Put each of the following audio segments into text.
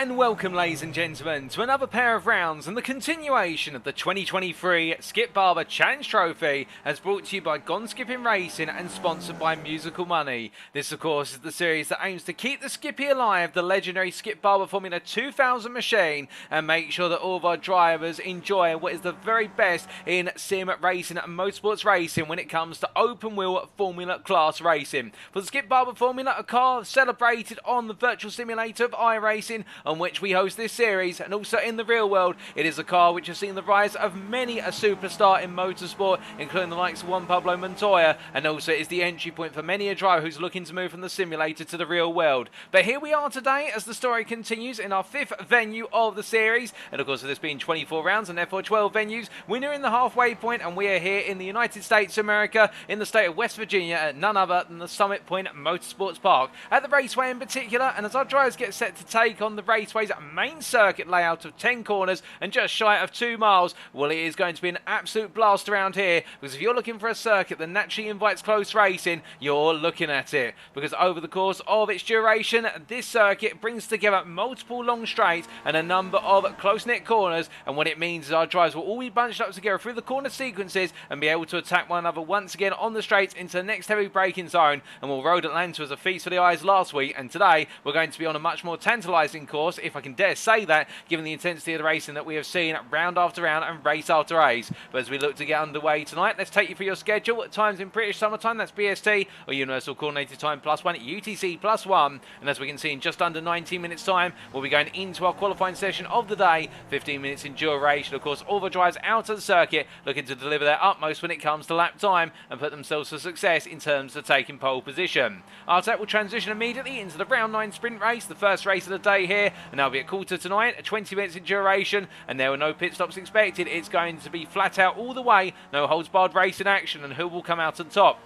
And welcome, ladies and gentlemen, to another pair of rounds and the continuation of the 2023 Skip Barber Challenge Trophy, as brought to you by Gone Skipping Racing and sponsored by Musical Money. This, of course, is the series that aims to keep the Skippy alive, the legendary Skip Barber Formula 2000 machine, and make sure that all of our drivers enjoy what is the very best in sim racing and motorsports racing when it comes to open wheel Formula class racing. For the Skip Barber Formula, a car celebrated on the virtual simulator of iRacing, on which we host this series, and also in the real world, it is a car which has seen the rise of many a superstar in motorsport, including the likes of Juan Pablo Montoya, and also is the entry point for many a driver who's looking to move from the simulator to the real world. But here we are today as the story continues in our fifth venue of the series, and of course with this being 24 rounds and therefore 12 venues, we're nearing the halfway point, and we are here in the United States of America, in the state of West Virginia, at none other than the Summit Point Motorsports Park, at the raceway in particular. And as our drivers get set to take on the raceway's main circuit layout of 10 corners and just shy of 2 miles, well, it is going to be an absolute blast around here, because if you're looking for a circuit that naturally invites close racing, you're looking at it, because over the course of its duration, this circuit brings together multiple long straights and a number of close-knit corners, and what it means is our drivers will all be bunched up together through the corner sequences and be able to attack one another once again on the straights into the next heavy braking zone. And while Road Atlanta was a feast for the eyes last week, and today we're going to be on a much more tantalising course, if I can dare say that, given the intensity of the racing that we have seen round after round and race after race. But as we look to get underway tonight, let's take you through your schedule. At times in British Summer Time, that's BST, or Universal Coordinated Time +1, UTC +1. And as we can see, in just under 19 minutes time, we'll be going into our qualifying session of the day, 15 minutes in duration. Of course, all the drivers out of the circuit looking to deliver their utmost when it comes to lap time and put themselves for success in terms of taking pole position. After that, we'll transition immediately into the round 9 sprint race, the first race of the day here, and that'll be at quarter to 9, 20 minutes in duration, and there were no pit stops expected. It's going to be flat out all the way, no holds barred racing action, and who will come out on top.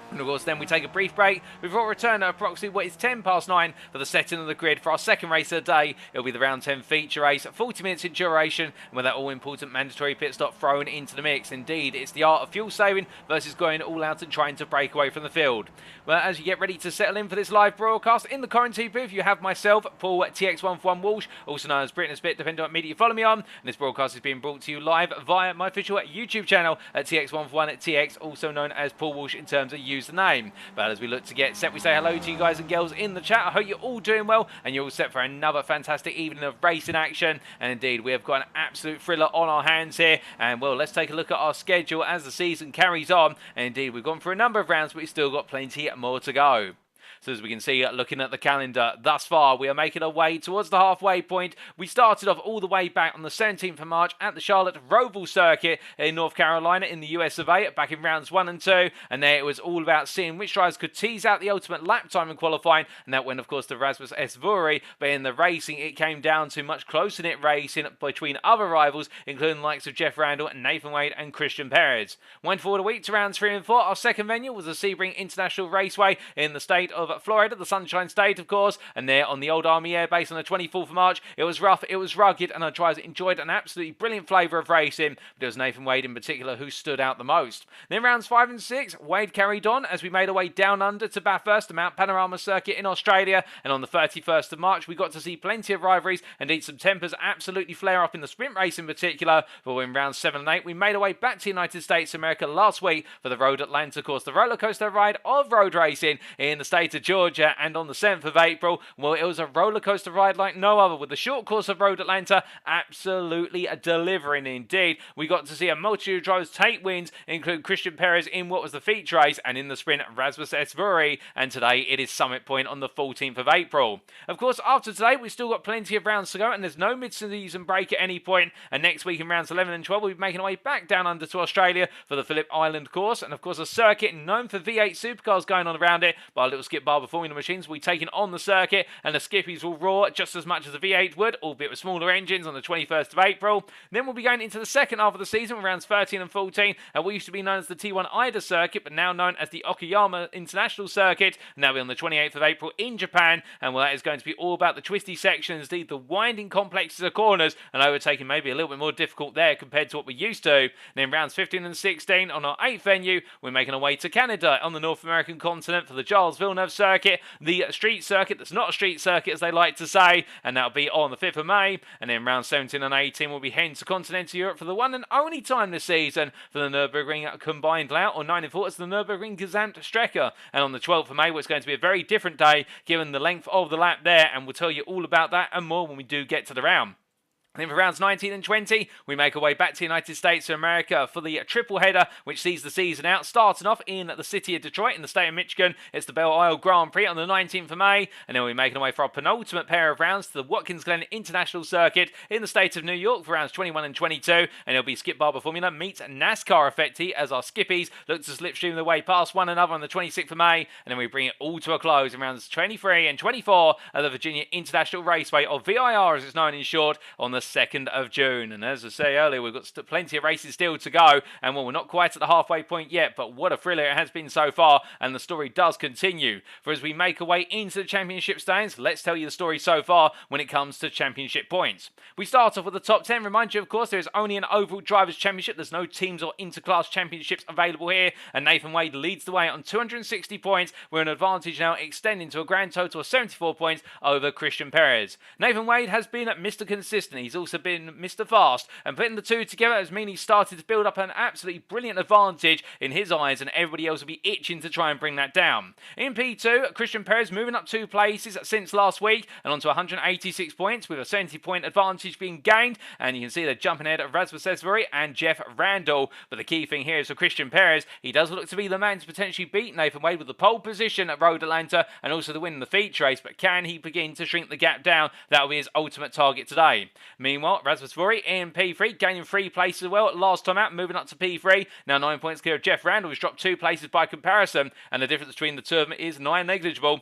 And of course then we take a brief break before we return at approximately what is 9:10 for the setting of the grid for our second race of the day. It'll be the round 10 feature race, 40 minutes in duration, and with that all important mandatory pit stop thrown into the mix. Indeed, it's the art of fuel saving versus going all out and trying to break away from the field. Well, as you get ready to settle in for this live broadcast, in the quarantine booth you have myself, Paul TX141 Walsh, also known as Britain's Bit, depending on what media you follow me on, and this broadcast is being brought to you live via my official YouTube channel at TX141TX, also known as Paul Walsh in terms of use the name. But as we look to get set, we say hello to you guys and girls in the chat. I hope you're all doing well and you're all set for another fantastic evening of racing action. And indeed, we have got an absolute thriller on our hands here. And well, let's take a look at our schedule as the season carries on. And indeed, we've gone through a number of rounds, but we've still got plenty more to go. So as we can see, looking at the calendar, thus far we are making our way towards the halfway point. We started off all the way back on the 17th of March at the Charlotte Roval Circuit in North Carolina in the US of A, back in rounds 1 and 2, and there it was all about seeing which drivers could tease out the ultimate lap time in qualifying, and that went of course to Rasmus S. Vuori. But in the racing, it came down to much closer knit racing between other rivals, including the likes of Jeff Randall, Nathan Wade and Cristian Pérez. Went forward a week to rounds 3 and 4. Our second venue was the Sebring International Raceway in the state of Florida, the Sunshine State, of course, and there on the old Army Air Base on the 24th of March, it was rough, it was rugged, and our drivers enjoyed an absolutely brilliant flavour of racing, but it was Nathan Wade in particular who stood out the most. Then rounds 5 and 6, Wade carried on as we made our way down under to Bathurst, the Mount Panorama Circuit in Australia, and on the 31st of March, we got to see plenty of rivalries, and indeed some tempers absolutely flare up in the sprint race in particular, but in rounds 7 and 8, we made our way back to the United States of America last week for the Road Atlanta course, the roller coaster ride of road racing in the state of Georgia. And on the 7th of April, well, it was a roller coaster ride like no other, with the short course of Road Atlanta absolutely delivering indeed. We got to see a multitude of drivers take wins, including Cristian Pérez in what was the feature race, and in the sprint, Rasmus S. Vuori, and today it is Summit Point on the 14th of April. Of course, after today, we've still got plenty of rounds to go, and there's no mid-season break at any point, and next week in rounds 11 and 12, we'll be making our way back down under to Australia for the Phillip Island course, and of course a circuit known for V8 supercars going on around it, by a little Skip Barber Formula machines will be taken on the circuit, and the Skippies will roar just as much as the V8 would, albeit with smaller engines, on the 21st of April. Then we'll be going into the second half of the season, rounds 13 and 14, at what used to be known as the T1 Ida circuit, but now known as the Okayama International Circuit, and that'll be on the 28th of April in Japan, and well, that is going to be all about the twisty sections, the winding complexes of corners, and overtaking maybe a little bit more difficult there compared to what we're used to. And then rounds 15 and 16 on our 8th venue, we're making our way to Canada on the North American continent for the Charles Villeneuve reserve circuit, the street circuit that's not a street circuit as they like to say, and that'll be on the 5th of May. And then round 17 and 18 will be heading to continental Europe for the one and only time this season for the Nürburgring combined layout, or 9 and 4, it's the Nürburgring Gesamtstrecke. And on the 12th of May, it's going to be a very different day given the length of the lap there, and we'll tell you all about that and more when we do get to the round. And then for rounds 19 and 20, we make our way back to the United States of America for the triple header, which sees the season out. Starting off in the city of Detroit in the state of Michigan, it's the Belle Isle Grand Prix on the 19th of May. And then we're making our way for our penultimate pair of rounds to the Watkins Glen International Circuit in the state of New York for rounds 21 and 22. And it'll be Skip Barber Formula meets NASCAR effecti as our skippies look to slipstream their way past one another on the 26th of May. And then we bring it all to a close in rounds 23 and 24 at the Virginia International Raceway, or VIR as it's known in short, on the 2nd of June. And as I say earlier, we've got plenty of races still to go, and well, we're not quite at the halfway point yet, but what a thriller it has been so far, and the story does continue. For as we make our way into the championship stands, let's tell you the story so far when it comes to championship points. We start off with the top 10. Remind you, of course, there is only an overall drivers' championship. There's no teams or interclass championships available here, and Nathan Wade leads the way on 260 points, with an advantage now extending to a grand total of 74 points over Cristian Pérez. Nathan Wade has been Mr. Consistent. He's also been Mr. Fast, and putting the two together has meant he started to build up an absolutely brilliant advantage in his eyes, and everybody else will be itching to try and bring that down. In P2, Cristian Pérez moving up 2 places since last week and onto 186 points with a 70-point advantage being gained, and you can see they're jumping ahead of Rasmus S and Jeff Randall. But the key thing here is for Cristian Pérez, he does look to be the man to potentially beat Nathan Wade with the pole position at Road Atlanta and also the win in the feature race, but can he begin to shrink the gap down? That will be his ultimate target today. Meanwhile, Rasmus Vuori in P3, gaining 3 places as well last time out, moving up to P3. Now 9 points clear of Jeff Randall, who's dropped 2 places by comparison, and the difference between the two of them is nigh negligible,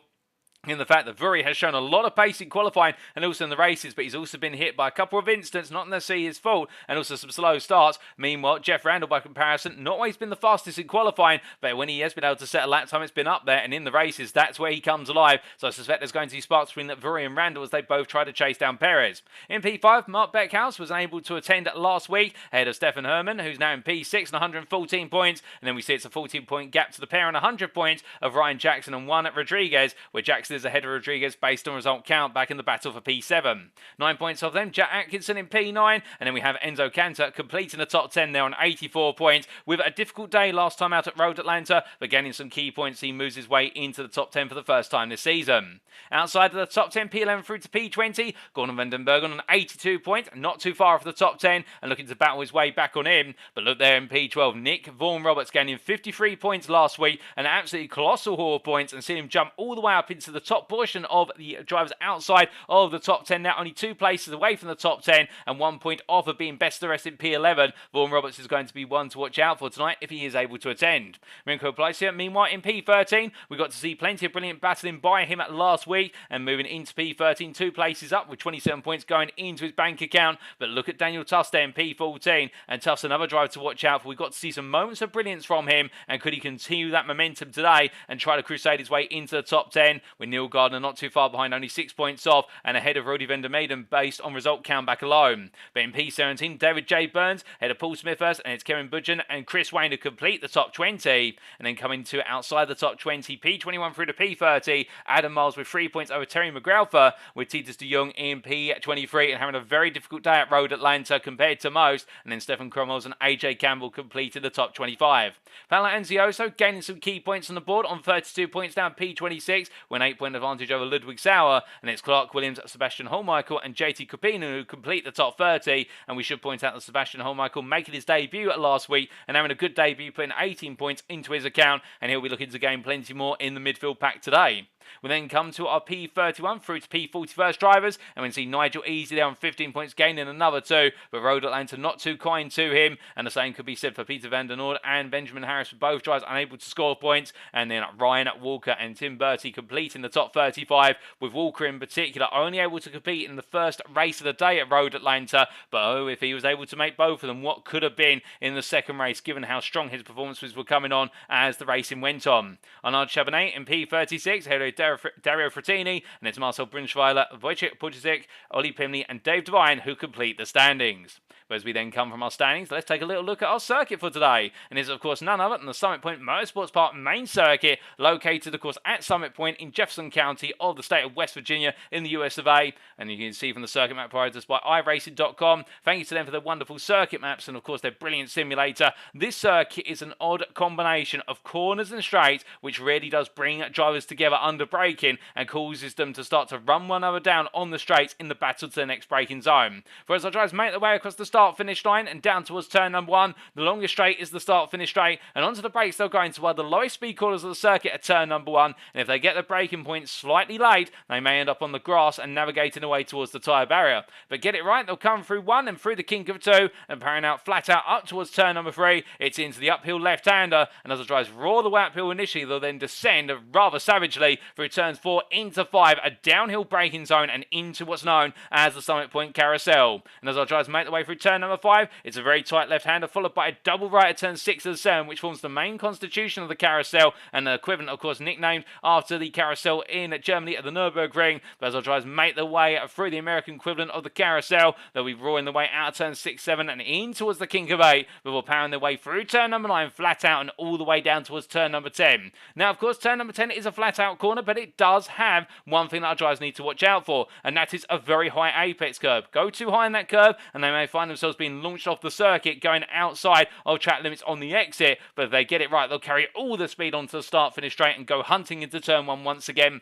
in the fact that Vuori has shown a lot of pace in qualifying and also in the races, but he's also been hit by a couple of incidents, not necessarily his fault, and also some slow starts. Meanwhile, Jeff Randall, by comparison, not always been the fastest in qualifying, but when he has been able to set a lap time, it's been up there, and in the races, that's where he comes alive. So I suspect there's going to be sparks between Vuori and Randall as they both try to chase down Pérez. In P5, Mark Beckhouse was unable to attend last week, ahead of Stefan Herman, who's now in P6 and 114 points, and then we see it's a 14-point gap to the pair and 100 points of Ryan Jackson and 1 at Rodriguez, where Jackson is ahead of Rodriguez based on result count back in the battle for P7. 9 points off them, Jack Atkinson in P9, and then we have Enzo Cantor completing the top 10 there on 84 points, with a difficult day last time out at Road Atlanta, but gaining some key points, he moves his way into the top 10 for the first time this season. Outside of the top 10, P11 through to P20, Gordon van den Bergen on 82 points, not too far off the top 10, and looking to battle his way back on in. But look there in P12, Nick Vaughan Roberts gaining 53 points last week, an absolutely colossal haul of points, and seeing him jump all the way up into the top portion of the drivers outside of the top 10 now, only 2 places away from the top 10 and 1 point off of being best of the rest in P11. Vaughan Roberts is going to be one to watch out for tonight if he is able to attend. Rinko Pleisier, meanwhile, in P13, we got to see plenty of brilliant battling by him last week, and moving into P13, 2 places up with 27 points going into his bank account. But look at Daniel Tufts there in P14, and Tufts another driver to watch out for. We got to see some moments of brilliance from him, and could he continue that momentum today and try to crusade his way into the top 10, with Neil Gardner not too far behind, only 6 points off, and ahead of Rody van der Meyden based on result count back alone. But in P17, David J. Burns ahead of Paul Smithhurst, and it's Kevin Budgeon and Chris Wayne to complete the top 20. And then coming to outside the top 20, P21 through to P30, Adam Miles with 3 points over Terry McGrauther, with Titus de Jong in P23 and having a very difficult day at Road Atlanta compared to most. And then Stefan Cromwells and AJ Campbell completed the top 25. Paolo Anzioso gaining some key points on the board on 32 points down P26, with an 8-point advantage over Ludwig Sauer, and it's Clark Williams, Sebastian Holmichael and JT Kupinen who complete the top 30. And we should point out that Sebastian Holmichael making his debut last week and having a good debut, putting 18 points into his account, and he'll be looking to gain plenty more in the midfield pack today. We then come to our P31 through to P41 drivers, and we can see Nigel Easy there on 15 points, gaining another 2, but Road Atlanta not too kind to him, and the same could be said for Peter van der Noord and Benjamin Harris, for both drivers unable to score points. And then Ryan Walker and Tim Bertie completing the top 35, with Walker in particular only able to compete in the first race of the day at Road Atlanta, but oh, if he was able to make both of them, what could have been in the second race, given how strong his performances were coming on as the racing went on. Arnaud Chabannet in P36, Hero Dario Frattini, and it's Marcel Brunschweiler, Wojciech Pudzic, Ollie Pimley and Dave Devine who complete the standings. But as we then come from our standings, let's take a little look at our circuit for today. And it's, of course, none other than the Summit Point Motorsports Park main circuit, located, of course, at Summit Point in Jefferson County of the state of West Virginia in the US of A. And you can see from the circuit map provided us by iRacing.com. Thank you to them for their wonderful circuit maps and, of course, their brilliant simulator. This circuit is an odd combination of corners and straights, which really does bring drivers together under braking and causes them to start to run one another down on the straights in the battle to the next braking zone. Whereas our drivers make their way across the start-finish line and down towards turn number 1, the longest straight is the start-finish straight, and onto the brakes they'll go into one of the lowest speed corners of the circuit at turn number 1, and if they get the braking point slightly late, they may end up on the grass and navigating away towards the tyre barrier. But get it right, they'll come through 1 and through the kink of 2, and powering out flat out up towards turn number 3, it's into the uphill left-hander, and as the drivers roar the way uphill initially, they'll then descend rather savagely through turns 4 into 5, a downhill braking zone, and into what's known as the Summit Point Carousel. And as our drivers make their way through turn number 5, it's a very tight left-hander followed by a double right at turn 6 of the 7, which forms the main constitution of the carousel, and the equivalent, of course, nicknamed after the carousel in Germany at the Nürburgring. But as our drivers make their way through the American equivalent of the carousel, they'll be roaring their way out of turn 6, 7, and in towards the kink of 8, before powering their way through turn number 9 flat out and all the way down towards turn number 10. Now, of course, turn number 10 is a flat out corner, but it does have one thing that our drivers need to watch out for, and that is a very high apex curve. Go too high in that curve and they may find themselves being launched off the circuit going outside of track limits on the exit, but if they get it right, they'll carry all the speed onto the start finish straight and go hunting into turn 1 once again.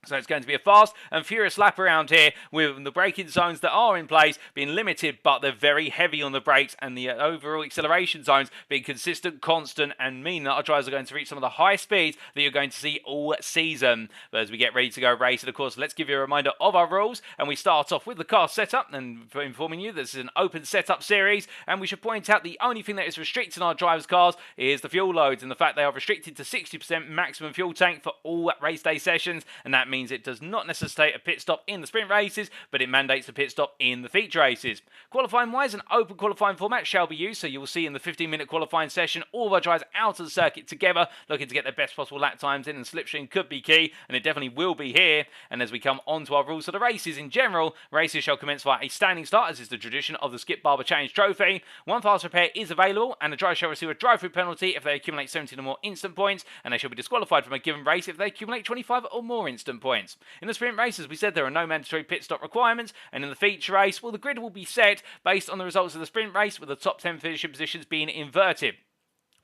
So it's going to be a fast and furious lap around here, with the braking zones that are in place being limited, but they're very heavy on the brakes, and the overall acceleration zones being consistent, constant, and mean that our drivers are going to reach some of the high speeds that you're going to see all season. But as we get ready to go racing, of course, let's give you a reminder of our rules, and we start off with the car setup, and for informing you this is an open setup series, and we should point out the only thing that is restricting our drivers' cars is the fuel loads, and the fact they are restricted to 60% maximum fuel tank for all race day sessions, and that means it does not necessitate a pit stop in the sprint races, but it mandates a pit stop in the feature races. Qualifying wise, an open qualifying format shall be used, so you will see in the 15-minute qualifying session all of our drivers out of the circuit together, looking to get their best possible lap times in, and slipstream could be key, and it definitely will be here. And as we come on to our rules for the races in general, races shall commence via a standing start, as is the tradition of the Skip Barber Challenge Trophy. One fast repair is available, and the driver shall receive a drive-through penalty if they accumulate 17 or more instant points, and they shall be disqualified from a given race if they accumulate 25 or more instant points. In the sprint races, we said there are no mandatory pit stop requirements, and in the feature race, well, the grid will be set based on the results of the sprint race, with the top 10 finishing positions being inverted.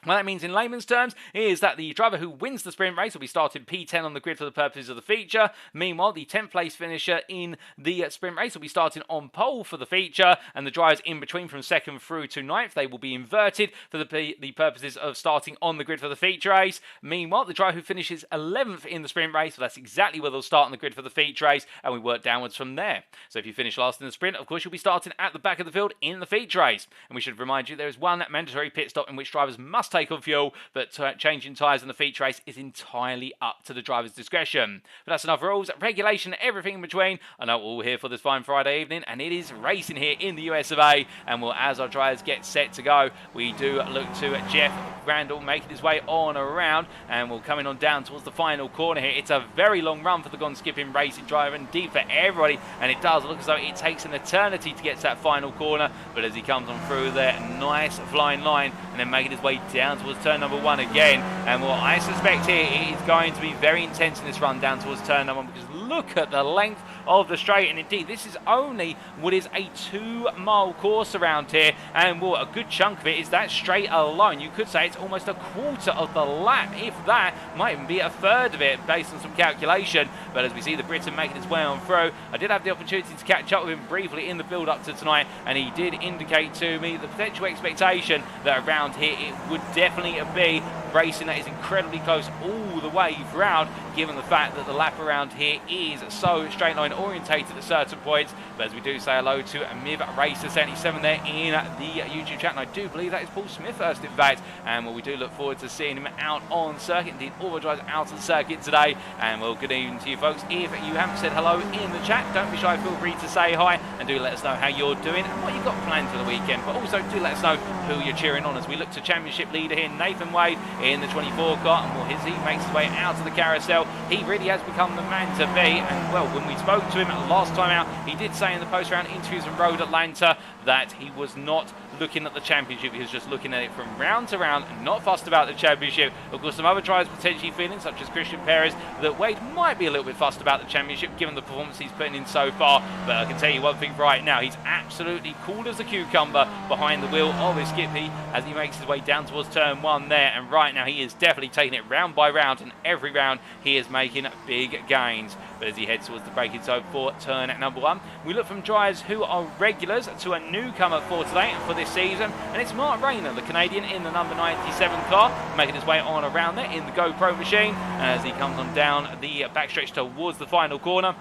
What that means in layman's terms is that the driver who wins the sprint race will be starting P10 on the grid for the purposes of the feature. Meanwhile, the 10th place finisher in the sprint race will be starting on pole for the feature, and the drivers in between from 2nd through to 9th, they will be inverted for the purposes of starting on the grid for the feature race. Meanwhile, the driver who finishes 11th in the sprint race, well, that's exactly where they'll start on the grid for the feature race, and we work downwards from there. So if you finish last in the sprint, of course, you'll be starting at the back of the field in the feature race. And we should remind you there is one mandatory pit stop in which drivers must take on fuel, but changing tyres in the feature race is entirely up to the driver's discretion. But that's enough rules, regulation, everything in between. I know we're all here for this fine Friday evening, and it is racing here in the US of A. And as our drivers get set to go, we do look to Jeff Randall making his way on around, and we're coming on down towards the final corner here. It's a very long run for the Gone Skipping racing driver, indeed for everybody, and it does look as though it takes an eternity to get to that final corner. But as he comes on through there, nice flying line, and then making his way down towards turn number 1 again. And what I suspect here, it is going to be very intense in this run down towards turn number 1, because look at the length of the straight, and indeed this is only what is a 2-mile course around here, and well, a good chunk of it is that straight alone. You could say it's almost a quarter of the lap, if that, might even be a third of it based on some calculation. But as we see the Briton making his way on through, I did have the opportunity to catch up with him briefly in the build up to tonight, and he did indicate to me the potential expectation that around here it would definitely be racing that is incredibly close all the way throughout, given the fact that the lap around here is so straight line orientated at certain points. But as we do say hello to Miv Racer 77 there in the YouTube chat, and I do believe that is Paul Smithhurst in fact, and well, we do look forward to seeing him out on circuit, indeed all the drivers out on circuit today. And well, good evening to you folks. If you haven't said hello in the chat, don't be shy, feel free to say hi, and do let us know how you're doing and what you've got planned for the weekend. But also do let us know who you're cheering on as we look to championship leader here, Nathan Wade, in the 24 car, and well, he makes his way out of the carousel. He really has become the man to be, and well, when we spoke to him last time out, he did say in the post-round interviews on Road Atlanta that he was not looking at the championship, he was just looking at it from round to round, not fussed about the championship. Of course, some other drivers potentially feeling, such as Cristian Pérez, that Wade might be a little bit fussed about the championship given the performance he's putting in so far. But I can tell you one thing right now, he's absolutely cool as a cucumber behind the wheel of his Skippy as he makes his way down towards turn 1 there, and right now he is definitely taking it round by round, and every round he is making big gains. But as he heads towards the braking zone for turn at number 1, we look from drivers who are regulars to a newcomer for today and for this season, and it's Mark Rayner, the Canadian, in the number 97 car, making his way on around there in the GoPro machine as he comes on down the backstretch towards the final corner.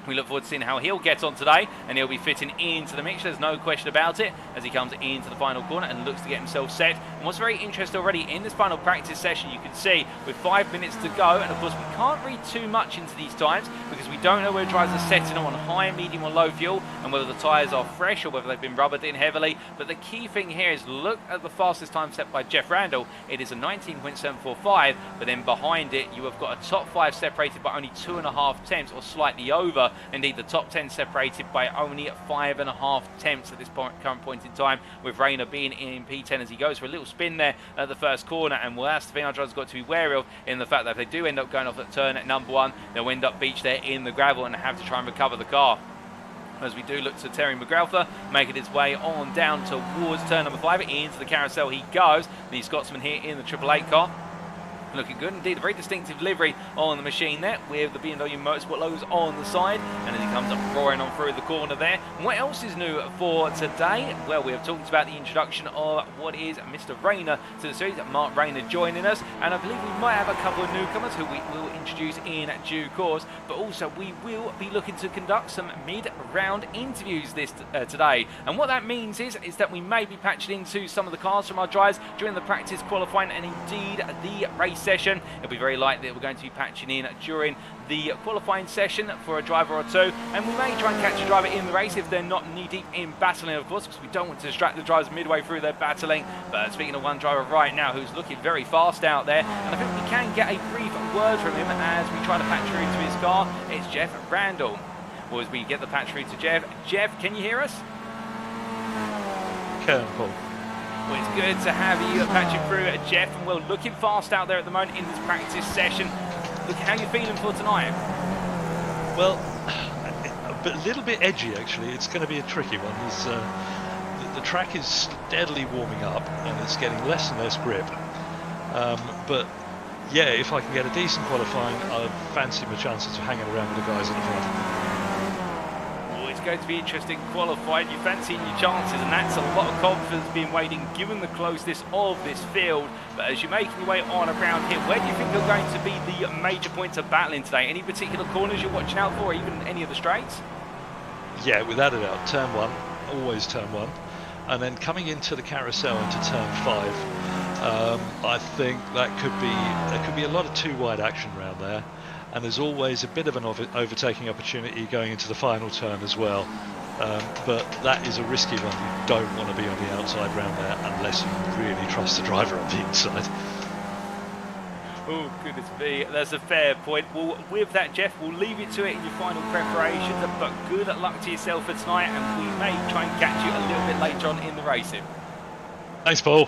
We look forward to seeing how he'll get on today, and he'll be fitting into the mix, there's no question about it, as he comes into the final corner and looks to get himself set. And what's very interesting already in this final practice session, you can see with 5 minutes to go, and of course we can't read too much into these times because we don't know where drivers are setting on high, medium or low fuel, and whether the tyres are fresh or whether they've been rubbered in heavily. But the key thing here is look at the fastest time set by Jeff Randall. It is a 19.745, but then behind it you have got a top 5 separated by only 2.5 tenths or slightly over. Indeed, the top 10 separated by only 5.5 tenths at this current point in time, with Rayner being in P10 as he goes for a little spin there at the first corner. And well, that's the thing our drivers got to be wary of, in the fact that if they do end up going off at turn at number 1, they'll end up beached there in the gravel and have to try and recover the car. As we do look to Terry McGrauther making his way on down towards turn number 5, into the carousel he goes. The Scotsman here in the 888 car. Looking good indeed, a very distinctive livery on the machine there with the BMW Motorsport logos on the side, and then he comes up roaring on through the corner there. And what else is new for today? Well, we have talked about the introduction of what is Mr. Rayner to the series, Mark Rayner joining us, and I believe we might have a couple of newcomers who we will introduce in due course, but also we will be looking to conduct some mid-round interviews this today. And what that means is that we may be patching into some of the cars from our drivers during the practice qualifying and indeed the race session. It'll be very likely that we're going to be patching in during the qualifying session for a driver or two, and we may try and catch a driver in the race if they're not knee-deep in battling, of course, because we don't want to distract the drivers midway through their battling. But speaking of one driver right now who's looking very fast out there, and I think we can get a brief word from him as we try to patch through to his car, it's Jeff Randall. Well, as we get the patch through to Jeff, can you hear us? Careful. Well, it's good to have you patching through, Jeff, and well, looking fast out there at the moment in this practice session. Look, how are you feeling for tonight? Well, a little bit edgy actually. It's going to be a tricky one. The track is steadily warming up and it's getting less and less grip. But yeah, if I can get a decent qualifying, I fancy my chances of hanging around with the guys at the front. Going to be interesting qualifying. You fancying your chances, and that's a lot of confidence being weighed given the closeness of this field. But as you're making your way on around here, where do you think you're going to be the major points of battling today? Any particular corners you're watching out for, or even any of the straights? Yeah, without a doubt, turn 1, always turn 1, and then coming into the carousel into turn 5. I think there could be a lot of too wide action around there. And there's always a bit of an overtaking opportunity going into the final turn as well. But that is a risky one. You don't want to be on the outside round there unless you really trust the driver on the inside. Oh, goodness me, that's a fair point. Well, with that, Jeff, we'll leave you to it in your final preparations, but good luck to yourself for tonight, and we may try and catch you a little bit later on in the racing. Thanks, Paul.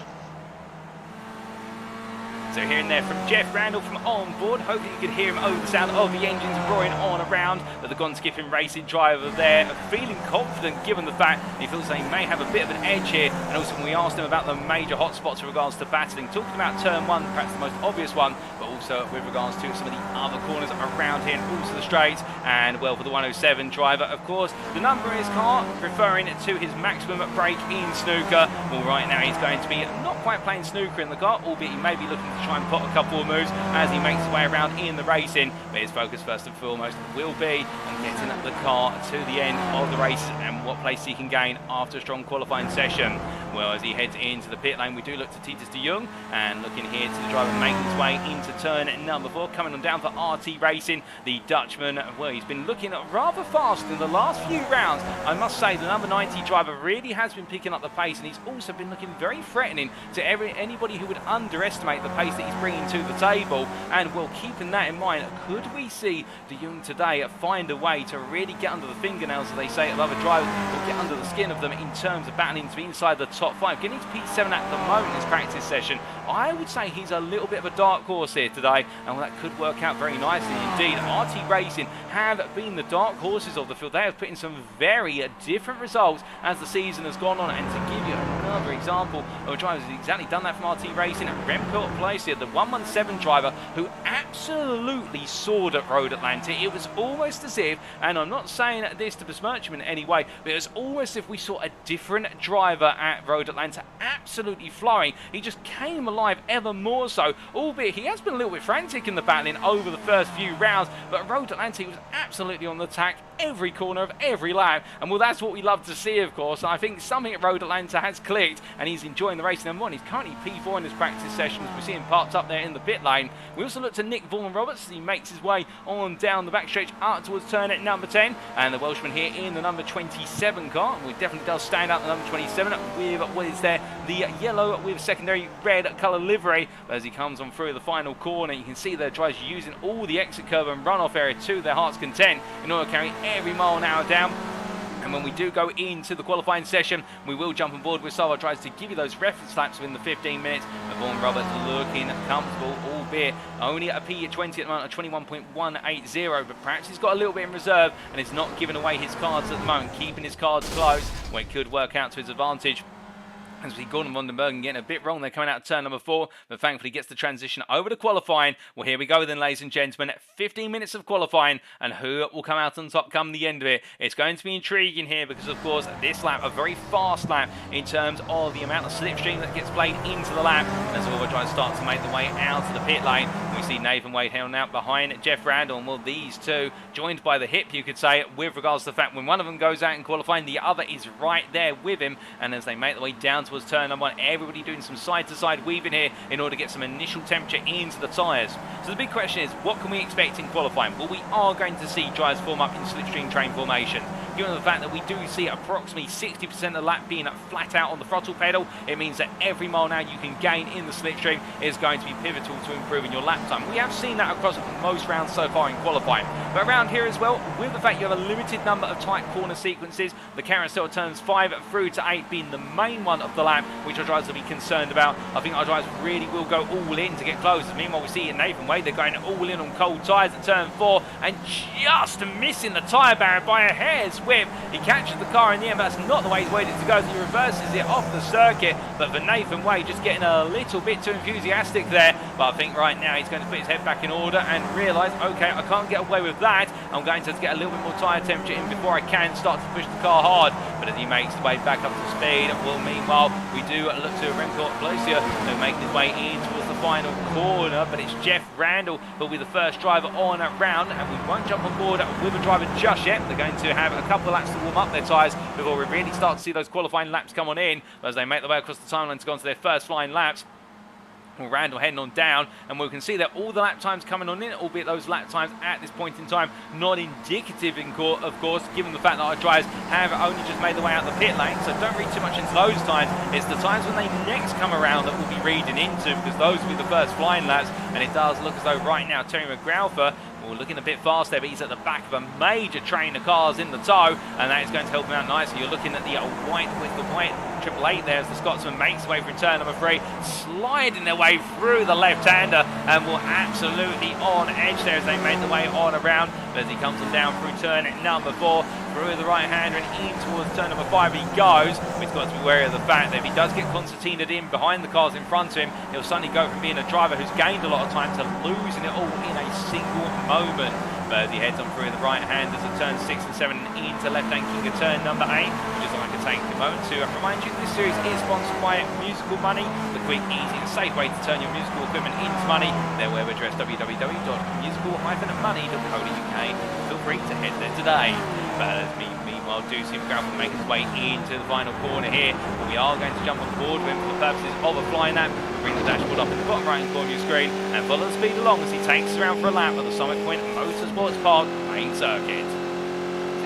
So hearing there from Jeff Randall from on board, hopefully you could hear him over the sound of the engines roaring on around. But the Gone Skipping Racing driver there, feeling confident given the fact he feels they may have a bit of an edge here. And also when we asked him about the major hotspots with regards to battling, talking about turn 1, perhaps the most obvious one, but also with regards to some of the other corners around here and also the straights. And well, for the 107 driver, of course, the number in his car referring to his maximum brake in snooker. Well, right now he's going to be not quite playing snooker in the car, albeit he may be looking to try and put a couple of moves as he makes his way around in the racing. But his focus first and foremost will be on getting the car to the end of the race and what place he can gain after a strong qualifying session. Well, as he heads into the pit lane, we do look to Titus de Jong, and looking here to the driver making his way into turn number 4, coming on down for RT Racing, the Dutchman. Well, he's been looking rather fast in the last few rounds. I must say, the number 90 driver really has been picking up the pace, and he's also been looking very threatening to anybody who would underestimate the pace that he's bringing to the table. And well, keeping that in mind, could we see de Jong today find a way to really get under the fingernails, as they say, of other drivers, or get under the skin of them in terms of battling to be inside the top 5? Getting to P7 at the moment in this practice session, I would say he's a little bit of a dark horse here today, and well, that could work out very nicely indeed. RT Racing have been the dark horses of the field. They have put in some very different results as the season has gone on, and to give you another example of a driver who's exactly done that from RT Racing, Remco Placia, the 117 driver who absolutely soared at Road Atlanta. It was almost as if, and I'm not saying this to besmirch him in any way, but it was almost as if we saw a different driver at Road Atlanta, absolutely flying. He just came alive ever more so, albeit he has been a little bit frantic in the battling over the first few rounds, but at Road Atlanta he was absolutely on the attack every corner of every lap, and well, that's what we love to see, of course. I think something at Road Atlanta has clicked, and he's enjoying the race number 1. He's currently P4 in his practice sessions. We see him parked up there in the pit lane. We also look to Nick Vaughan Roberts as he makes his way on down the backstretch up towards turn at number 10, and the Welshman here in the number 27 car. Well, he definitely does stand out, the number 27, with what is there, the yellow with secondary red colour livery. But as he comes on through the final corner, you can see the drivers using all the exit curve and runoff area to their heart's content in order to carry every mile an hour down. And when we do go into the qualifying session, we will jump on board with Salvo tries to give you those reference laps within the 15 minutes. But Vaughan Roberts looking comfortable, albeit only at a P20 at the moment of 21.180. But perhaps he's got a little bit in reserve and is not giving away his cards at the moment, keeping his cards close when it could work out to his advantage. As we see Gordon van den Bergen getting a bit wrong, they're coming out of turn number 4, but thankfully gets the transition over to qualifying. Well, here we go then, ladies and gentlemen, 15 minutes of qualifying, and who will come out on top come the end of it? It's going to be intriguing here because, of course, this lap, a very fast lap in terms of the amount of slipstream that gets played into the lap. As all the drivers start to make the way out of the pit lane, we see Nathan Wade held out behind Jeff Randall, and well, these two joined by the hip, you could say, with regards to the fact when one of them goes out in qualifying, the other is right there with him, and as they make their way down towards turn number 1, everybody doing some side-to-side weaving here in order to get some initial temperature into the tyres. So the big question is, what can we expect in qualifying? Well, we are going to see drivers form up in slipstream train formation. Given the fact that we do see approximately 60% of the lap being flat out on the throttle pedal, it means that every mile now you can gain in the slipstream is going to be pivotal to improving your lap time. We have seen that across most rounds so far in qualifying. But around here as well, with the fact you have a limited number of tight corner sequences, the carousel turns 5 through to 8 being the main one of the lap, which our drivers will be concerned about. I think our drivers really will go all in to get close. Meanwhile, we see in Nathan Wade, they're going all in on cold tyres at turn 4 and just missing the tyre barrier by a hair's whip. He catches the car in the end, but that's not the way he's wanted it to go. He reverses it off the circuit, but for Nathan Wade, just getting a little bit too enthusiastic there. But I think right now he's going to put his head back in order and realise, okay, I can't get away with that. I'm going to get a little bit more tyre temperature in before I can start to push the car hard. But as he makes his way back up to speed, well, meanwhile, we do look to Remco Placia, who making his way in towards the final corner, but it's Jeff Randall who'll be the first driver on that round, and we won't jump on board with a driver just yet. They're going to have a couple of laps to warm up their tyres before we really start to see those qualifying laps come on in. But as they make their way across the timeline to go on to their first flying laps, well, Randall heading on down, and we can see that all the lap times coming on in, albeit those lap times at this point in time not indicative, of course, given the fact that our drivers have only just made their way out the pit lane, so don't read too much into those times. It's the times when they next come around that we'll be reading into, because those will be the first flying laps, and it does look as though right now Terry McGrauther, well, looking a bit fast there, but he's at the back of a major train of cars in the tow, and that is going to help him out nicely. You're looking at the white 888 there as the Scotsman makes his way through turn number 3, sliding their way through the left-hander, and will absolutely on edge there as they make their way on around. But as he comes on down through turn number 4, through the right-hander and in towards turn number 5 he goes. He's got to be wary of the fact that if he does get concertinaed in behind the cars in front of him, he'll suddenly go from being a driver who's gained a lot of time to losing it all in a single moment. But as he heads on through the right-handers at turn 6 and 7 into left-hand king of turn number 8, just like to take a moment to remind you this series is sponsored by Musical Money, the quick, easy and safe way to turn your musical equipment into money. Their web address www.musical-money.co.uk. Feel free to head there today. But as meanwhile, do see McGrath make his way into the final corner here. But we are going to jump on board with him for the purposes of a flying lap. Bring the dashboard up in the bottom right hand corner of your screen and follow the speed along as he takes us around for a lap at the Summit Point Motorsports Park main circuit.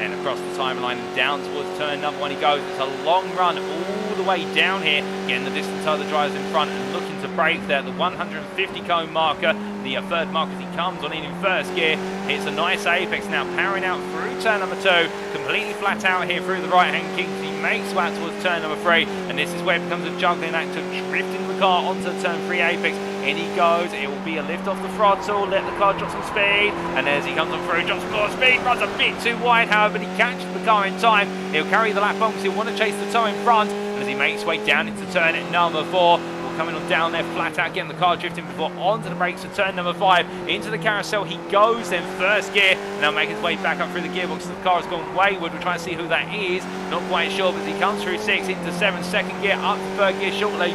And across the timeline and down towards turn number 1 he goes. It's a long run all the way down here, getting the distance of the drivers in front and looking to break there. The 150 cone marker, the third mark as he comes on in first gear. Hits a nice apex now, powering out through turn number 2, completely flat out here through the right hand kinks. He makes way out towards turn number 3, and this is where it becomes a juggling act of drifting the car onto the turn 3 apex. In he goes, it will be a lift off the throttle, let the car drop some speed, and as he comes on through, drops more speed, runs a bit too wide, however, but he catches the car in time. He'll carry the lap on because he'll want to chase the toe in front, and as he makes his way down into turn number 4, coming on down there flat out, getting the car drifting before onto the brakes for turn number 5. Into the carousel he goes, then first gear, now making his way back up through the gearbox. The car has gone wayward. We're trying to see who that is, not quite sure, but as he comes through 6 into 7, second gear up to third gear shortly,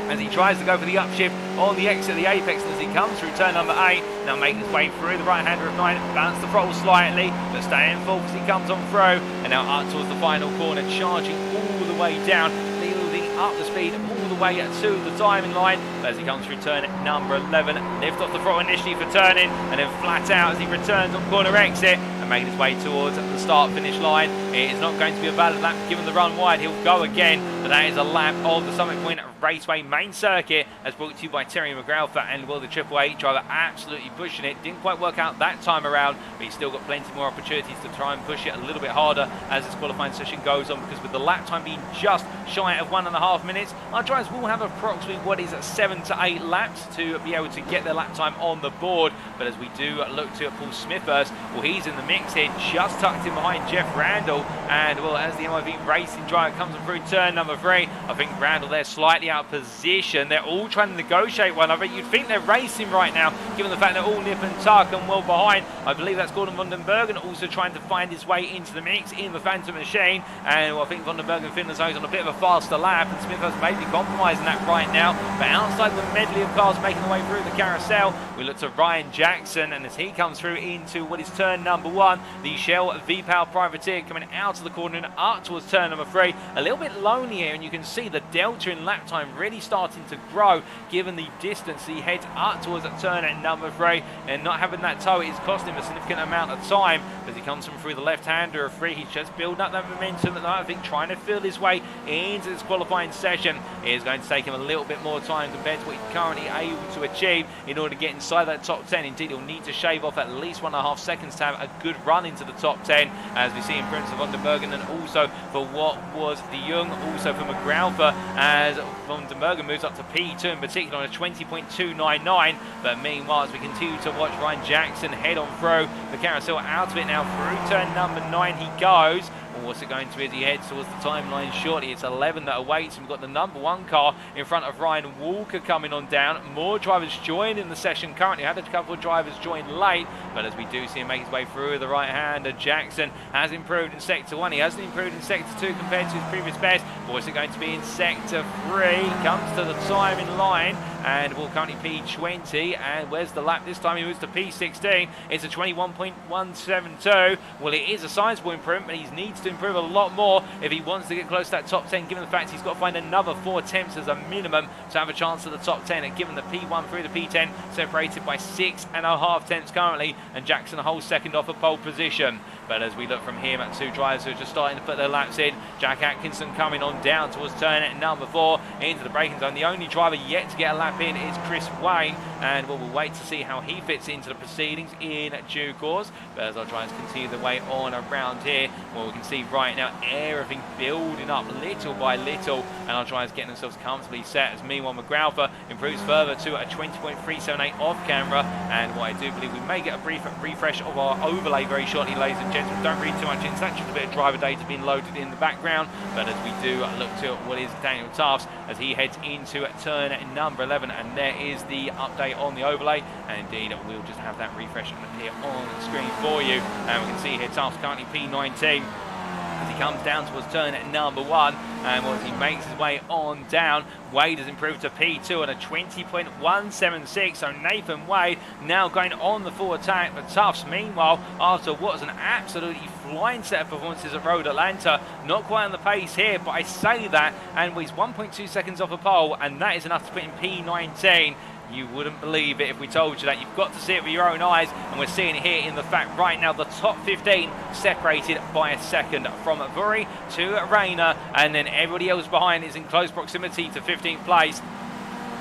as he tries to go for the upshift on the exit of the apex, and as he comes through turn number 8, now making his way through the right hander of 9, balance the throttle slightly, but staying full as he comes on through, and now up towards the final corner, charging all the way down, building up the speed all the way to the timing line. But as he comes through turn number 11, lift off the throttle initially for turning, and then flat out as he returns on corner exit and making his way towards the start finish line. It is not going to be a valid lap given the run wide. He'll go again, but that is a lap of the Summit Point Raceway main circuit, as brought to you by Terry McGrath and Will, the Triple Eight driver, absolutely pushing it. Didn't quite work out that time around, but he's still got plenty more opportunities to try and push it a little bit harder as this qualifying session goes on, because with the lap time being just shy of 1.5 minutes, our drivers will have approximately what is 7 to 8 laps to be able to get their lap time on the board. But as we do look to Paul Smith first, well, he's in the mix here, just tucked in behind Jeff Randall, and well, as the MIV Racing driver comes through turn number 3, I think Randall there slightly out of position. They're all trying to negotiate one another. You'd think they're racing right now, given the fact they're all nip and tuck and well behind. I believe that's Gordon van den Bergen also trying to find his way into the mix in the Phantom Machine, and well, I think van den Bergen Finland's on a bit of a faster lap, and Smith has maybe compromising that right now. But outside the medley of cars making their way through the carousel, we look to Ryan Jackson, and as he comes through into what is turn number 1, the Shell V-Power Privateer coming out of the corner and up towards turn number 3. A little bit lonely here, and you can see the delta in lap time really starting to grow given the distance. He heads up towards turn at number 3, and not having that toe is costing him a significant amount of time as he comes from through the left-hander of 3. He's just building up that momentum at the moment, I think, trying to feel his way into this qualifying session. It is going to take him a little bit more time compared to what he's currently able to achieve in order to get inside that top 10. Indeed, he'll need to shave off at least 1.5 seconds to have a good run into the top 10, as we see in Prince of van den Bergen, and also for what was De Jong, also for McGrath, as van den Bergen moves up to P2 in particular on a 20.299. But meanwhile, as we continue to watch Ryan Jackson head on through the carousel, out of it now through turn number 9 he goes. Well, what's it going to be as he heads towards the timeline shortly? It's 11 that awaits him. We've got the number 1 car in front of Ryan Walker coming on down. More drivers join in the session currently. Had a couple of drivers join late, but as we do see him make his way through the right hander, Jackson has improved in sector 1. He hasn't improved in sector 2 compared to his previous best. But what's it going to be in sector 3? Comes to the timing line, and will currently P20, and where's the lap this time? He moves to P16. It's a 21.172. Well, it is a sizable improvement, but he needs to improve a lot more if he wants to get close to that top 10, given the fact he's got to find another 4 attempts as a minimum to have a chance at the top 10, and given the P1 through the P10 separated by 6.5 tenths currently, and Jackson a whole second off a pole position. But as we look from here at 2 drivers who are just starting to put their laps in, Jack Atkinson coming on down towards turn at number 4 into the braking zone. The only driver yet to get a lap in is Chris Wayne, and we'll wait to see how he fits into the proceedings in due course. But as our drivers continue their way on around here, well, we can see right now everything building up little by little, and our drivers getting themselves comfortably set, as meanwhile McGrath improves further to a 20.378 off camera. And what I do believe we may get a brief refresh of our overlay very shortly, ladies and gentlemen. Don't read too much into that, just a bit of driver data being loaded in the background. But as we do look to what is Daniel Tafts as he heads into turn number 11, and there is the update on the overlay, and indeed we'll just have that refresh appear on the screen for you. And we can see here Tafts currently P19 as he comes down towards turn number 1, and once he makes his way on down, Wade has improved to P2 on a 20.176, so Nathan Wade now going on the full attack for Tufts. Meanwhile, after what was an absolutely flying set of performances at Road Atlanta, not quite on the pace here, but I say that, and he's 1.2 seconds off a pole, and that is enough to put in P19. You wouldn't believe it if we told you that. You've got to see it with your own eyes, and we're seeing it here in the fact right now the top 15 separated by a second from Vuori to Rayner, and then everybody else behind is in close proximity to 15th place.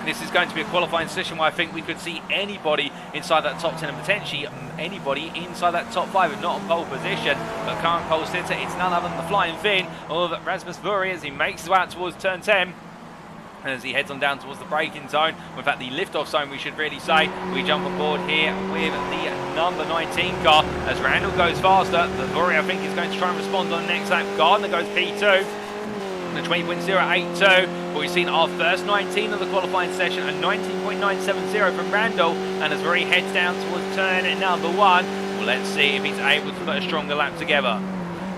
This is going to be a qualifying session where I think we could see anybody inside that top 10 and potentially anybody inside that top 5 if not on pole position. But current pole sitter, it's none other than the flying fin of Rasmus Vuori as he makes his way out towards turn 10. And as he heads on down towards the braking zone, in fact the lift-off zone we should really say, we jump on board here with the number 19 car as Randall goes faster. The Vuori I think is going to try and respond on the next lap. Gardner goes P2. A 20.082, but we've seen our first 19 of the qualifying session, a 19.970 from Randall, and as Vuori heads down towards turn number 1, well, let's see if he's able to put a stronger lap together.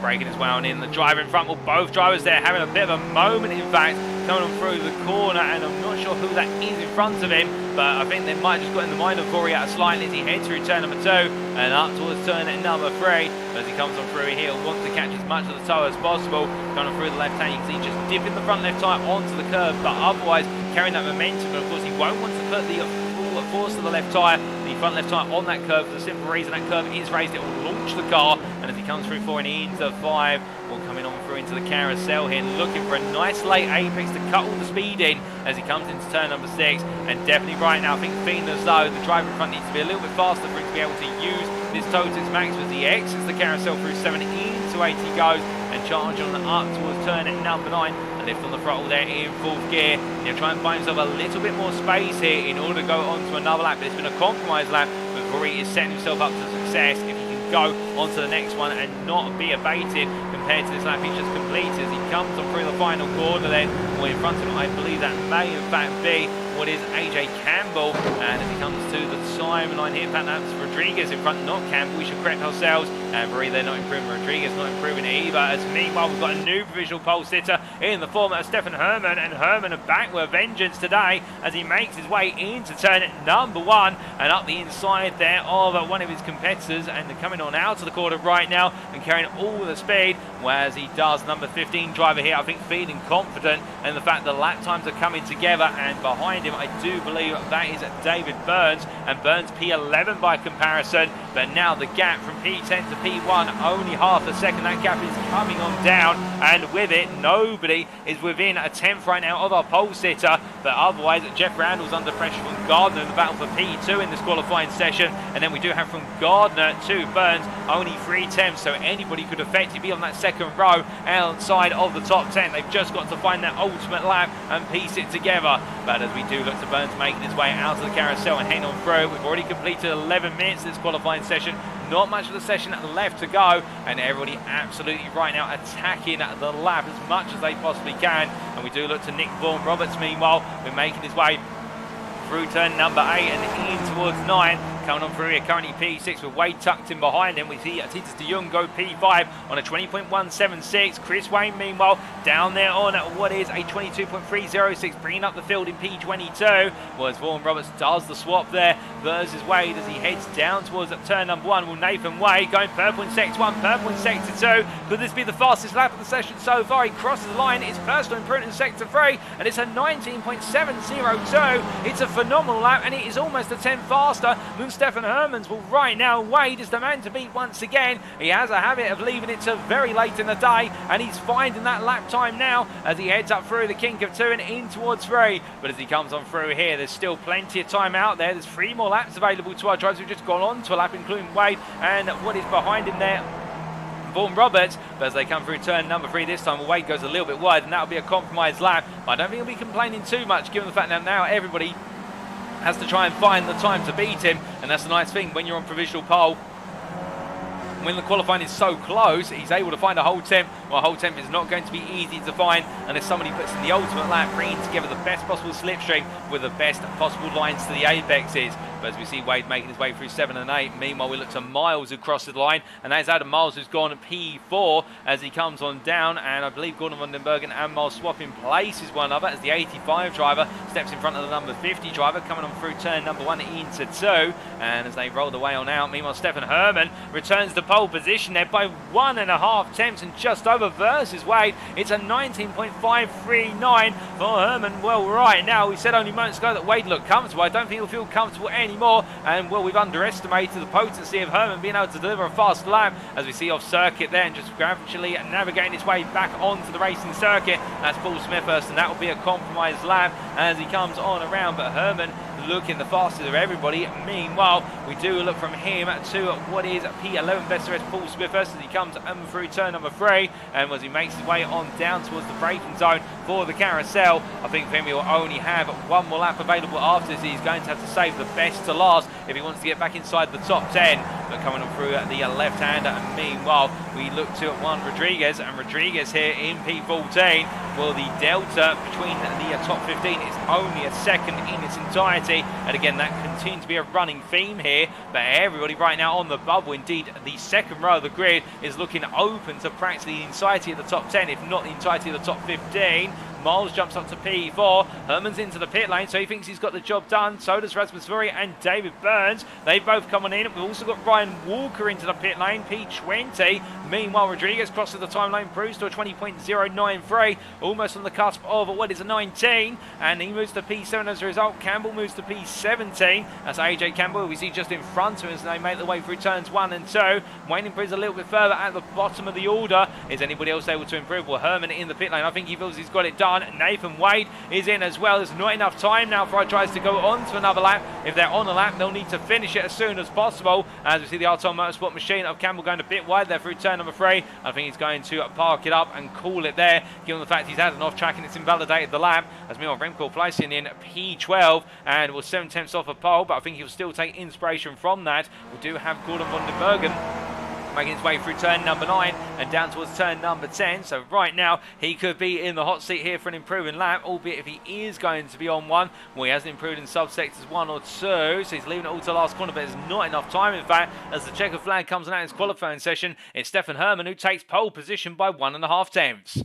Breaking his way on in, the driver in front, well, both drivers there having a bit of a moment, in fact, coming on through the corner, and I'm not sure who that is in front of him, but I think they might have just got in the mind of Vuori out slightly as he heads through turn number 2 and up towards turn number 3. As he comes on through here, wants to catch as much of the toe as possible. Going on through the left hand, you can see just dipping the front left tyre onto the curb, but otherwise carrying that momentum. But of course, he won't want to put the full force of the left tyre, the front left tyre on that curve for the simple reason that curve is raised, it will launch the car. And as he comes through 4 and into 5, well, coming on through into the carousel here, looking for a nice late apex to cut all the speed in as he comes into turn number 6. And definitely right now, I think feeling as though the driver in front needs to be a little bit faster for him to be able to use this toe to its max as he exits the carousel through 7 into 8 he goes, and charge on up towards turn number 9. And lift on the throttle there in 4th gear. And he'll try and find himself a little bit more space here in order to go on to another lap. But it's been a compromise lap, but Vuori is setting himself up to success if he can go on to the next one and not be abated compared to this lap he's just completed. As he comes on through the final corner then, well, in front of him, I believe that may in fact be what is AJ Campbell, and as he comes to the timeline here, in fact that's Rodriguez in front, not Campbell, we should correct ourselves, and Vuori they're not improving, Rodriguez not improving either, as meanwhile we've got a new provisional pole sitter in the form of Stefan Herman, and Herman are back with a vengeance today as he makes his way into turn number 1 and up the inside there of one of his competitors, and they're coming on out to the corner right now and carrying all the speed, whereas he does number 15 driver here, I think feeling confident, and the fact the lap times are coming together, and behind him I do believe that is David Burns, and Burns P11 by comparison, but now the gap from P10 to P1 only half a second. That gap is coming on down, and with it nobody is within a tenth right now of our pole sitter, but otherwise Jeff Randall's under pressure from Gardner in the battle for P2 in this qualifying session, and then we do have from Gardner to Burns only 3 tenths, so anybody could effectively be on that second row outside of the top 10. They've just got to find that ultimate lap and piece it together, but as we do look to Burns making his way out of the carousel and heading on through, we've already completed 11 minutes of this qualifying session, not much of the session left to go, and everybody absolutely right now attacking the lap as much as they possibly can. And we do look to Nick Vaughan Roberts meanwhile, we're making his way through turn number 8 and in towards 9. Coming on through here, currently P6 with Wade tucked in behind him. We see Titus de Jong go P5 on a 20.176. Chris Wayne, meanwhile, down there on what is a 22.306, bringing up the field in P22. Whereas Vaughan Roberts does the swap there versus Wade as he heads down towards turn number 1. Will Nathan Wade going purple in sector 1, purple in sector 2. Could this be the fastest lap of the session so far? He crosses the line. It's personal improvement in sector 3, and it's a 19.702. It's a phenomenal lap, and it is almost a 10 faster than Stefan Herman's. Well, right now Wade is the man to beat once again. He has a habit of leaving it to very late in the day, and he's finding that lap time now as he heads up through the kink of 2 and in towards 3. But as he comes on through here, there's still plenty of time out there. There's 3 more laps available to our drivers who've just gone on to a lap, including Wade and what is behind him there, Vaughan Roberts. But as they come through turn number 3 this time, Wade goes a little bit wide, and that'll be a compromised lap. But I don't think he'll be complaining too much, given the fact that now everybody has to try and find the time to beat him, and that's the nice thing when you're on provisional pole. when the qualifying is so close, he's able to find a whole temp. Well, a whole temp is not going to be easy to find unless somebody puts in the ultimate lap, bringing together the best possible slipstream with the best possible lines to the apexes. But as we see Wade making his way through 7 and 8, meanwhile we look to Miles who crosses the line, and that's Adam Miles who's gone P4 as he comes on down, and I believe Gordon van den Bergen and Miles swapping places one another as the 85 driver steps in front of the number 50 driver, coming on through turn number 1 into 2, and as they roll the way on out, meanwhile Stefan Herman returns to pole position there by 1.5 tenths and just over versus Wade. It's a 19.539 for Herman. Well, right now, we said only moments ago that Wade looked comfortable. I don't think he'll feel comfortable anymore, and well, we've underestimated the potency of Herman being able to deliver a fast lap as we see off circuit there and just gradually navigating his way back onto the racing circuit. That's Paul Smithhurst, and that will be a compromised lap as he comes on around, but Herman looking the fastest of everybody. Meanwhile, we do look from him to what is P11 best rest Paul Smithhurst as he comes through turn number 3, and as he makes his way on down towards the braking zone for the carousel. I think Femi will only have one more lap available after this. He's going to have to save the best to last if he wants to get back inside the top 10. But coming on through the left-hander, and meanwhile we look to Juan Rodriguez, and Rodriguez here in P14. Well, the delta between the top 15 is only a second in its entirety, and again that continues to be a running theme here, but everybody right now on the bubble, indeed the second row of the grid, is looking open to practically the entirety of the top 10, if not the entirety of the top 15. Miles jumps up to P4. Herman's into the pit lane, so he thinks he's got the job done. So does Rasmus Vuori and David Burns. They've both come on in. We've also got Ryan Walker into the pit lane, P20. Meanwhile, Rodriguez crosses the time line, proves to a 20.093, almost on the cusp of what is a 19, and he moves to P7 as a result. Campbell moves to P17. That's AJ Campbell, we see just in front of him as they make their way through turns 1 and 2. Wayne improves a little bit further at the bottom of the order. Is anybody else able to improve? Well, Herman in the pit lane. I think he feels he's got it done. Nathan Wade is in as well. There's not enough time now for our tries to go on to another lap. If they're on a lap, they'll need to finish it as soon as possible. As we see the Arton Motorsport machine of Campbell going a bit wide there through turn number 3. I think he's going to park it up and call it there, given the fact he's had an off track and it's invalidated the lap. As meanwhile, Remco placing in P12 and was 7 tenths off a pole, but I think he'll still take inspiration from that. We do have Gordon van den Bergen making his way through turn number 9 and down towards turn number 10. So right now he could be in the hot seat here for an improving lap, albeit if he is going to be on one. Well, he hasn't improved in subsectors 1 or 2, so he's leaving it all to the last corner, but there's not enough time. In fact, as the checker flag comes out in his qualifying session, it's Stefan Herman who takes pole position by 1.5 tenths.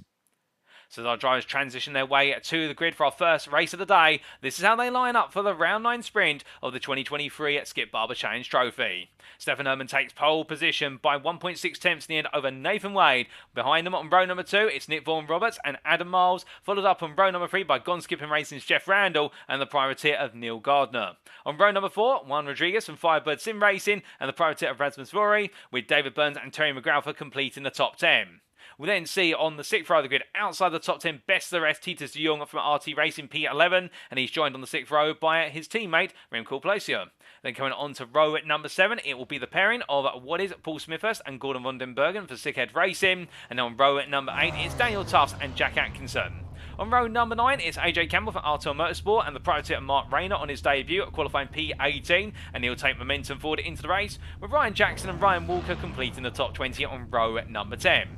So our drivers transition their way to the grid for our first race of the day. This is how they line up for the round 9 sprint of the 2023 Skip Barber Challenge Trophy. Stefan Herman takes pole position by 1.6 tenths in the end over Nathan Wade. Behind them on row number 2, it's Nick Vaughan Roberts and Adam Miles, followed up on row number 3 by Gone Skipping Racing's Jeff Randall and the privateer of Neil Gardner. On row number 4, Juan Rodriguez from Firebird Sim Racing and the privateer of Rasmus Vuori, with David Burns and Terry McGrath completing the top 10. We then see on the 6th row of the grid, outside the top 10, best of the rest, Titus de Jong from RT Racing P11, and he's joined on the 6th row by his teammate, Remco Placier. Then coming on to row at number 7, it will be the pairing of what is Paul Smithhurst and Gordon van den Bergen for Sickhead Racing, and on row at number 8, it's Daniel Tufts and Jack Atkinson. On row number 9, it's AJ Campbell from Arton Motorsport and the privateer Mark Rayner on his debut, qualifying P18, and he'll take momentum forward into the race, with Ryan Jackson and Ryan Walker completing the top 20 on row at number 10.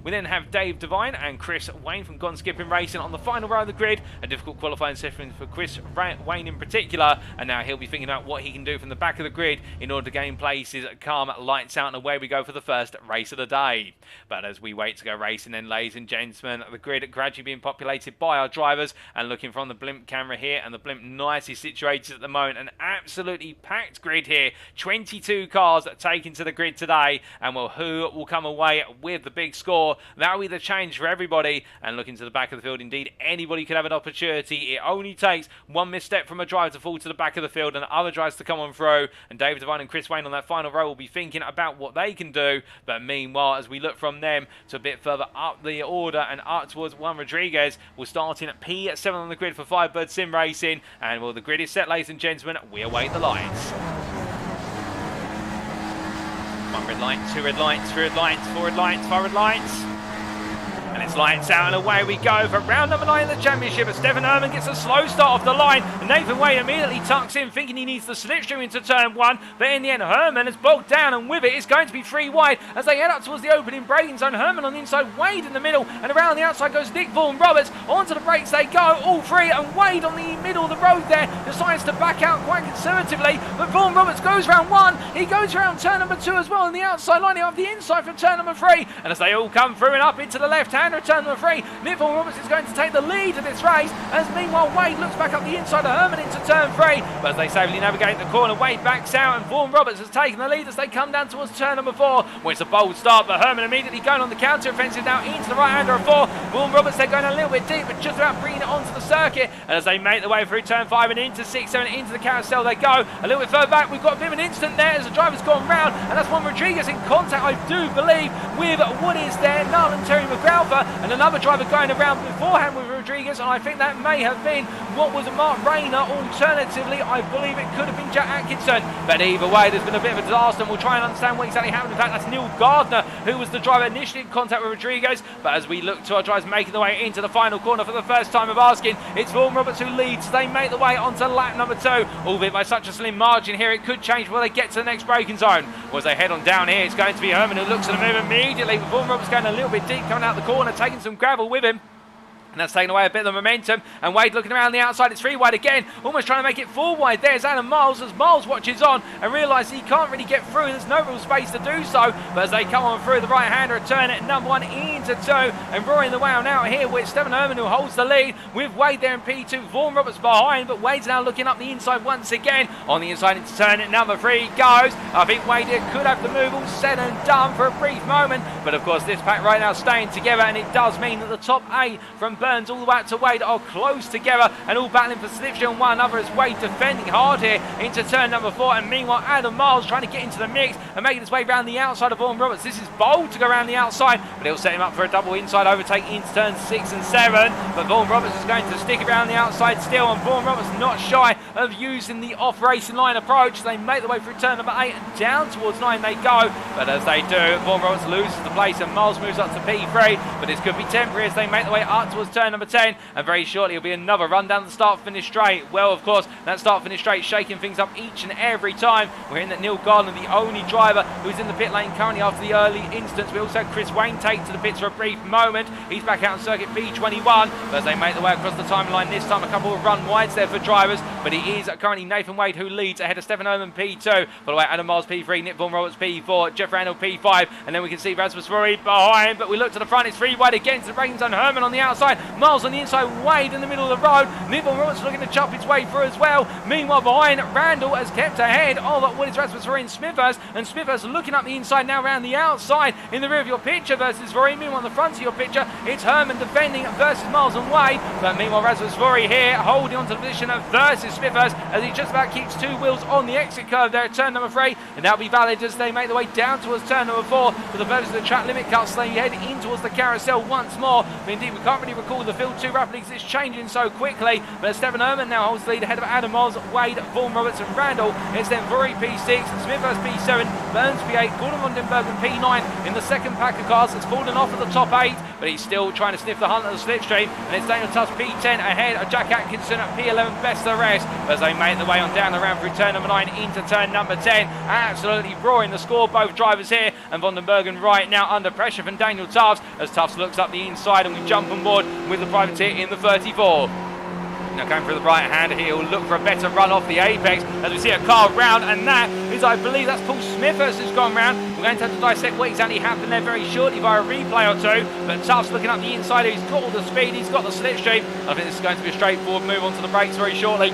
We then have Dave Devine and Chris Wayne from Gone Skipping Racing on the final row of the grid. A difficult qualifying session for Chris Wayne in particular, and now he'll be thinking about what he can do from the back of the grid in order to gain places, calm, lights out, and away we go for the first race of the day. But as we wait to go racing then, ladies and gentlemen, the grid gradually being populated by our drivers, and looking from the blimp camera here, and the blimp nicely situated at the moment, an absolutely packed grid here. 22 cars taken to the grid today, and well, who will come away with the big score? That will be the change for everybody. And looking to the back of the field, indeed, anybody could have an opportunity. It only takes one misstep from a driver to fall to the back of the field and other drivers to come on through. And David Devine and Chris Wayne on that final row will be thinking about what they can do. But meanwhile, as we look from them to a bit further up the order and up towards Juan Rodriguez, we'll start in at P7 on the grid for Firebird Sim Racing. And well, the grid is set, ladies and gentlemen. We await the lights. 1 red light, 2 red lights, 3 red lights, 4 red lights, 5 red lights. And it's lights out and away we go for round number 9 of the championship. As Stefan Herman gets a slow start off the line. Nathan Wade immediately tucks in, thinking he needs the slipstream into turn 1, but in the end, Herman has bogged down, and with it, it's going to be 3 wide as they head up towards the opening braking zone. Herman on the inside, Wade in the middle, and around the outside goes Nick Vaughan Roberts. Onto the brakes they go, all three, and Wade on the middle of the road there decides to back out quite conservatively, but Vaughan Roberts goes round 1, he goes around turn number 2 as well on the outside, lining up the inside from turn number 3, and as they all come through and up into the left-hander of turn number 3, Nick Vaughan Roberts is going to take the lead of this race, as meanwhile Wade looks back up the inside of Herman into turn 3, but as they safely navigate the corner, Wade backs out, and Vaughan Roberts has taken the lead as they come down towards turn number 4, where it's a bold start, but Herman immediately going on the counter-offensive now into the right-hander of 4, Vaughan Roberts they're going a little bit deep, but just about bringing it onto the circuit, and as they make their way through turn 5 and into 6, 7, into the carousel they go, a little bit further back, we've got a bit of an incident there as the driver's gone round, and that's Juan Rodriguez in contact, I do believe, with what is there, Null and Terry McGralfa, and another driver going around beforehand with Rodriguez, and I think that may have been what was Mark Rayner. Alternatively, I believe it could have been Jack Atkinson, but either way, there's been a bit of a disaster, and we'll try and understand what exactly happened. In fact, that's Neil Gardner, who was the driver initially in contact with Rodriguez, but as we look to our drivers making their way into the final corner for the first time of asking, it's Vaughan Roberts who leads. They make their way onto lap number 2, albeit by such a slim margin here, it could change before they get to the next braking zone. Well, as they head on down here, it's going to be Herman who looks at the move immediately, with Vaughan Roberts going a little bit deep, coming out the corner, taking some gravel with him. And that's taken away a bit of the momentum, and Wade looking around the outside, it's 3 wide again, almost trying to make it 4 wide. There's Adam Miles as Miles watches on and realises he can't really get through, there's no real space to do so, but as they come on through the right-hander, a turn at number 1 into 2, and roaring the way on out here with Stephen Herman who holds the lead, with Wade there in P2, Vaughan Roberts behind, but Wade's now looking up the inside once again, on the inside into turn at number 3 goes. I think Wade here could have the move all said and done for a brief moment, but of course this pack right now staying together, and it does mean that the top 8 from Burns all the way out to Wade are close together and all battling for slipstream on one another, as Wade defending hard here into turn number 4, and meanwhile Adam Miles trying to get into the mix and making his way around the outside of Vaughan Roberts. This is bold to go around the outside, but he'll set him up for a double inside overtake into turn 6 and 7, but Vaughan Roberts is going to stick around the outside still, and Vaughan Roberts not shy of using the off racing line approach. They make their way through turn number 8 and down towards 9 they go, but as they do, Vaughan Roberts loses the place and Miles moves up to P3, but this could be temporary as they make their way up towards turn number 10, and very shortly it'll be another run down the start-finish straight. Well, of course, that start-finish straight shaking things up each and every time. We're hearing that Neil Gardner, the only driver who's in the pit lane currently after the early instance. We also had Chris Wayne take to the pits for a brief moment. He's back out on circuit P21, but as they make their way across the timeline this time, a couple of run wides there for drivers, but it is currently Nathan Wade who leads ahead of Stephen Herman P2, by the way Adam Miles P3, Nick Vaughan Roberts P4, Jeff Randall P5, and then we can see Rasmus Vuori behind, but we look to the front, it's 3 wide again to the braking zone. Herman on the outside, Miles on the inside, Wade in the middle of the road, Nick Vaughan Roberts looking to chop his way through as well. Meanwhile behind, Randall has kept ahead of what is Rasmus Vuori and Smithhurst, and Smithhurst looking up the inside now around the outside in the rear of your picture versus Vuori. Meanwhile on the front of your picture, it's Herman defending versus Miles and Wade, but meanwhile Rasmus Vuori here holding on to the position of versus Smithhurst as he just about keeps 2 wheels on the exit curve there at turn number 3, and that'll be valid as they make their way down towards turn number 4 for the purpose of the track limit cuts. They head in towards the carousel once more, but indeed we can't really recall the field too rapidly because it's changing so quickly, but Stephen Herman now holds the lead ahead of Adam Miles, Wade, Vaughan Roberts and Randall. It's then Vuori P6, Smithhurst P7, Burns P8, Gordon von den Bergen P9 in the second pack of cars that's fallen off at the top 8, but he's still trying to sniff the hunt at the slipstream, and it's Daniel Tubbs P10 ahead of Jack Atkinson at P11, best of the rest, as they make their way on down the ramp through turn number 9 into turn number 10. Absolutely roaring the score, both drivers here, and von den Bergen right now under pressure from Daniel Tubbs as Tubbs looks up the inside, and we jump on board with the privateer in the 34. Now going through the right hander here, he'll look for a better run off the apex as we see a car round, and that is, I believe that's Paul Smithhurst who's gone round. We're going to have to dissect what exactly happened there very shortly via a replay or two, but Tubbs looking up the inside, he's got all the speed, he's got the slipstream. I think this is going to be a straightforward move onto the brakes very shortly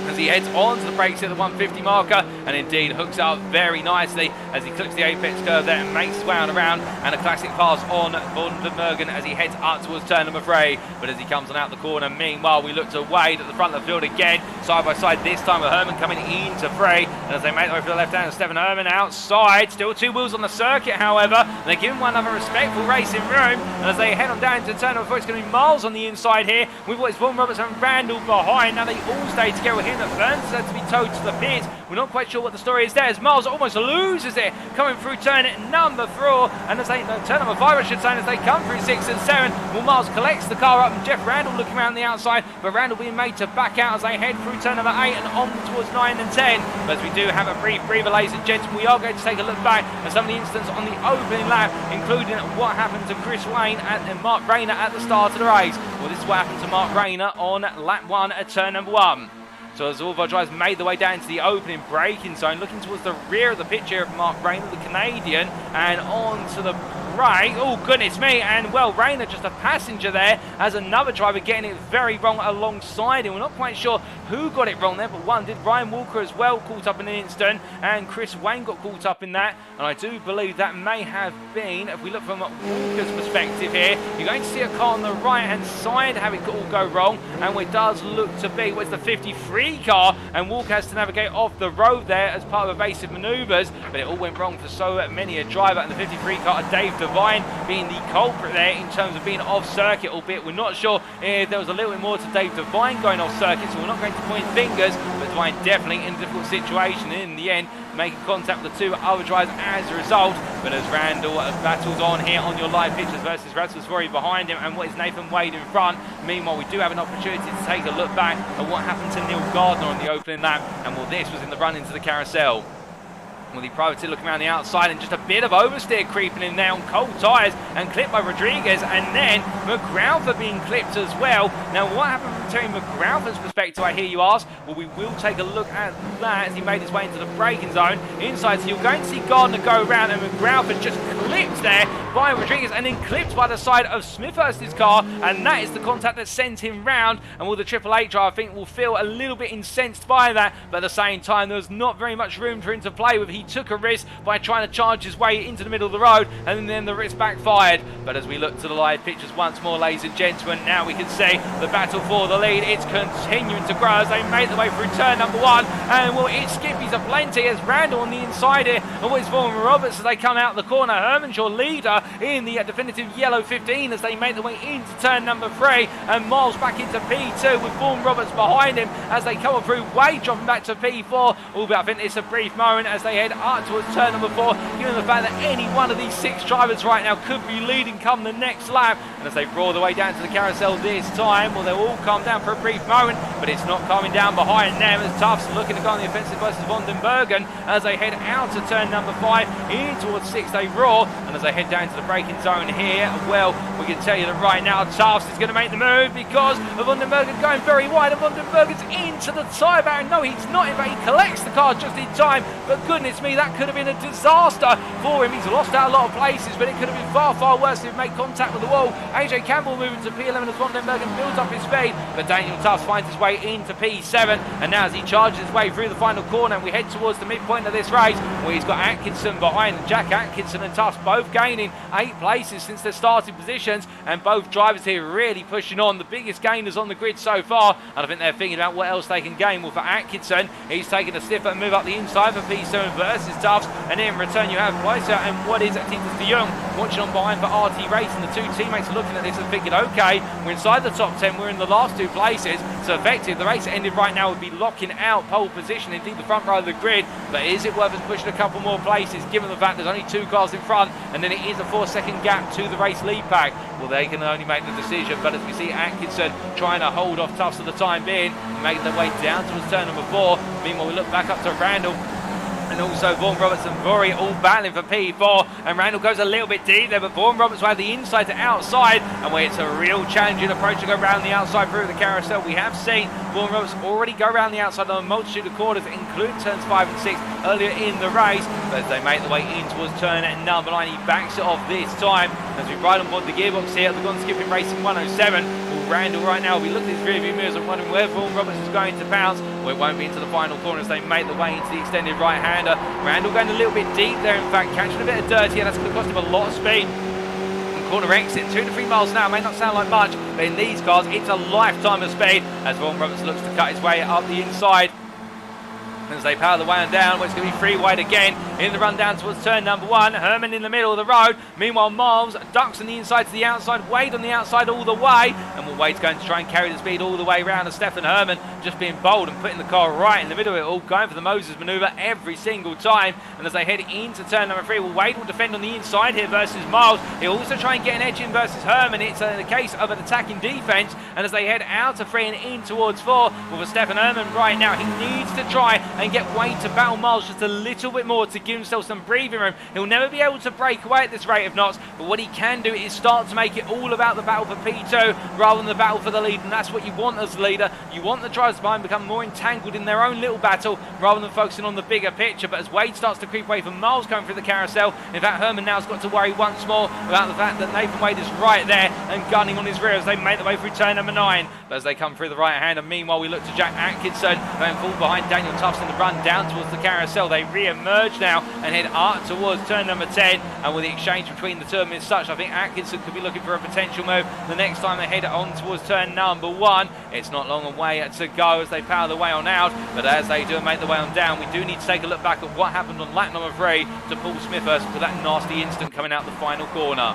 as he heads onto the brakes at the 150 marker, and indeed hooks up very nicely as he clicks the apex curve there and makes his way on around, and a classic pass on von den Bergen as he heads up towards turn number 3, but as he comes on out the corner, meanwhile we look to Wade at the front of the field again, side by side this time with Herman coming into 3, and as they make their way for the left hand, Stephen Herman outside, still 2 wheels on the circuit however, they give him one other respectful racing room, and as they head on down to turn number 4, it's going to be Miles on the inside here, with what is Vaughan Roberts and Randall behind. Now they all stay together with him, that Burns is to be towed to the pit, We're not quite sure what the story is there, as Miles almost loses it coming through turn number 4, and turn number 5 I should say, as they come through 6 and 7. Well, Miles collects the car up, and Jeff Randall looking around the outside, but Randall being made to back out as they head through turn number 8 and on towards 9 and 10. But as we do have a brief breather, ladies and gentlemen, we are going to take a look back at some of the incidents on the opening lap, including what happened to Chris Wayne and Mark Rayner at the start of the race. Well, this is what happened to Mark Rayner on lap 1 at turn number 1. So as all of our drivers made their way down to the opening braking zone, looking towards the rear of the picture of Mark Rayner, the Canadian, and on to the right. Oh, goodness me. And, well, Rayner just a passenger there as another driver getting it very wrong alongside him. We're not quite sure who got it wrong there, but one did. Ryan Walker as well caught up in an instant, and Chris Wayne got caught up in that. And I do believe that may have been, if we look from Walker's perspective here, you're going to see a car on the right-hand side have it all go wrong. And it does look to be, what's the 53 car, and Walker has to navigate off the road there as part of evasive manoeuvres, but it all went wrong for so many a driver. And the 53 car, Dave Devine, being the culprit there in terms of being off circuit, albeit we're not sure if there was a little bit more to Dave Devine going off circuit, so we're not going to point fingers, but Devine definitely in a difficult situation in the end, making contact with the two other drivers as a result. But as Randall battles on here on your live pictures versus Rasmus Vuori behind him, and what is Nathan Wade in front. Meanwhile, we do have an opportunity to take a look back at what happened to Neil Gardner on the opening lap, and well, this was in the run into the carousel. Well, the privateer looking around the outside, and just a bit of oversteer creeping in there on cold tyres and clipped by Rodriguez, and then McGrowther being clipped as well. Now, what happened from Terry McGrowther's perspective, I hear you ask? Well, we will take a look at that as he made his way into the braking zone inside. So you're going to see Gardner go around, and McGrowther just clipped there by Rodriguez, and then clipped by the side of Smithhurst's car, and that is the contact that sent him round. And will the Triple Eight driver, I think, will feel a little bit incensed by that, but at the same time, there was not very much room for him to play with. He took a risk by trying to charge his way into the middle of the road, and then the risk backfired. But as we look to the live pictures once more, ladies and gentlemen, now we can see the battle for the lead. It's continuing to grow as they make their way through turn number 1, and well, it's Skippy's aplenty as Randall on the inside here, and it's Vaughan Roberts as they come out the corner. Hermanshaw leader in the definitive yellow 15 as they make their way into turn number 3, and Miles back into P2 with Vaughan Roberts behind him as they come through. Wade dropping back to P4, albeit I think it's a brief moment as they head up towards turn number 4, given the fact that any one of these 6 drivers right now could be leading come the next lap. And as they roar their way down to the carousel this time, well, they'll all calm down for a brief moment, but it's not calming down behind them as Tufts looking to go on the offensive versus Van den Bergen as they head out to turn number 5 in towards 6. They roar, and as they head down to the braking zone here, well, we can tell you that right now Tufts is going to make the move because of Van den Bergen going very wide, and Van den Bergen's into the tyre barrier. No, he's not, but he collects the car just in time, but goodness me, that could have been a disaster for him. He's lost out a lot of places, but it could have been far, far worse if he made contact with the wall. AJ Campbell moving to P11 as Van den Bergen builds up his speed, but Daniel Tufts finds his way into P7, and now as he charges his way through the final corner, and we head towards the midpoint of this race, where he's got Atkinson behind, and Jack Atkinson and Tufts both gaining 8 places since their starting positions, and both drivers here really pushing on, the biggest gainers on the grid so far, and I think they're thinking about what else they can gain. Well, for Atkinson, he's taking a stiffer move up the inside for P7 versus Tufts, and in return you have Pleiser and what is Titus de Jong watching on behind for RT Racing. The two teammates are looking at this and thinking, okay, we're inside the top 10, we're in the last 2 places, so effective, the race ended right now would be locking out pole position, indeed the front row of the grid, but is it worth us pushing a couple more places given the fact there's only 2 cars in front, and then it is a 4-second gap to the race lead pack? Well, they can only make the decision, but as we see Atkinson trying to hold off Tufts for the time being, making their way down towards turn number 4. Meanwhile, we look back up to Randall, and also Vaughan Roberts and Vuori all battling for P4, and Randall goes a little bit deep there, but Vaughan Roberts will have the inside to outside, and where it's a real challenging approach to go around the outside through the carousel. We have seen Vaughan Roberts already go around the outside on a multitude of corners, including turns 5 and 6 earlier in the race, but as they make their way in towards turn number 9, he backs it off this time as we ride on board the gearbox here at the Gone Skipping Racing 107. Randall right now, we look at his rear view mirrors and wondering where Vaughan Roberts is going to pounce. Well, it won't be into the final corner as they make their way into the extended right-hander. Randall going a little bit deep there, in fact, catching a bit of dirty, and that's going to cost him a lot of speed. And corner exit, 2 to 3 miles an hour, may not sound like much, but in these cars, it's a lifetime of speed as Vaughan Roberts looks to cut his way up the inside. as they power the way on down. It's going to be 3 wide again in the run down towards turn number 1. Herman in the middle of the road. Meanwhile, Miles ducks on the inside to the outside. Wade on the outside all the way. And Wade's going to try and carry the speed all the way around. And Stefan Herman just being bold and putting the car right in the middle of it all, going for the Moses manoeuvre every single time. And as they head into turn number 3, Wade will defend on the inside here versus Miles. He'll also try and get an edge in versus Herman. It's a case of an attacking defense. And as they head out of 3 and in towards 4, well, for Stefan Herman right now, he needs to try and get Wade to battle Miles just a little bit more to give himself some breathing room. He'll never be able to break away at this rate of knots, but what he can do is start to make it all about the battle for P2 rather than the battle for the lead, and that's what you want as a leader. You want the drivers behind to become more entangled in their own little battle rather than focusing on the bigger picture. But as Wade starts to creep away from Miles coming through the carousel, in fact, Herman now's got to worry once more about the fact that Nathan Wade is right there and gunning on his rear as they make their way through turn number 9. But as they come through the right hand, and meanwhile we look to Jack Atkinson going full behind Daniel Tufts in the run down towards the carousel. They re-emerge now and head up towards turn number 10, and with the exchange between the two of them as such, I think Atkinson could be looking for a potential move the next time they head on towards turn number 1. It's not long away to go as they power the way on out, but as they do and make the way on down, we do need to take a look back at what happened on lap number 3 to Paul Smithhurst for that nasty incident coming out the final corner.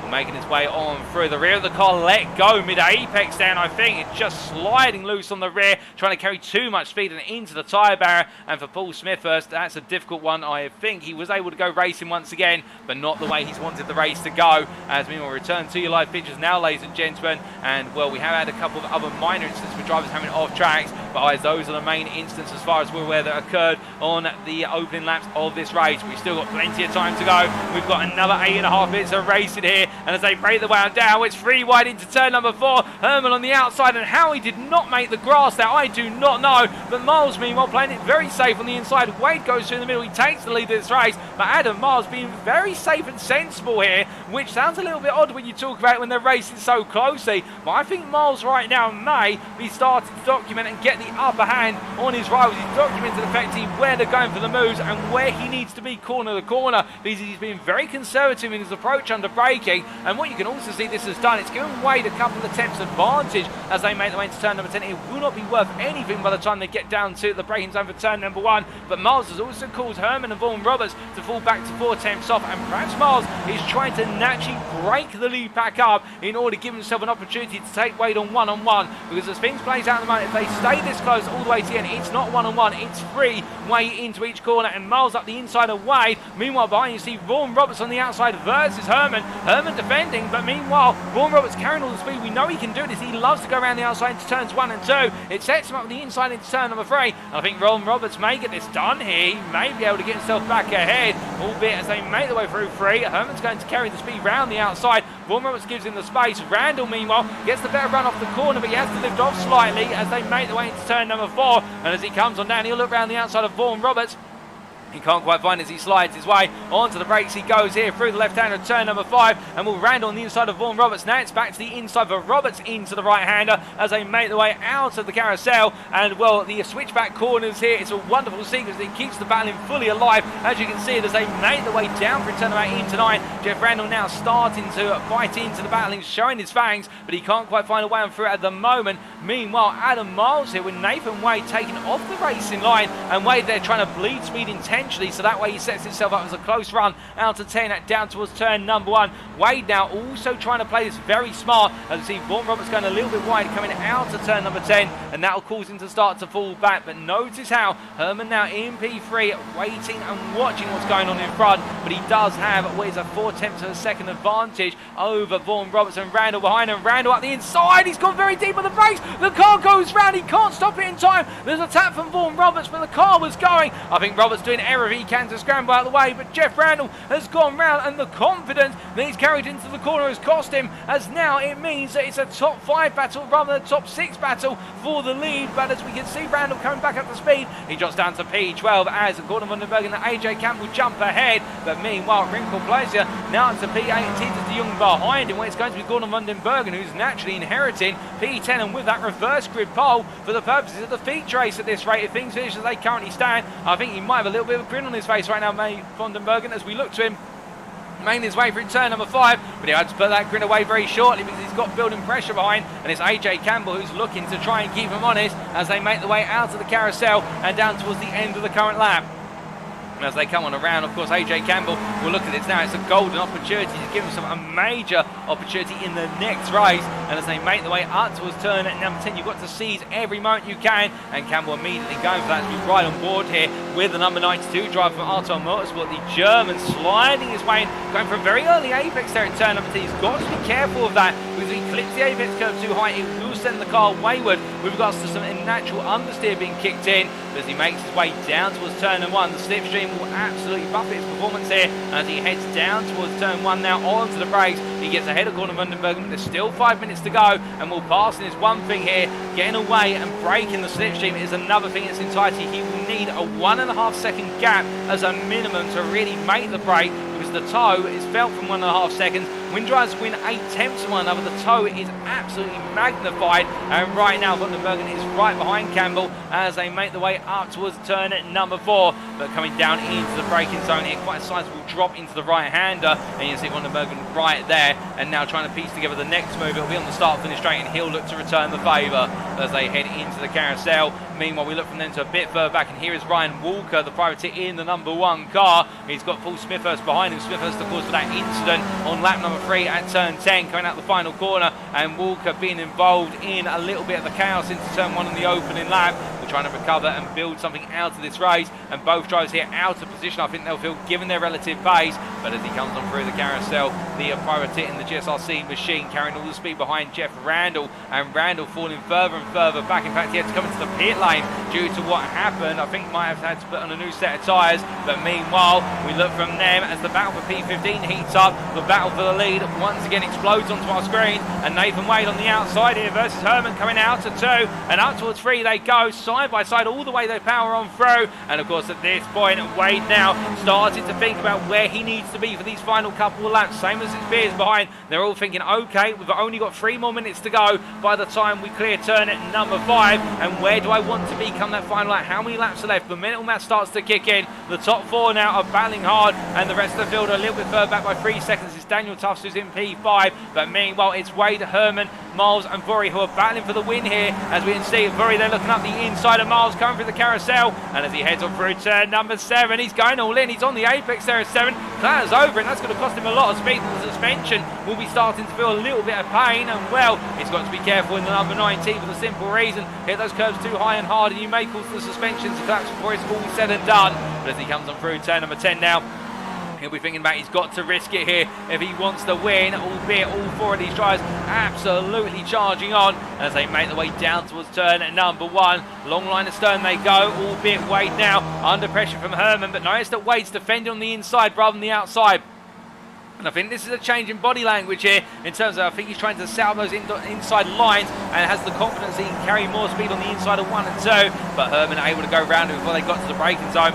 Making its way on through the rear of the car, let go mid-apex down, I think. It's just sliding loose on the rear, trying to carry too much speed and into the tyre barrier. And for Paul Smithhurst, that's a difficult one. I think he was able to go racing once again, but not the way he's wanted the race to go. As we will return to your live pictures now, ladies and gentlemen. And, well, we have had a couple of other minor incidents with drivers having off tracks, but those are the main instances as far as we're aware that occurred on the opening laps of this race. We've still got plenty of time to go. We've got another 8.5 minutes of racing here, and as they break the way on down, it's 3 wide into turn number 4. Herman on the outside, and how he did not make the grass there, I do not know. But Miles, meanwhile, playing it very safe on the inside. Wade goes through the middle, he takes the lead of this race, but Adam Miles being very safe and sensible here, which sounds a little bit odd when you talk about it when they're racing so closely. But I think Miles right now may be starting to document and get the upper hand on his rivals. He's documented effectively where they're going for the moves and where he needs to be corner to corner, because he's been very conservative in his approach under braking. And what you can also see this has done, it's given Wade a couple of attempts advantage as they make their way into turn number 10. It will not be worth anything by the time they get down to the braking zone for turn number 1. But Miles has also caused Herman and Vaughan Roberts to fall back to 4 attempts off, and perhaps Miles is trying to naturally break the lead back up in order to give himself an opportunity to take Wade on one-on-one, because as things plays out at the moment, if they stay this close all the way to the end, it's not one-on-one, it's 3 way into each corner, and Miles up the inside of Wade. Meanwhile, behind you see Vaughan Roberts on the outside versus Herman. Herman defending, but meanwhile, Vaughan Roberts carrying all the speed. We know he can do this. He loves to go around the outside into turns 1 and 2. It sets him up the inside into turn number 3. And I think Vaughan Roberts may get this done here. He may be able to get himself back ahead, albeit as they make their way through 3. Herman's going to carry the speed round the outside. Vaughan Roberts gives him the space. Randall, meanwhile, gets the better run off the corner, but he has to lift off slightly as they make their way into turn number 4. And as he comes on down, he'll look round the outside of Vaughan Roberts. He can't quite find as he slides his way onto the brakes. He goes here through the left hander of turn number 5, and will Randall on the inside of Vaughan Roberts. Now it's back to the inside for Roberts into the right hander as they make their way out of the carousel. And well, the switchback corners here, it's a wonderful sequence. It keeps the battling fully alive, as you can see it as they make their way down through turn number 8 into 9. Jeff Randall now starting to bite into the battling, showing his fangs, but he can't quite find a way on through at the moment. Meanwhile, Adam Miles here with Nathan Wade taking off the racing line, and Wade there trying to bleed speed intentionally, so that way he sets himself up as a close run out to 10 down towards turn number 1. Wade now also trying to play this very smart, as you see Vaughan Roberts going a little bit wide coming out to turn number 10, and that will cause him to start to fall back. But notice how Herman now in P3 waiting and watching what's going on in front, but he does have what is a 4 tenths of a second advantage over Vaughan Roberts, and Randall behind him. Randall at the inside, he's gone very deep on the brakes, the car goes round, he can't stop it in time. There's a tap from Vaughan Roberts, but the car was going. I think Roberts doing everything he can to scramble out of the way, but Jeff Randall has gone round, and the confidence that he's carried into the corner has cost him, as now it means that it's a top 5 battle rather than a top 6 battle for the lead. But as we can see Randall coming back up to speed, he drops down to P12 as Gordon Vandenberg and AJ Campbell jump ahead. But meanwhile, Rinkel Blazier now up to P8, Titus de Jong behind him, where it's going to be Gordon Vandenbergen, who's naturally inheriting P10, and with that reverse grid pole for the purposes of the feature race at this rate, if things finish as they currently stand, I think he might have a little bit of a grin on his face right now, May Vandenbergen, as we look to him making his way through turn number 5, but he had to put that grin away very shortly because he's got building pressure behind, and it's AJ Campbell who's looking to try and keep him honest as they make the way out of the carousel and down towards the end of the current lap. And as they come on around, of course, AJ Campbell will look at this now. It's a golden opportunity to give himself a major opportunity in the next race. And as they make the way up towards turn number 10, you've got to seize every moment you can. And Campbell immediately going for that to be right on board here with the number 92 driver from Arton Motorsport, the German, sliding his way in, going for a very early apex there at turn number 10. He's got to be careful of that because if he clips the apex curve too high, it will send the car wayward with regards to some natural understeer being kicked in. As he makes his way down towards turn number 1, the slipstream will absolutely buffet his performance here as he heads down towards turn 1 now onto the brakes. He gets ahead of Gordon Vandenbergen, but there's still 5 minutes to go, and will pass in his one thing here. Getting away and breaking the slipstream is another thing in its entirety. He will need a 1.5 second gap as a minimum to really make the break, because the toe is felt from 1.5 seconds. When drivers win 8/10 of one another, the toe is absolutely magnified, and right now Vandenbergen is right behind Campbell as they make the way up towards turn number 4, but coming down into the braking zone here, quite a sizable drop into the right-hander, and you see Vandenbergen right there, and now trying to piece together the next move. It'll be on the start-finish straight, and he'll look to return the favour as they head into the carousel. Meanwhile, we look from them to a bit further back, and here is Ryan Walker, the privateer in the number 1 car. He's got Paul Smithhurst behind him. Smithhurst, of course, for that incident on lap number 3 at turn 10, coming out the final corner, and Walker being involved in a little bit of the chaos into turn 1 on the opening lap. We're trying to recover and build something out of this race, and both drivers here out of position. I think they'll feel given their relative pace, but as he comes on through the carousel, the privateer in the GSRC machine carrying all the speed behind Jeff Randall, and Randall falling further and further back. In fact, he had to come into the pit lane due to what happened. I think might have had to put on a new set of tyres, but meanwhile, we look from them as the battle for P15 heats up. The battle for the lead once again explodes onto our screen, and Nathan Wade on the outside here versus Herman coming out to 2, and up towards 3 they go, side by side all the way they power on through. And of course at this point, Wade now starting to think about where he needs to be for these final couple of laps, same as his peers behind. They're all thinking, okay, we've only got 3 more minutes to go by the time we clear turn at number 5, and where do I want to be come that final lap? How many laps are left? The mental math starts to kick in. The top 4 now are battling hard, and the rest of the field are a little bit further back by 3 seconds. It's Daniel Tufts who's in P5, but meanwhile it's Wade, Herman, Miles and Vuori who are battling for the win here. As we can see, Vuori they're looking up the inside of Miles coming through the carousel, and as he heads on through turn number 7, he's going all in. He's on the apex there at 7, clatters over, and that's going to cost him a lot of speed. The suspension will be starting to feel a little bit of pain, and well, he's got to be careful in the number 19 for the simple reason, hit those curves too high and hard and you may cause the suspension to collapse before it's all said and done. But as he comes on through turn number 10 now, he'll be thinking about he's got to risk it here if he wants to win, albeit all 4 of these drivers absolutely charging on as they make their way down towards turn number 1. Long line of stern they go, albeit Wade now under pressure from Herman, but notice that Wade's defending on the inside rather than the outside. And I think this is a change in body language here in terms of, I think he's trying to set up those inside lines and has the confidence he can carry more speed on the inside of 1 and 2, but Herman able to go round him before they got to the braking zone.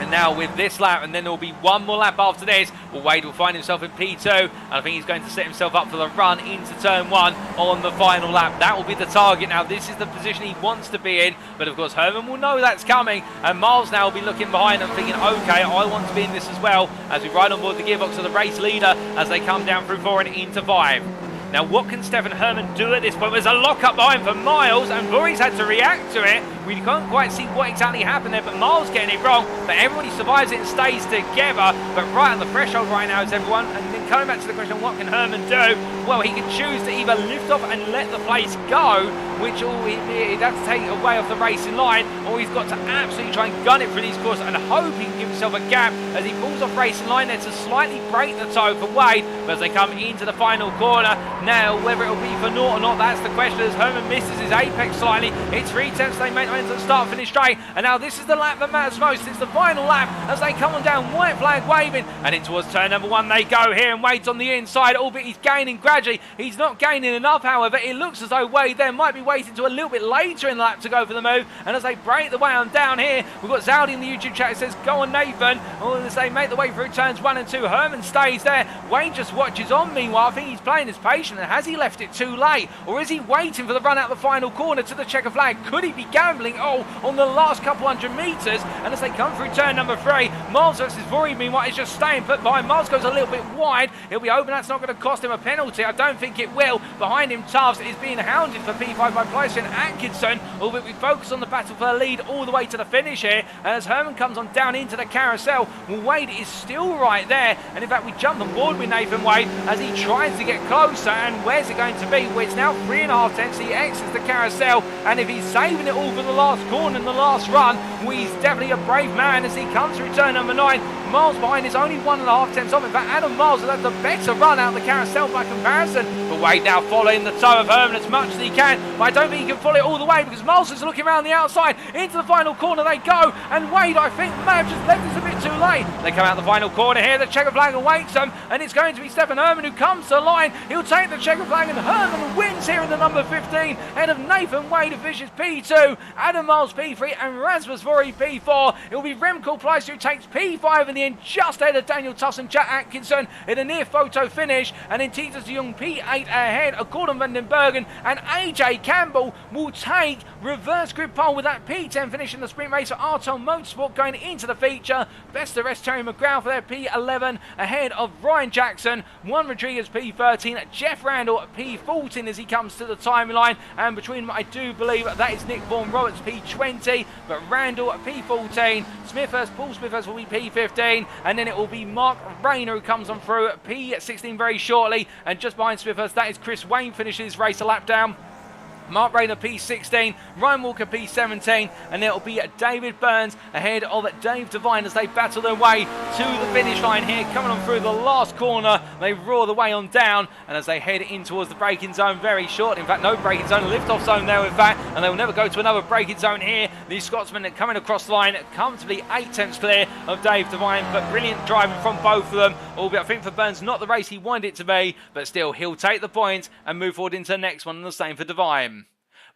And now with this lap, and then there will be 1 more lap after this, well, Wade will find himself in P2, and I think he's going to set himself up for the run into turn 1 on the final lap. That will be the target. Now this is the position he wants to be in, but of course Herman will know that's coming, and Miles now will be looking behind and thinking, okay, I want to be in this as well, as we ride on board the gearbox of the race leader as they come down through 4 and into 5. Now what can Stefan Herman do at this point? There's a lock-up behind for Miles, and Vuori's had to react to it. We can't quite see what exactly happened there, but Miles getting it wrong, but everybody survives it and stays together. But right on the threshold right now is everyone, and then coming back to the question, what can Herman do? Well, he can choose to either lift off and let the place go, which he'd have to take away off the racing line, or he's got to absolutely try and gun it through these courses and hope he can give himself a gap as he pulls off racing line there to slightly break the toe for Wade. But as they come into the final corner, now whether it'll be for naught or not, that's the question, as Herman misses his apex slightly. It's 3/10, they make into the start finish straight, and now this is the lap that matters most. It's the final lap as they come on down, white flag waving, and in towards turn number 1 they go here, and and Wade's on the inside, albeit he's gaining gradually. He's not gaining enough, however. It looks as though Wade there might be waiting to a little bit later in the lap to go for the move. And as they break the way on down here, we've got Zowdy in the YouTube chat. It says, go on, Nathan. All as they make the way through turns 1 and 2. Herman stays there. Wade just watches on. Meanwhile, I think he's playing his patient. And has he left it too late? Or is he waiting for the run out the final corner to the checker flag? Could he be gambling? Oh, on the last couple hundred metres. And as they come through turn number 3, Miles versus Vuori, meanwhile, is just staying put behind. Miles goes a little bit wide. He'll be hoping that's not going to cost him a penalty. I don't think it will. Behind him, Tufts is being hounded for P5 by Cristian Atkinson. Albeit we focus on the battle for the lead all the way to the finish here. And as Herman comes on down into the carousel, well, Wade is still right there. And in fact, we jump on board with Nathan Wade as he tries to get closer. And where's it going to be? Well, it's now 3.5 tenths. He exits the carousel. And if he's saving it all for the last corner and the last run, well, he's definitely a brave man as he comes through turn number 9. Miles behind is only 1.5 tenths off. In fact, Adam Miles has had the better run out of the carousel by comparison. But Wade now following the toe of Herman as much as he can. But I don't think he can follow it all the way because Miles is looking around the outside. Into the final corner they go. And Wade, I think, may have just left this a bit too late. They come out the final corner here. The checker flag awaits them. And it's going to be Stefan Herman who comes to the line. He'll take the checker flag and Herman wins here in the number 15. Ahead of Nathan Wade, who finishes P2. Adam Miles P3 and Rasmus Vuori P4. It will be Remco Pleister who takes P5 in the end, just ahead of Daniel Tuss and Jack Atkinson in a near photo finish. And then Titus de Jong P8 ahead of Gordon van den Bergen. And AJ Campbell will take reverse grid pole with that P10 finish in the sprint race for Artel Motorsport going into the feature. Best of rest Terry McGrath for their P11 ahead of Ryan Jackson. Juan Rodriguez P13. Jeff Randall P14 as he comes to the timeline. And between them, I do believe that is Nick Vaughan Roberts P20. But Randall P14. Smithhurst, Paul Smithhurst will be P15. And then it will be Mark Rayner who comes on through at P16 very shortly. And just behind Smithhurst, that is Chris Wayne finishes his race a lap down. Mark Rayner P16, Ryan Walker P17, and it'll be David Burns ahead of Dave Devine as they battle their way to the finish line here. Coming on through the last corner, they roar the way on down, and as they head in towards the braking zone very short, in fact no braking zone, lift-off zone there in fact, and they will never go to another braking zone here. These Scotsmen are coming across the line comfortably 8 tenths clear of Dave Devine, but brilliant driving from both of them, albeit I think for Burns not the race he wanted it to be, but still he'll take the points and move forward into the next one, and the same for Devine.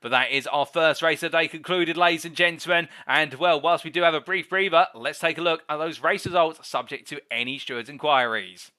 But that is our first race of the day concluded, ladies and gentlemen. And, well, whilst we do have a brief breather, let's take a look at those race results subject to any stewards' inquiries.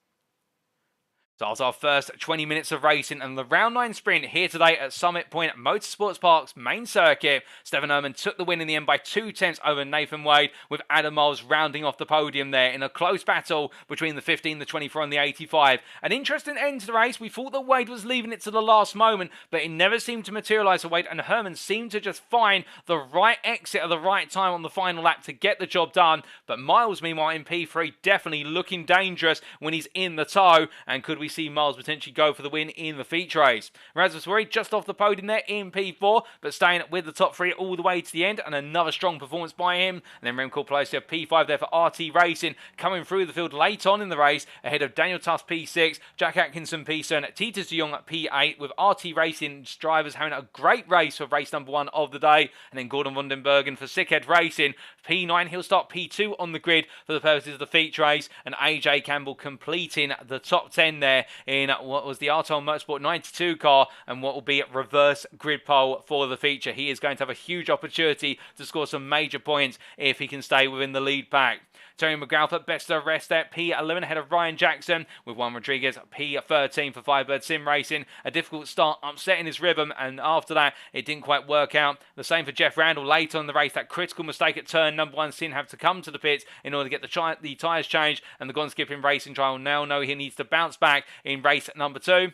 So that was our first 20 minutes of racing and the round 9 sprint here today at Summit Point Motorsports Park's main circuit. Stefan Herman took the win in the end by 2 tenths over Nathan Wade, with Adam Miles rounding off the podium there in a close battle between the 15, the 24 and the 85. An interesting end to the race. We thought that Wade was leaving it to the last moment, but it never seemed to materialise for Wade, and Herman seemed to just find the right exit at the right time on the final lap to get the job done. But Miles, meanwhile, in P3, definitely looking dangerous when he's in the tow, and could we see Miles potentially go for the win in the feature race. Rasmus Vuori just off the podium there in P4, but staying with the top 3 all the way to the end, and another strong performance by him. And then Remco Pleister P5 there for RT Racing, coming through the field late on in the race, ahead of Daniel Tuss P6, Jack Atkinson P7, Titus de Jong at P8, with RT Racing drivers having a great race for race number 1 of the day. And then Gordon van den Bergen for Sickhead Racing, P9, he'll start P2 on the grid for the purposes of the feature race, and AJ Campbell completing the top 10 there in what was the Artel Motorsport 92 car, and what will be a reverse grid pole for the feature. He is going to have a huge opportunity to score some major points if he can stay within the lead pack. Terry McGrath at best of rest at P11 ahead of Ryan Jackson, with Juan Rodriguez P13 for Firebird Sim Racing. A difficult start, upsetting his rhythm, and after that it didn't quite work out. The same for Jeff Randall late on in the race. That critical mistake at turn number 1, seeing have to come to the pits in order to get the tyres changed, and the Gone Skipping Racing trial now know he needs to bounce back in race number 2.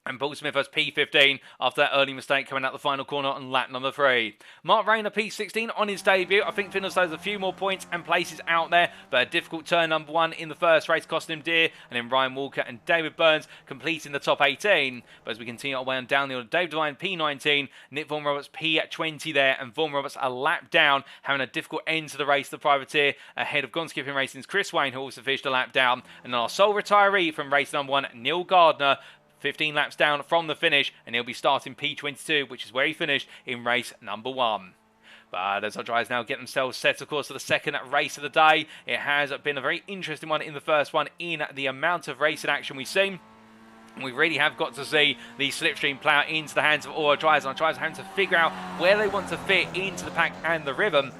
And Paul Smithhurst P15 after that early mistake coming out the final corner on lap number 3. Mark Rayner P16 on his debut. I think Finners has a few more points and places out there, but a difficult turn number 1 in the first race cost him dear. And then Ryan Walker and David Burns completing the top 18. But as we continue our way on down the order, Dave Devine P19, Nick Vaughan Roberts P20 there, and Vaughan Roberts a lap down, having a difficult end to the race, the privateer, ahead of Gone Skipping Racing's Chris Wayne, who also finished a lap down. And our sole retiree from race number 1, Neil Gardner, 15 laps down from the finish, and he'll be starting P22, which is where he finished in race number 1. But as our drivers now get themselves set, of course, for the second race of the day, it has been a very interesting one in the first one in the amount of racing action we've seen. We really have got to see the slipstream plough into the hands of all our drivers. Our drivers having to figure out where they want to fit into the pack and the rhythm.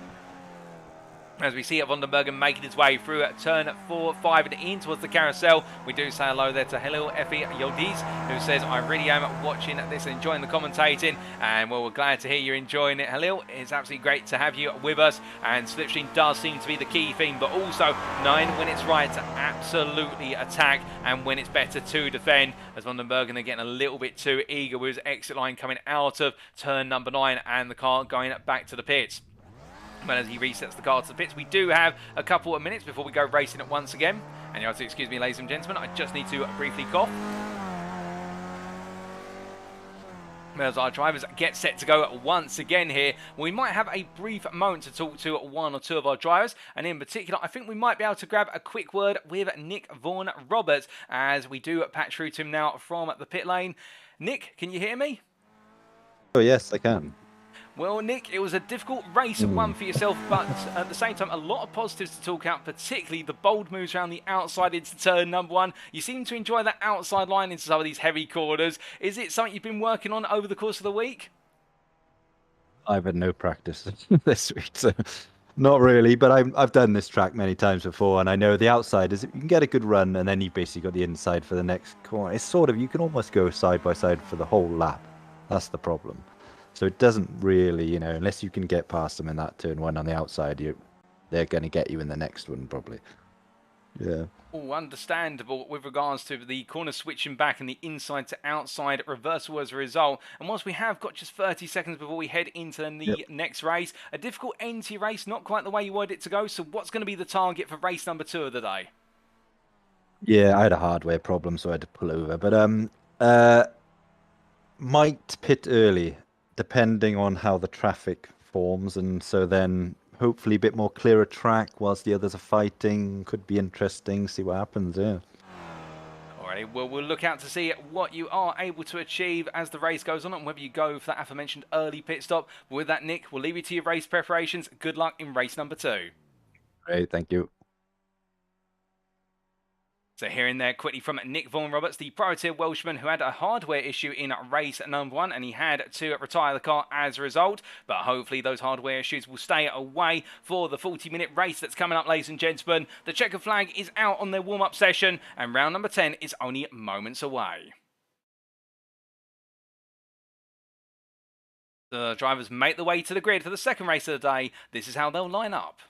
As we see it, Vandenbergen making his way through turn 4, 5 and in towards the carousel. We do say hello there to Halil Efi Yildiz, who says, I really am watching this and enjoying the commentating. And well, we're glad to hear you're enjoying it, Halil. It's absolutely great to have you with us. And slipstream does seem to be the key theme, but also knowing when it's right to absolutely attack and when it's better to defend. As Vandenbergen are getting a little bit too eager with his exit line coming out of turn number 9 and the car going back to the pits. But as he resets the car to the pits, we do have a couple of minutes before we go racing it once again. And you have to excuse me, ladies and gentlemen, I just need to briefly cough. As our drivers get set to go once again here, we might have a brief moment to talk to one or two of our drivers. And in particular, I think we might be able to grab a quick word with Nick Vaughan Roberts as we do patch through to him now from the pit lane. Nick, can you hear me? Oh, yes, I can. Well, Nick, it was a difficult race one for yourself, but at the same time, a lot of positives to talk out, particularly the bold moves around the outside into turn number 1. You seem to enjoy that outside line into some of these heavy corners. Is it something you've been working on over the course of the week? I've had no practice this week, so not really, but I've done this track many times before, and I know the outside is you can get a good run, and then you've basically got the inside for the next corner. It's sort of, you can almost go side by side for the whole lap. That's the problem. So it doesn't really, you know, unless you can get past them in that turn 1 on the outside, they're going to get you in the next one probably. Yeah. Oh, understandable with regards to the corner switching back and the inside to outside reversal as a result. And whilst we have got just 30 seconds before we head into the next race, a difficult end to your race, not quite the way you wanted it to go. So what's going to be the target for race number 2 of the day? Yeah, I had a hardware problem, so I had to pull over. But might pit early, depending on how the traffic forms, and so then hopefully a bit more clearer track whilst the others are fighting. Could be interesting, see what happens, yeah. Alrighty, well, we'll look out to see what you are able to achieve as the race goes on and whether you go for that aforementioned early pit stop. But with that, Nick, we'll leave you to your race preparations. Good luck in race number 2. Great, thank you. So hearing there quickly from Nick Vaughan Roberts, the privateer Welshman who had a hardware issue in race number 1 and he had to retire the car as a result. But hopefully those hardware issues will stay away for the 40-minute race that's coming up, ladies and gentlemen. The checker flag is out on their warm-up session and round number 10 is only moments away. The drivers make the way to the grid for the second race of the day. This is how they'll line up.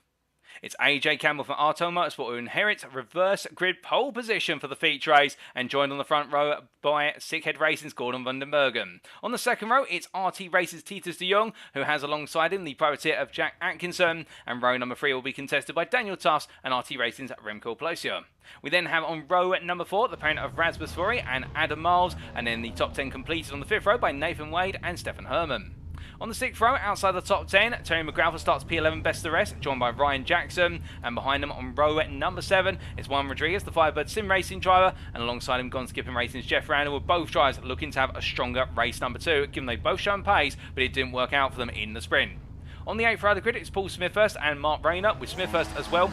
It's AJ Campbell from Arto Motorsport who inherits reverse grid pole position for the feature race and joined on the front row by Sickhead Racing's Gordon Vandenbergen. On the second row, it's RT Race's Titus de Jong who has alongside him the privateer of Jack Atkinson, and row number 3 will be contested by Daniel Tufts and RT Racing's Remco Plosier. We then have on row number 4 the parent of Rasmus Vuori and Adam Miles, and then the top 10 completed on the 5th row by Nathan Wade and Stefan Herman. On the 6th row, outside the top 10, Terry McGrath starts P11 best of the rest, joined by Ryan Jackson. And behind him on row number 7 is Juan Rodriguez, the Firebird Sim Racing driver. And alongside him, Gone Skipping Racing's Jeff Randall, with both drivers looking to have a stronger race number 2, given they both shown pace, but it didn't work out for them in the sprint. On the 8th row of the grid, it's Paul Smithhurst and Mark Rayner, with Smithhurst as well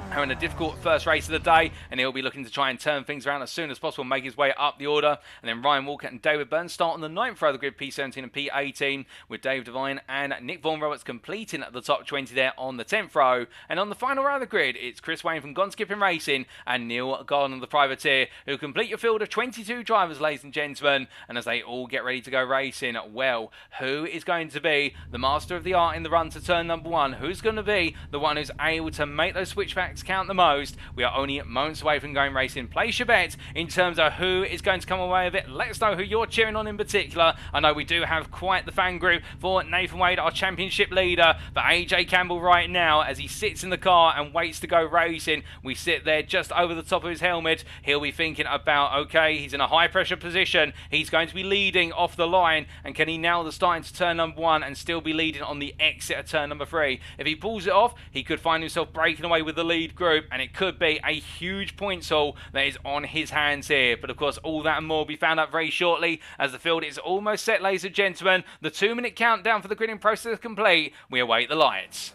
having a difficult first race of the day, and he'll be looking to try and turn things around as soon as possible and make his way up the order. And then Ryan Walker and David Burns start on the 9th row of the grid, P17 and P18, with Dave Devine and Nick Vaughan Roberts completing at the top 20 there on the 10th row. And on the final row of the grid, it's Chris Wayne from Gone Skipping Racing and Neil Garden, the privateer, who complete your field of 22 drivers, ladies and gentlemen. And as they all get ready to go racing, well, who is going to be the master of the art in the run to turn number 1? Who's going to be the one who's able to make those switchbacks count the most? We are only moments away from going racing. Place your bet in terms of who is going to come away with it. Let us know who you're cheering on in particular. I know we do have quite the fan group for Nathan Wade, our championship leader, but AJ Campbell right now, as he sits in the car and waits to go racing, we sit there just over the top of his helmet. He'll be thinking about, okay, he's in a high pressure position, he's going to be leading off the line, and can he nail the start into turn number 1 and still be leading on the exit of turn number 3? If he pulls it off, he could find himself breaking away with the lead lead group, and it could be a huge points haul that is on his hands here. But of course, all that and more will be found out very shortly, as the field is almost set, ladies and gentlemen. The 2-minute countdown for the gridding process is complete. We await the lights.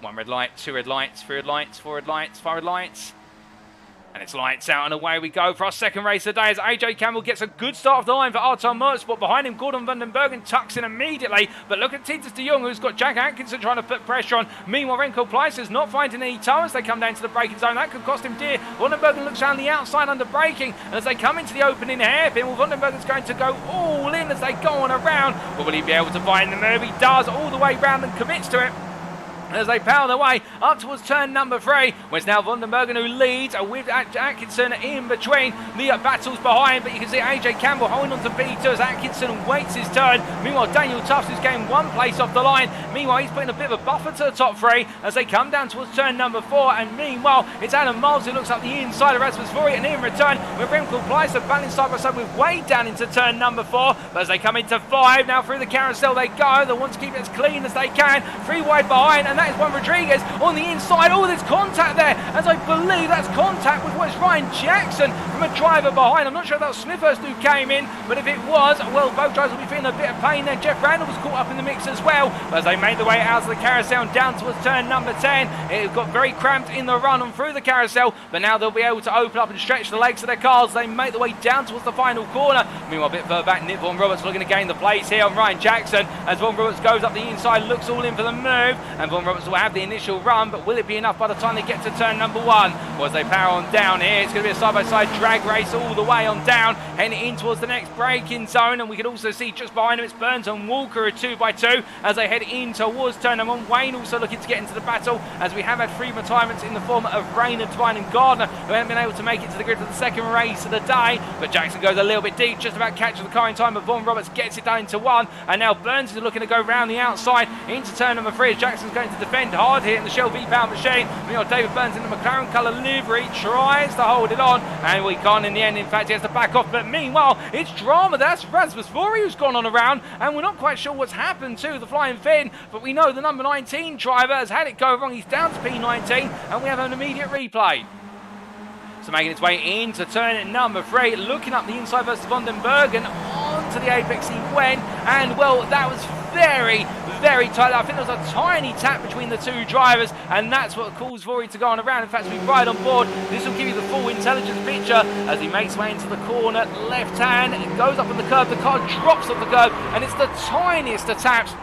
1 red light, 2 red lights, 3 red lights, 4 red lights, 5 red lights. And it's lights out and away we go for our second race of the day as AJ Campbell gets a good start off the line for Arton Motorsport. Behind him, Gordon Vandenbergen tucks in immediately. But look at Titus de Jong, who's got Jack Atkinson trying to put pressure on. Meanwhile, Renko Pleiss is not finding any toe as they come down to the braking zone. That could cost him dear. Vandenbergen looks down the outside under braking. And as they come into the opening hairpin, well, Vandenbergen's going to go all in as they go on around. But will he be able to find the move? He does, all the way round and commits to it. As they power their way up towards turn number 3, where it's now Vandenbergen who leads with Atkinson in between. The battles behind, but you can see AJ Campbell holding on to P2 as Atkinson waits his turn. Meanwhile, Daniel Tufts is getting 1 place off the line. Meanwhile, he's putting a bit of a buffer to the top 3 as they come down towards turn number 4. And meanwhile, it's Adam Miles who looks up the inside of Rasmus Vuori, and in return, with Remco Pleiss battling side by side with Wade down into turn number 4. But as they come into 5, now through the carousel they go. They want to keep it as clean as they can. 3 wide behind, and that is Juan Rodriguez on the inside. Oh, there's contact there, as I believe that's contact with what's Ryan Jackson from a driver behind. I'm not sure if that was Smithhurst who came in, but if it was, well, both drivers will be feeling a bit of pain there. Jeff Randall was caught up in the mix as well. But as they made their way out of the carousel and down towards turn number 10, it got very cramped in the run on through the carousel, but now they'll be able to open up and stretch the legs of their cars. They make their way down towards the final corner. Meanwhile, a bit further back, Nick Von Roberts looking to gain the place here on Ryan Jackson, as Von Roberts goes up the inside, looks all in for the move, and Von Roberts will have the initial run, but will it be enough by the time they get to turn number 1? Well, as they power on down here, it's going to be a side-by-side drag race all the way on down, heading in towards the next braking zone. And we can also see just behind them it's Burns and Walker at 2x2 as they head in towards turn number 1. Wayne also looking to get into the battle, as we have had 3 retirements in the form of Rayner, Devine and Gardner, who haven't been able to make it to the grid for the second race of the day. But Jackson goes a little bit deep, just about catches the car in time, but Von Roberts gets it down to 1, and now Burns is looking to go round the outside into turn number 3 as Jackson's going to defend hard here in the Shell V-Power machine. Meanwhile, David Burns in the McLaren colour livery tries to hold it on, and we can't in the end. In fact, he has to back off. But meanwhile, it's drama. That's Rasmus Vuori who's gone on around, and we're not quite sure what's happened to the Flying Finn, but we know the number 19 driver has had it go wrong. He's down to P19, and we have an immediate replay. So making its way into turn number 3, looking up the inside versus Vandenbergen, onto the apex he went, and well, that was very, very tight. I think there was a tiny tap between the 2 drivers, and that's what caused Vuori to go on around. In fact, we've right on board. This will give you the full intelligence picture as he makes way into the corner, left hand, it goes up on the curb, the car drops off the curb, and it's the tiniest of taps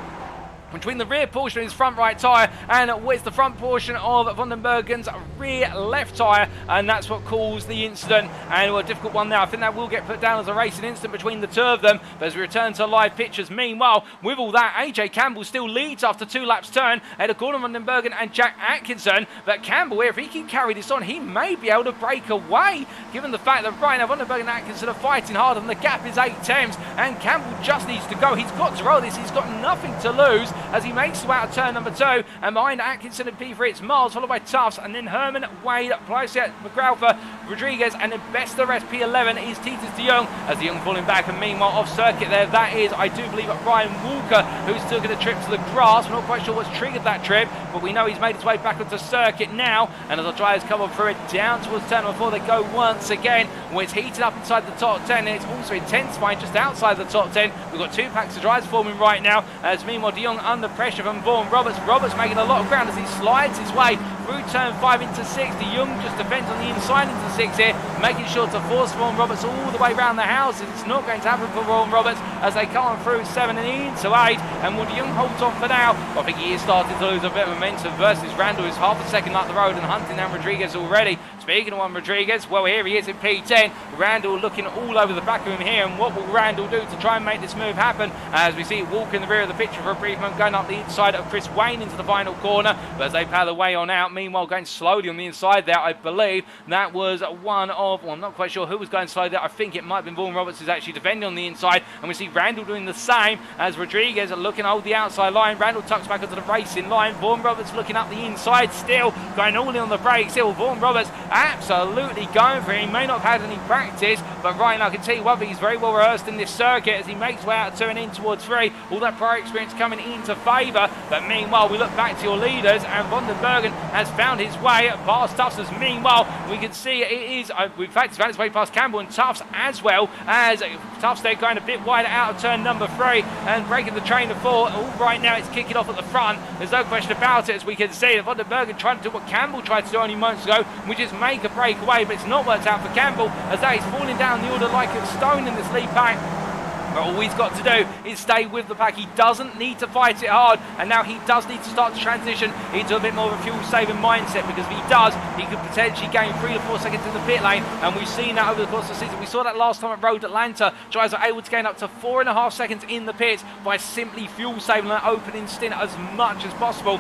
between the rear portion of his front right tyre and with the front portion of Vandenbergen's rear left tyre, and that's what caused the incident. And a difficult one now. I think that will get put down as a racing incident between the 2 of them. But as we return to live pictures, meanwhile, with all that, AJ Campbell still leads after 2 laps turn ahead of Gordon Vandenbergen and Jack Atkinson. But Campbell here, if he can carry this on, he may be able to break away, given the fact that right now Vandenbergen and Atkinson are fighting hard and the gap is 8 tenths, and Campbell just needs to go. He's got to roll this. He's got nothing to lose as he makes his way out of turn number 2, and behind Atkinson and P3 it's Miles, followed by Tufts, and then Herman, Wade, Pleissier, McGrauther, Rodriguez, and then best of the rest P11 is Titus de Jong, as de Jong falling back. And meanwhile off circuit there, that is, I do believe, Ryan Walker, who's still going to trip to the grass. We're not quite sure what's triggered that trip, but we know he's made his way back onto circuit now, and as the drivers come on through it down towards turn number 4, they go once again, where it's heated up inside the top 10, and it's also intensifying just outside the top 10. We've got 2 packs of drivers forming right now, as meanwhile de Jong under pressure from Vaughan Roberts. Roberts making a lot of ground as he slides his way through turn 5 into 6. De Jong just defends on the inside into 6 here, making sure to force Vaughan Roberts all the way around the houses. It's not going to happen for Vaughan Roberts as they come on through 7 and into 8, and will de Jong hold on for now? I think he is starting to lose a bit of momentum versus Randall, who's half a second up the road and hunting down Rodriguez already. Speaking of one Rodriguez, well, here he is in P10. Randall looking all over the back of him here, and what will Randall do to try and make this move happen? As we see Walker in the rear of the picture for a brief moment, going up the inside of Chris Wayne into the final corner, but as they power their way on out, meanwhile going slowly on the inside there, I believe that was one of, well, I'm not quite sure who was going slow there. I think it might have been Vaughan Roberts who's actually defending on the inside, and we see Randall doing the same as Rodriguez looking to hold the outside line. Randall tucks back onto the racing line. Vaughan Roberts looking up the inside still, going all in on the brakes. Still Vaughan Roberts absolutely going for it. He may not have had any practice, but right now I can tell you one thing, he's very well rehearsed in this circuit as he makes his way out of 2 and in towards 3. All that prior experience coming into favour, but meanwhile we look back to your leaders and Van den Bergen has found his way past Tufts. As meanwhile we can see it is, in fact it's found its way past Campbell and Tufts, as well as Tufts there going a bit wider out of turn number 3 and breaking the train of 4. All right now it's kicking off at the front, there's no question about it, as we can see Van den Bergen trying to do what Campbell tried to do only moments ago, which is make a breakaway, but it's not worked out for Campbell as that is falling down the order like a stone in this lead pack. But all he's got to do is stay with the pack. He doesn't need to fight it hard, and now he does need to start to transition into a bit more of a fuel-saving mindset, because if he does, he could potentially gain 3 to 4 seconds in the pit lane, and we've seen that over the course of the season. We saw that last time at Road Atlanta. Drivers are able to gain up to 4.5 seconds in the pits by simply fuel-saving that opening stint as much as possible.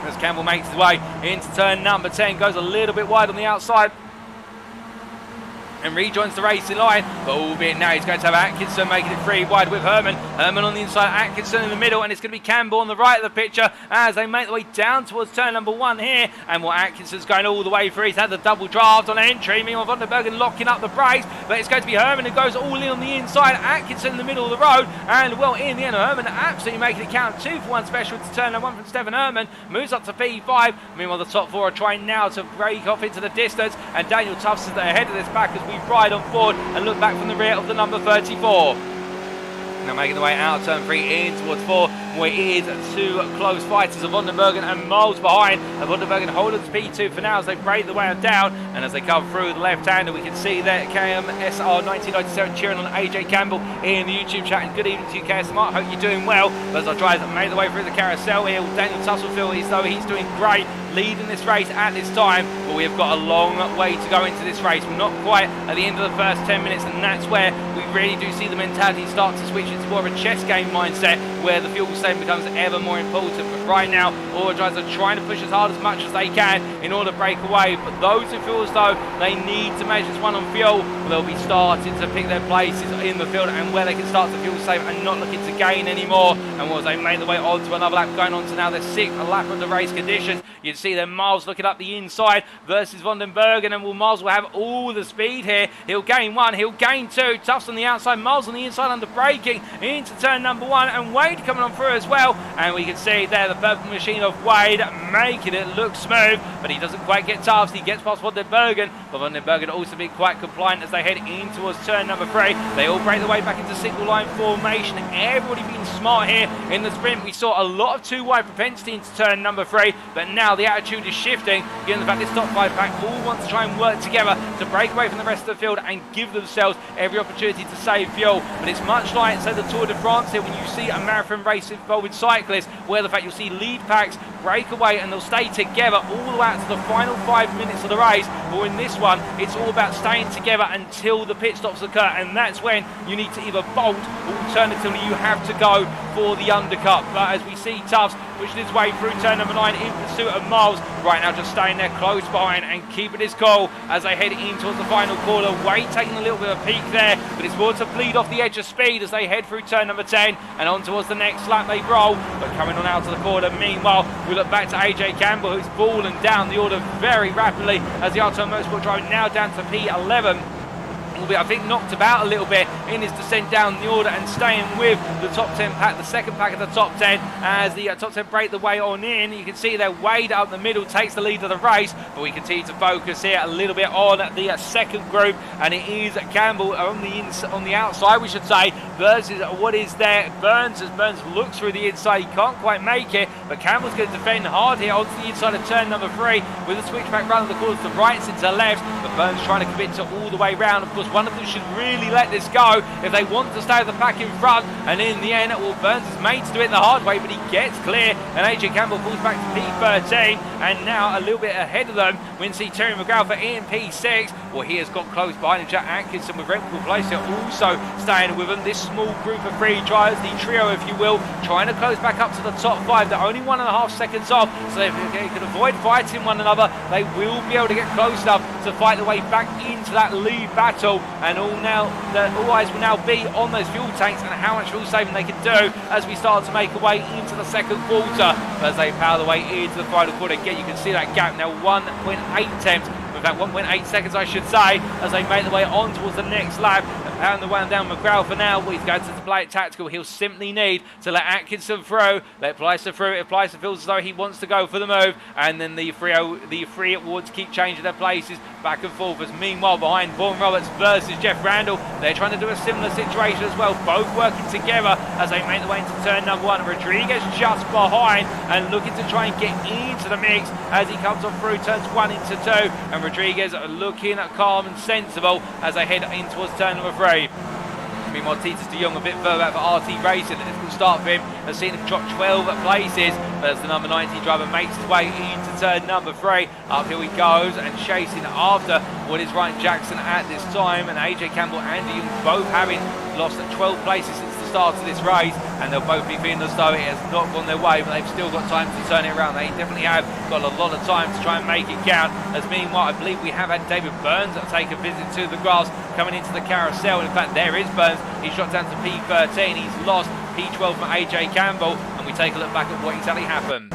As Campbell makes his way into turn number 10, goes a little bit wide on the outside and rejoins the racing line, but albeit now he's going to have Atkinson making it 3 wide with Herman on the inside, Atkinson in the middle, and it's going to be Campbell on the right of the picture as they make their way down towards turn number 1 here, and while Atkinson's going all the way through, he's had the double draft on entry, meanwhile Van den Bergen locking up the brakes, but it's going to be Herman who goes all in on the inside, Atkinson in the middle of the road, and well, in the end Herman absolutely making it count. 2 for 1 special to turn number 1 from Stefan Herman, moves up to P5, meanwhile the top 4 are trying now to break off into the distance, and Daniel Tufts is ahead of this pack as we ride on forward and look back from the rear of the number 34. Now making the way out of turn 3 in towards 4, where it is 2 close fighters of Van den Bergen and miles behind. And Van den Bergen hold on to P2 for now as they break the way down, and as they come through the left-hander we can see that KMSR 1997 cheering on AJ Campbell in the YouTube chat. And good evening to you, KSMart, hope you're doing well. As our drivers make their way through the carousel here, Daniel Tussle feels as though he's doing great leading this race at this time, but we have got a long way to go into this race. We're not quite at the end of the first 10 minutes, and that's where we really do see the mentality start to switch into more of a chess game mindset, where the fuel saving becomes ever more important. But right now all the drivers are trying to push as hard as much as they can in order to break away, but those who feel as though they need to measure this one on fuel, they'll be starting to pick their places in the field and where they can start to fuel save and not looking to gain anymore. And as they make their way on to another lap, going on to now their 6th lap of the race conditions, you see then Miles looking up the inside versus Van den Bergen, and Miles will have all the speed here. He'll gain 1, he'll gain 2, Tufts on the outside, Miles on the inside under braking into turn number 1, and Wade coming on through as well, and we can see there the purple machine of Wade making it look smooth, but he doesn't quite get Tufts. He gets past Van den Bergen, but Van den Bergen also being quite compliant as they head in towards turn number 3. They all break their way back into single line formation, everybody being smart here in the sprint. We saw a lot of 2 wide propensity into turn number 3, but now the attitude is shifting, given the fact this top 5 pack all want to try and work together to break away from the rest of the field and give themselves every opportunity to save fuel. But it's much like, say, the Tour de France here, when you see a marathon race involving cyclists, where the fact you'll see lead packs break away and they'll stay together all the way out to the final 5 minutes of the race. Or in this one, it's all about staying together until the pit stops occur, and that's when you need to either bolt, alternatively you have to go for the undercut. But as we see Tufts pushing his way through turn number 9 in pursuit of Miles, right now just staying there close behind and keeping his cool as they head in towards the final corner. Wade taking a little bit of a peek there, but it's more to bleed off the edge of speed as they head through turn number 10 and on towards the next lap they roll. But coming on out to the corner, meanwhile we look back to AJ Campbell, who's fallen down the order very rapidly as the Arto Motorsport driver now down to P11. Will be, I think, knocked about a little bit in his descent down the order and staying with the top 10 pack, the second pack of the top 10, as the top 10 break the way on in. You can see there Wade up the middle takes the lead of the race, but we continue to focus here a little bit on the second group, and it is Campbell on the outside, we should say, versus what is there Burns, as Burns looks through the inside. He can't quite make it, but Campbell's going to defend hard here onto the inside of turn number 3 with a switchback run of the course to rights into left, but Burns trying to commit to all the way round. Of course, one of them should really let this go if they want to stay with the pack in front, and in the end, well, Burns is made to do it the hard way, but he gets clear, and AJ Campbell pulls back to P13, and now a little bit ahead of them, we can see Terry McGrath for in P6. Well, he has got close behind him. Jack Atkinson with reputable place here also staying with them. This small group of 3 drivers, the trio if you will, trying to close back up to the top 5. They're only 1.5 seconds off, so if they can avoid fighting one another, they will be able to get close enough to fight their way back into that lead battle. And all eyes will now be on those fuel tanks and how much fuel saving they can do as we start to make our way into the second quarter. As they power their way into the final quarter, again you can see that gap now 1.8 attempts In fact, 1.8 seconds, I should say, as they make their way on towards the next lap. Pound the one down McGraw for now. He's going to play it tactical. He'll simply need to let Atkinson through, let Pleister through. If Pleister feels as though he wants to go for the move, and then the three awards keep changing their places back and forth. As meanwhile, behind Vaughan Roberts versus Jeff Randall, they're trying to do a similar situation as well. Both working together as they make their way into turn number 1. Rodriguez just behind and looking to try and get into the mix as he comes on through turns 1 into 2. And Rodriguez looking calm and sensible as they head in towards turn number 3. Meanwhile, Titus de Jong a bit further out for RT Racing. A difficult start for him. Has seen him drop 12 places, but as the number 19 driver makes his way into turn number 3, uphill he goes and chasing after what is Ryan Jackson at this time. And AJ Campbell and de Jong both having lost 12 places since the start of this race, and they'll both be feeling as though it has not gone their way, but they've still got time to turn it around. They definitely have got a lot of time to try and make it count. As meanwhile, I believe we have had David Burns take a visit to the grass coming into the carousel. In fact, there is Burns. He's shot down to P13. He's lost P12 from AJ Campbell, and we take a look back at what exactly happened.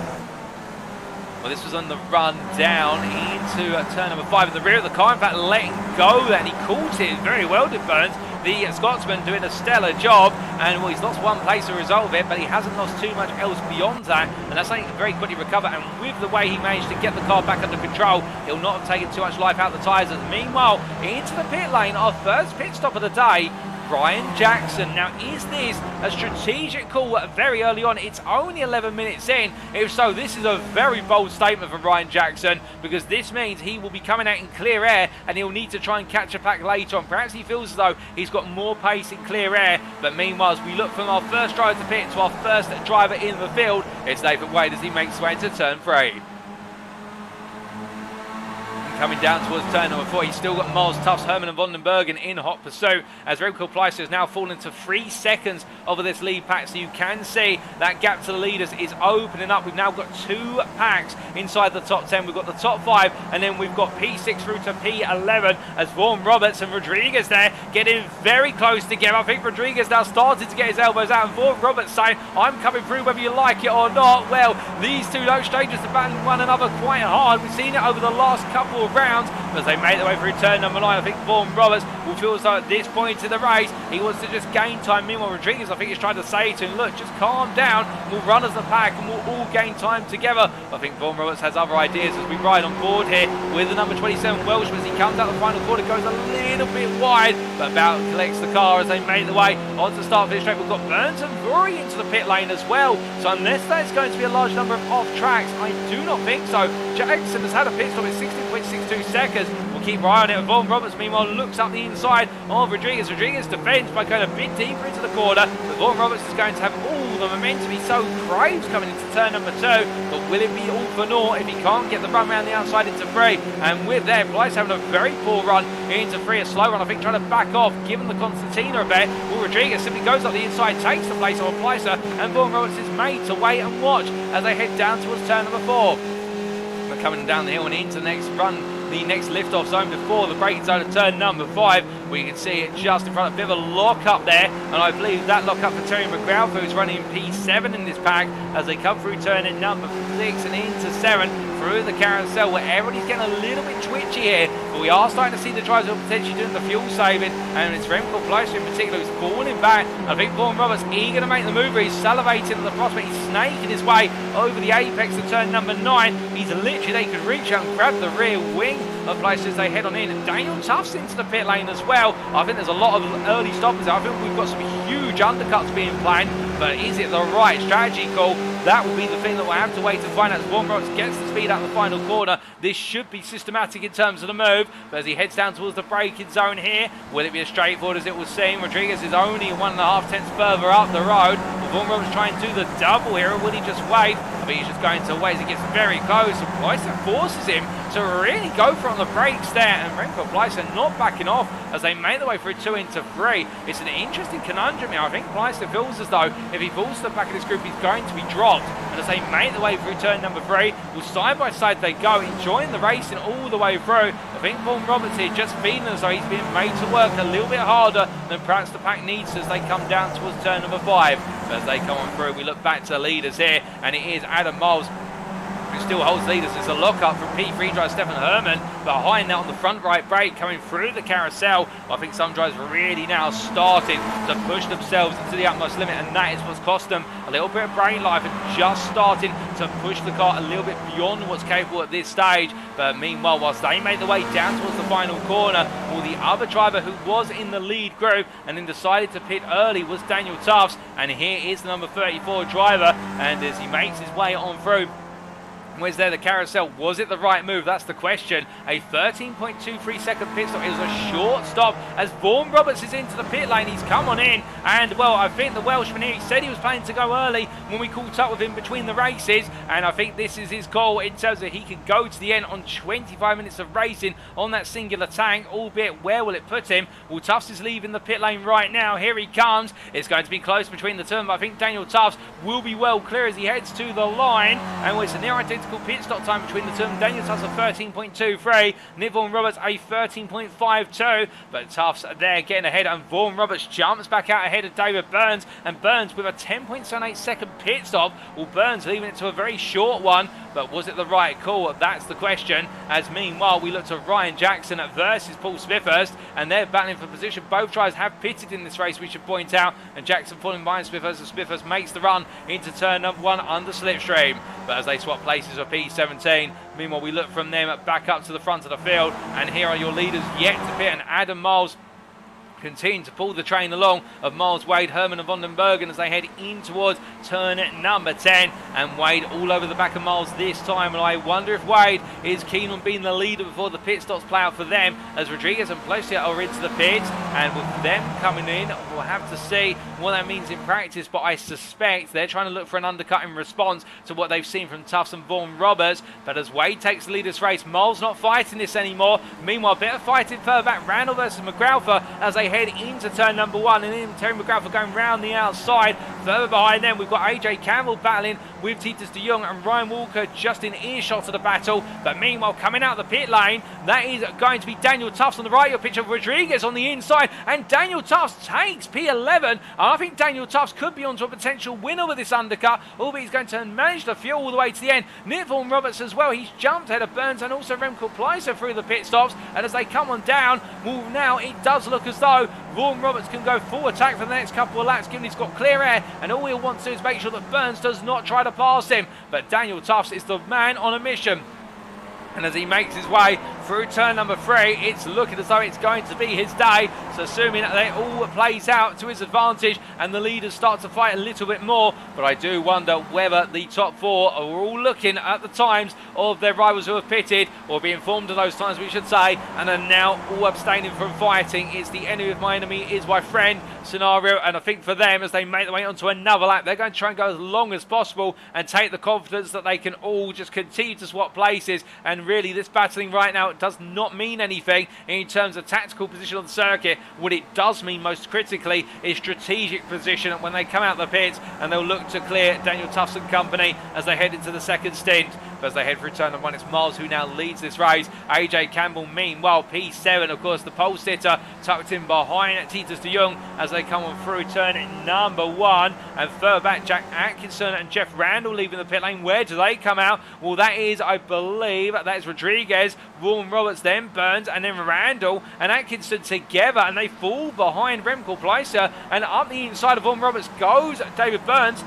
Well, this was on the run down into turn number 5 in the rear of the car. In fact, letting go, and he caught it very well, did Burns. The Scotsman doing a stellar job, and well, he's lost one place to resolve it, but he hasn't lost too much else beyond that, and that's something he can very quickly recover. And with the way he managed to get the car back under control, he'll not have taken too much life out of the tyres. Meanwhile, into the pit lane, our first pit stop of the day, Ryan Jackson. Now, is this a strategic call very early on? It's only 11 minutes in. If so, this is a very bold statement from Ryan Jackson, because this means he will be coming out in clear air and he'll need to try and catch a pack later on. Perhaps he feels as though he's got more pace in clear air, but meanwhile, as we look from our first driver to pit to our first driver in the field, it's Nathan Wade as he makes his way into turn 3. Coming down towards turn number 4, he's still got Miles Tufts, Herman and Vondenbergen in hot pursuit, as Remco Pleister has now fallen to 3 seconds over this lead pack. So you can see that gap to the leaders is opening up. We've now got 2 packs inside the top 10. We've got the top 5, and then we've got P6 through to P11, as Vaughan Roberts and Rodriguez there getting very close together. I think Rodriguez now started to get his elbows out, and Vaughan Roberts saying, I'm coming through whether you like it or not. Well, these two no strangers to battling one another quite hard. We've seen it over the last couple of rounds, but as they make their way through turn number 9, I think Vaughan Roberts will feel as though at this point in the race he wants to just gain time. Meanwhile, Rodriguez, I think, is trying to say to him, look, just calm down, we'll run as a pack and we'll all gain time together. I think Vaughan Roberts has other ideas as we ride on board here with the number 27 Welsh as he comes out the final quarter, goes a little bit wide, but about collects the car as they make their way onto the start finish straight. We've got Burns and Vuori into the pit lane as well, so unless there's going to be a large number of off tracks, I do not think so. Jackson has had a pit stop at 16.62 seconds. We'll keep right on it. Vaughan Roberts, meanwhile, looks up the inside of Rodriguez. Rodriguez defends by going a bit deeper into the corner, but Vaughan Roberts is going to have all the momentum he so craves coming into turn number 2, but will it be all for naught if he can't get the run around the outside into 3? And with that, Blythe's having a very poor run into 3, a slow run, I think, trying to back off, given the Constantina a bit. Well, Rodriguez simply goes up the inside, takes the place of Pleister, and Vaughan Roberts is made to wait and watch as they head down towards turn number 4. We're coming down the hill and into the next run, the next lift-off zone before the braking zone of turn number 5. We can see it just in front of a bit of a lock-up there, and I believe that lock-up for Terry McGraw, who's running P7 in this pack, as they come through turn in number 6 and into 7 through the carousel, where everybody's getting a little bit twitchy here, but we are starting to see the drivers who are potentially doing the fuel saving, and it's Remco Pleister in particular who's falling back. I think Vaughan Roberts eager to make the move. He's salivating at the prospect. He's snaking his way over the apex of turn number 9. He's literally, they could reach out and grab the rear wing of Pleister as they head on in. And Daniel Tufts into the pit lane as well. I think there's a lot of early stoppers. I think we've got some huge undercuts being planned, but is it the right strategy call? That will be the thing that we'll have to wait to find out. As Vaughan Roberts gets the speed out of the final corner, this should be systematic in terms of the move, but as he heads down towards the braking zone here, will it be as straightforward as it will seem? Rodriguez is only 1.5 tenths further up the road. Vaughan Roberts trying to do the double here, or will he just wait? I think he's just going to wait as he gets very close, and Pleister forces him to really go for on the brakes there, and Remco Pleister not backing off as they make their way through 2 into 3. It's an interesting conundrum here. I think Pleister feels as though if he falls to the back of this group, he's going to be dropped, and as they make their way through turn number 3, well, side by side they go, enjoying the racing all the way through. I think Vaughan Roberts here just feeling as though he's being made to work a little bit harder than perhaps the pack needs as they come down towards turn number 5. But as they come on through, we look back to the leaders here, and it is Adam Miles who's still still holds leaders. It's a lock-up from P3 driver Stefan Herman. Behind that on the front right brake coming through the carousel. I think some drivers are really now starting to push themselves into the utmost limit, and that is what's cost them a little bit of brain life and just starting to push the car a little bit beyond what's capable at this stage. But meanwhile, whilst they make their way down towards the final corner, well, the other driver who was in the lead group and then decided to pit early was Daniel Tufts, and here is the number 34 driver, and as he makes his way on through, where's there the carousel? Was it the right move? That's the question. A 13.23 second pit stop. It was a short stop as Vaughan Roberts is into the pit lane. He's come on in, and well, I think the Welshman here, he said he was planning to go early when we caught up with him between the races, and I think this is his goal in terms of he can go to the end on 25 minutes of racing on that singular tank, albeit where will it put him? Well, Tufts is leaving the pit lane right now. Here he comes. It's going to be close between the two, but I think Daniel Tufts will be well clear as he heads to the line, and it's a near identical pit stop time between the two. Daniel Tufts a 13.23, Nick Vaughan Roberts a 13.52, but Tufts there getting ahead, and Vaughan Roberts jumps back out ahead of David Burns, and Burns with a 10.78 second pit stop. Well, Burns leaving it to a very short one, but was it the right call? That's the question. As meanwhile, we look to Ryan Jackson versus Paul Smithhurst, and they're battling for position. Both drivers have pitted in this race, we should point out, and Jackson falling behind Smithhurst, and Smithhurst makes the run into turn number 1 under slipstream. But as they swap places with P17, meanwhile we look from them back up to the front of the field, and here are your leaders yet to pit, and Adam Miles continue to pull the train along of Miles, Wade, Herman and Vondenbergen as they head in towards turn number 10, and Wade all over the back of Miles this time, and I wonder if Wade is keen on being the leader before the pit stops play out for them, as Rodriguez and Pelosi are into the pits, and with them coming in we'll have to see what that means in practice, but I suspect they're trying to look for an undercut in response to what they've seen from Tufts and Vaughan Roberts. But as Wade takes the lead of this race, Miles not fighting this anymore. Meanwhile, better fighting further back, Randall versus McGrowther as they head into turn number 1, and then Terry McGrowther going round the outside. Further behind them we've got AJ Campbell battling with Titus de Jong, and Ryan Walker just in earshot of the battle. But meanwhile, coming out the pit lane, that is going to be Daniel Tufts on the right. Your picture of Rodriguez on the inside, and Daniel Tufts takes P11, and I think Daniel Tufts could be onto a potential winner with this undercut, albeit he's going to manage the fuel all the way to the end. Nick Vaughan Roberts as well, he's jumped ahead of Burns and also Remco Pleiser through the pit stops, and as they come on down, well, now it does look as though Vaughan Roberts can go full attack for the next couple of laps, given he's got clear air, and all he'll want to do is make sure that Burns does not try to pass him. But Daniel Tufts is the man on a mission, and as he makes his way through turn number 3, it's looking as though it's going to be his day. So assuming that it all plays out to his advantage and the leaders start to fight a little bit more, but I do wonder whether the top 4 are all looking at the times of their rivals who have pitted, or be informed of those times we should say, and are now all abstaining from fighting. It's the enemy of my enemy is my friend scenario, and I think for them, as they make their way onto another lap, they're going to try and go as long as possible and take the confidence that they can all just continue to swap places. And really, this battling right now does not mean anything in terms of tactical position on the circuit. What it does mean most critically is strategic position when they come out the pits, and they'll look to clear Daniel Tufts and company as they head into the second stint. But as they head through turn number 1, it's Miles who now leads this race. AJ Campbell meanwhile P7, of course the pole sitter, tucked in behind Titus de Jong as they come on through turn number 1, and further back Jack Atkinson and Jeff Randall leaving the pit lane. Where do they come out? Well, that is, I believe, that is Rodriguez, Vaughan Roberts, then Burns, and then Randall and Atkinson together, and they fall behind Remco Pleiser, and up the inside of Vaughan Roberts goes David Burns.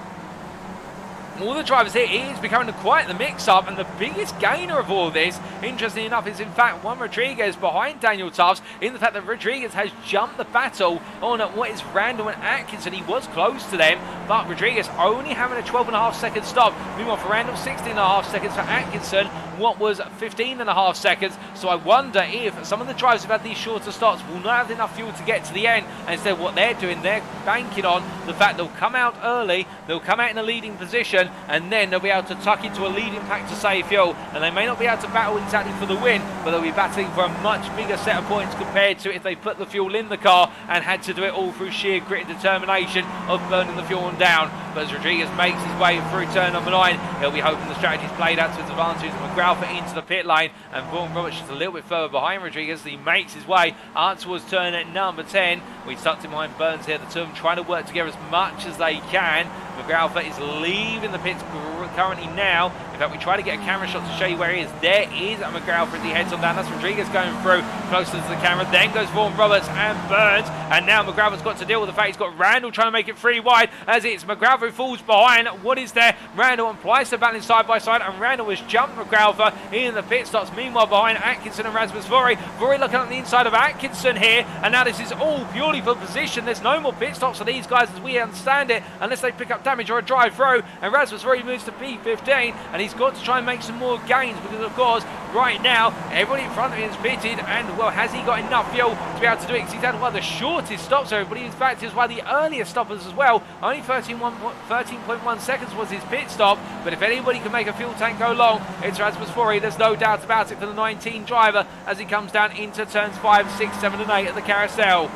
All the drivers here is becoming quite the mix-up, and the biggest gainer of all this, interestingly enough, is in fact Juan Rodriguez behind Daniel Tufts, in the fact that Rodriguez has jumped the battle on what is Randall and Atkinson. He was close to them, but Rodriguez only having a 12.5 second stop. Meanwhile for Randall, 16.5 seconds. For Atkinson, what was 15.5 seconds. So I wonder if some of the drivers who've had these shorter stops will not have enough fuel to get to the end, and instead what they're doing, they're banking on the fact they'll come out early, they'll come out in a leading position, and then they'll be able to tuck into a leading pack to save fuel, and they may not be able to battle exactly for the win, but they'll be battling for a much bigger set of points compared to if they put the fuel in the car and had to do it all through sheer grit and determination of burning the fuel on down. But as Rodriguez makes his way through turn number 9, he'll be hoping the strategy's played out to his advantage. McGrowther into the pit lane, and Vaughan Roberts just a little bit further behind Rodriguez. He makes his way out towards turn at number 10. We tucked him behind Burns here, the two of them trying to work together as much as they can. McGrowther is leaving the pits currently now. In fact, we try to get a camera shot to show you where he is. There is McGrath as he heads on down. That's Rodriguez going through closer to the camera. Then goes Vaughan Roberts and Burns. And now McGrath has got to deal with the fact he's got Randall trying to make it 3 wide as it's McGrath who falls behind. What is there? Randall and Pleister battling side by side, and Randall has jumped McGrath in the pit stops. Meanwhile, behind Atkinson and Rasmus Vuori. Vuori looking at the inside of Atkinson here, and now this is all purely for position. There's no more pit stops for these guys as we understand it, unless they pick up damage or a drive through. And Rasmus Vuori moves to P15, and he's got to try and make some more gains because, of course, right now everybody in front of him is pitted, and well, has he got enough fuel to be able to do it? Because he's had one of the shortest stops of everybody. In fact, he was one of the earliest stoppers as well. Only 13.1 seconds was his pit stop, but if anybody can make a fuel tank go long, it's Rasmus Vuori. There's no doubt about it for the 19 driver as he comes down into turns 5, 6, 7 and 8 at the Carousel.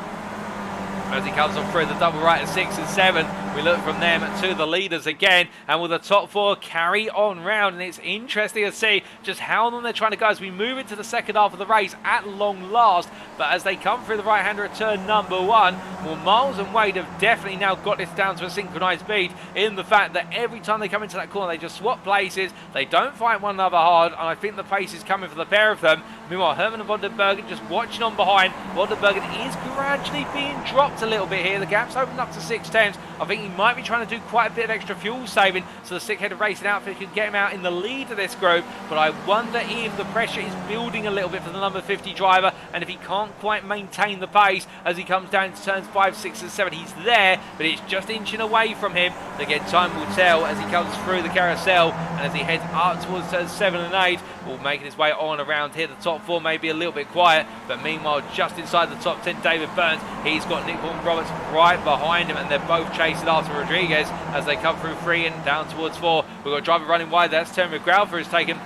As he comes on through the double right at 6 and 7, we look from them to the leaders again, and will the top 4 carry on round? And it's interesting to see just how long they're trying to go as we move into the second half of the race at long last. But as they come through the right-hander at turn number 1, well, Miles and Wade have definitely now got this down to a synchronized beat in the fact that every time they come into that corner, they just swap places. They don't fight one another hard, and I think the pace is coming for the pair of them. Meanwhile, Herman and Von den Bergen just watching on behind. Von den Bergen is gradually being dropped a little bit here. The gap's opened up to 6/10. I think he might be trying to do quite a bit of extra fuel saving so the stick-headed racing outfit can get him out in the lead of this group. But I wonder if the pressure is building a little bit for the number 50 driver, and if he can't quite maintain the pace as he comes down to turns 5, 6 and 7. He's there, but it's just inching away from him. And again, time will tell as he comes through the Carousel, and as he heads up towards turns 7 and 8, will making his way on around here. The top 4 may be a little bit quiet, but meanwhile, just inside the top 10, David Burns, he's got Nick Vaughan Roberts right behind him, and they're both chasing after Rodriguez as they come through 3 and down towards 4. We've got a driver running wide. That's Terry McGrath, who's taken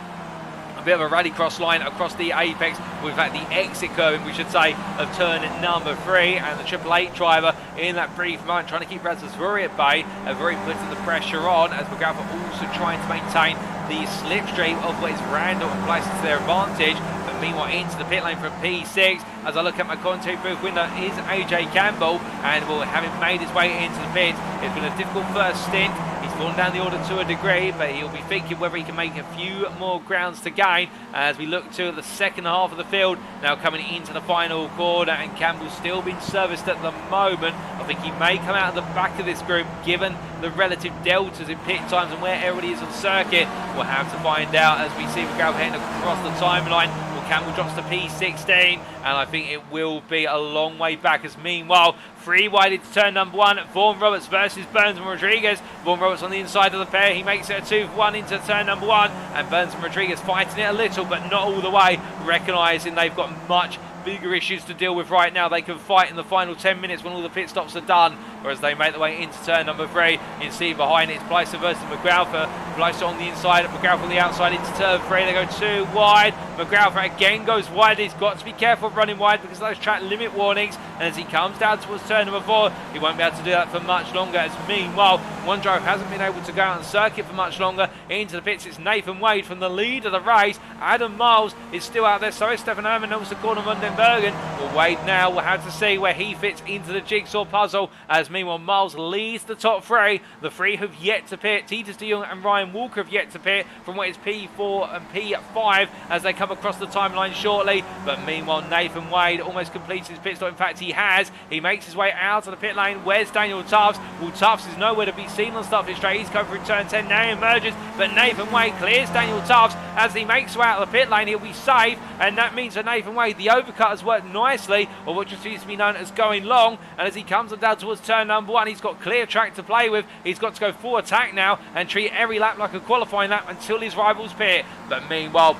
a bit of a rallycross line across the apex. We've had the exit curving, we should say, of turn number 3, and the 888 driver in that brief moment trying to keep Rasmus Vuori at bay. Vuori putting the pressure on as McGrath are also trying to maintain the slipstream of what is Randall and places to their advantage. But meanwhile, into the pit lane from P6, as I look at my commentary booth window, is AJ Campbell, and will having made his way into the pit. It's been a difficult first stint. He's fallen down the order to a degree, but he'll be thinking whether he can make a few more grounds to gain as we look to the second half of the field. Now coming into the final quarter, and Campbell's still being serviced at the moment. I think he may come out of the back of this group given the relative deltas in pit times and where everybody is on circuit. We'll have to find out as we see McGrath heading across the timeline. Campbell drops to P16, and I think it will be a long way back as meanwhile 3 wide into turn number 1. Vaughan Roberts versus Burns and Rodriguez. Vaughan Roberts on the inside of the pair. He makes it a 2-1 into turn number 1, and Burns and Rodriguez fighting it a little, but not all the way, recognising they've got much bigger issues to deal with right now. They can fight in the final 10 minutes when all the pit stops are done, whereas they make their way into turn number 3. You can see behind it, it's Pleister versus McGrath. Pleister on the inside, McGrath on the outside into turn 3. They go 2 wide. McGrath again goes wide. He's got to be careful of running wide because of those track limit warnings. And as he comes down towards turn number 4, he won't be able to do that for much longer. As meanwhile, one driver hasn't been able to go out on circuit for much longer. Into the pits, it's Nathan Wade from the lead of the race. Adam Miles is still out there. So is Stefan Herman, also Gordon Von den Bergen. Well, Wade now will have to see where he fits into the jigsaw puzzle. As meanwhile, Miles leads the top 3. The 3 have yet to pit. Titus de Jong and Ryan Walker have yet to pit from what is P4 and P5 as they come across the timeline shortly. But meanwhile, Nathan Wade almost completes his pit stop. In fact, he has. He makes his way out of the pit lane. Where's Daniel Tufts? Well, Tufts is nowhere to be seen on start pit straight. He's coming through turn 10. Now he emerges, but Nathan Wade clears Daniel Tufts as he makes his way out of the pit lane. He'll be safe, and that means for Nathan Wade, the overcut has worked nicely, or what just used to be known as going long. And as he comes on down towards turn number 1, he's got clear track to play with. He's got to go full attack now and treat every lap like a qualifying lap until his rivals pit. But meanwhile,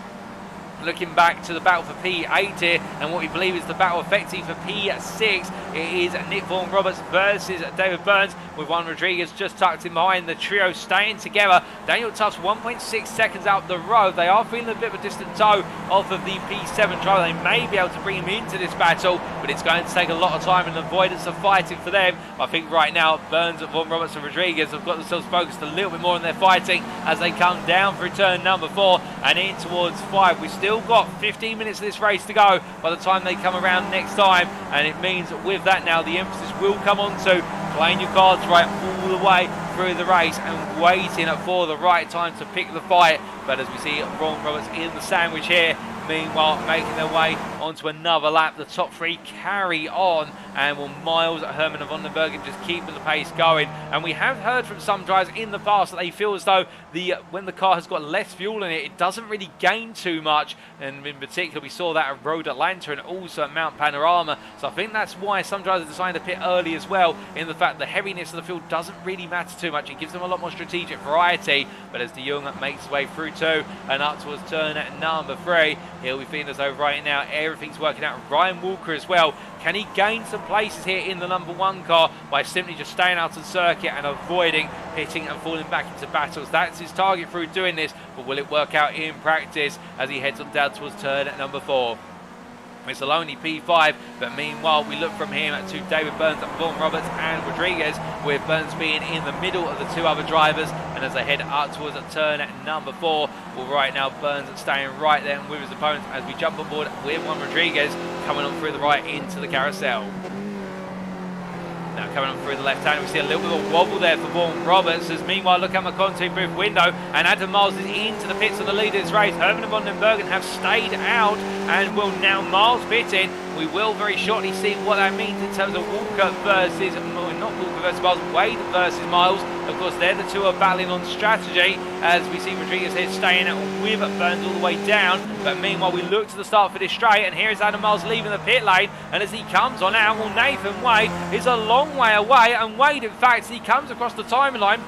looking back to the battle for P8 here, and what we believe is the battle effective for P6, it is Nick Vaughan Roberts versus David Burns, with one Rodriguez just tucked in behind. The trio staying together. Daniel Tufts 1.6 seconds out the road. They are feeling a bit of a distant toe off of the P7 driver. They may be able to bring him into this battle, but it's going to take a lot of time and avoidance of fighting for them. I think right now Burns, Vaughan Roberts and Rodriguez have got themselves focused a little bit more on their fighting as they come down through turn number 4 and in towards 5. We still got 15 minutes of this race to go by the time they come around next time, and it means that with that now the emphasis will come on to playing your cards right all the way through the race and waiting for the right time to pick the fight. But as we see Ron Roberts in the sandwich here, meanwhile making their way onto another lap. The top three carry on, and will Miles, Herman and Vandenbergen just keeping the pace going. And we have heard from some drivers in the past that they feel as though when the car has got less fuel in it, it doesn't really gain too much. And in particular, we saw that at Road Atlanta and also at Mount Panorama. So I think that's why some drivers are deciding to pit early as well, in the fact the heaviness of the fuel doesn't really matter too much. It gives them a lot more strategic variety. But as de Jong makes his way through 2 and up towards turn at number 3, he'll be feeling as though right now everything's working out. Ryan Walker as well. Can he gain some places here in the number 1 car by simply just staying out of the circuit and avoiding hitting and falling back into battles? That's his target through doing this, but will it work out in practice as he heads on down towards turn at number 4? It's a lonely P5, but meanwhile we look from him to David Burns, Vaughan Roberts and Rodriguez, with Burns being in the middle of the 2 other drivers. And as they head up towards a turn at number 4, well, right now Burns staying right there with his opponents as we jump on board with Juan Rodriguez coming on through the right into the carousel. Now coming on through the left hand, we see a little bit of a wobble there for Vaughan Roberts, as meanwhile look out my contact booth window and Adam Miles is into the pits of the lead of this race. Herman and Vandenbergen have stayed out and will now Miles pit in. We will very shortly see what that means in terms of Walker versus, not Walker versus Miles, Wade versus Miles. Of course, they're the 2 are battling on strategy, as we see Rodriguez here staying with Burns all the way down. But meanwhile, we look to the start for this straight, and here is Adam Miles leaving the pit lane. And as he comes on out, well, Nathan Wade is a long way away. And Wade, in fact, he comes across the timeline,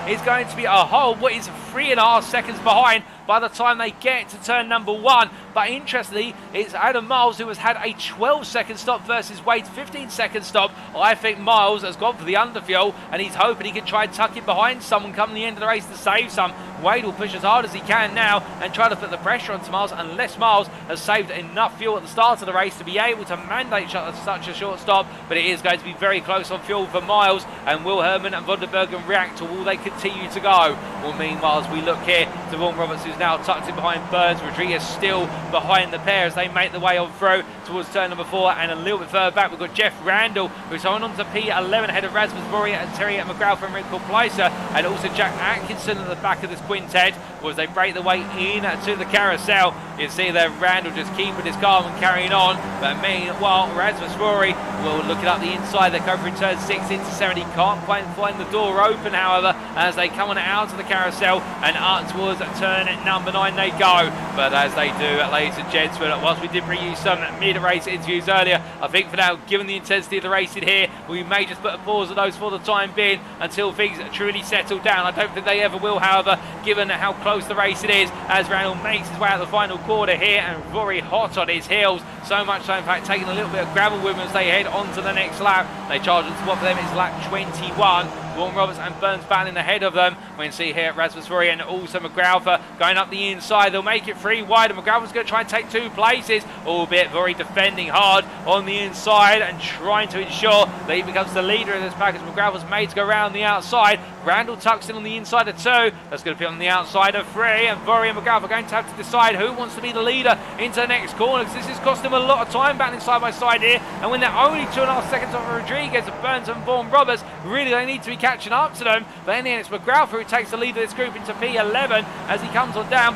is going to be a whole, what is 3.5 seconds behind by the time they get to turn number 1. But interestingly, it's Adam Miles who has had a 12-second stop versus Wade's 15-second stop. I think Miles has gone for the underfuel, and he's hoping he can try and tuck it behind someone come the end of the race to save some. Wade will push as hard as he can now and try to put the pressure onto Miles, unless Miles has saved enough fuel at the start of the race to be able to mandate such a short stop. But it is going to be very close on fuel for Miles, and will Herman and Vandenbergen react, or will they continue to go? Well, meanwhile, as we look here to Vaughan Roberts, who's now tucked in behind Burns. Rodriguez still behind the pair as they make their way on through towards turn number 4, and a little bit further back we've got Jeff Randall, who's on to P11 ahead of Rasmus Vuori and Terry McGrath and Rick Placer, and also Jack Atkinson at the back of this quintet. As they break their way in to the carousel, you see there Randall just keeping his calm and carrying on. But meanwhile, Rasmus Vuori will look it up the inside. They go through turn 6 into 7. He can't quite find the door open, however, as they come on out of the carousel and up towards turn number 9 they go. But as they do, ladies and gentlemen, whilst we did bring you some mid-race interviews earlier, I think for now, given the intensity of the racing here, we may just put a pause on those for the time being until things truly settle down. I don't think they ever will, however, given how close the race it is, as Randall makes his way out the final quarter here, and Vuori hot on his heels, so much so in fact taking a little bit of gravel with him as they head on to the next lap. They charge on spot for them, it's lap 21. Vaughan Roberts and Burns battling ahead of them. We can see here Rasmus Vuori and also McGrath going up the inside. They'll make it 3 wide, and McGrath's going to try and take 2 places, albeit Vuori defending hard on the inside and trying to ensure that he becomes the leader of this pack, as McGrath was made to go around the outside. Randall tucks in on the inside of 2. That's going to be on the outside of 3, and Vuori and McGrath are going to have to decide who wants to be the leader into the next corner, because this is costing them a lot of time battling side by side here. And when they're only 2.5 seconds off of Rodriguez, Burns and Vaughan Roberts, really they need to be catching up to them. But in the end, it's McGrath who takes the lead of this group into P11 as he comes on down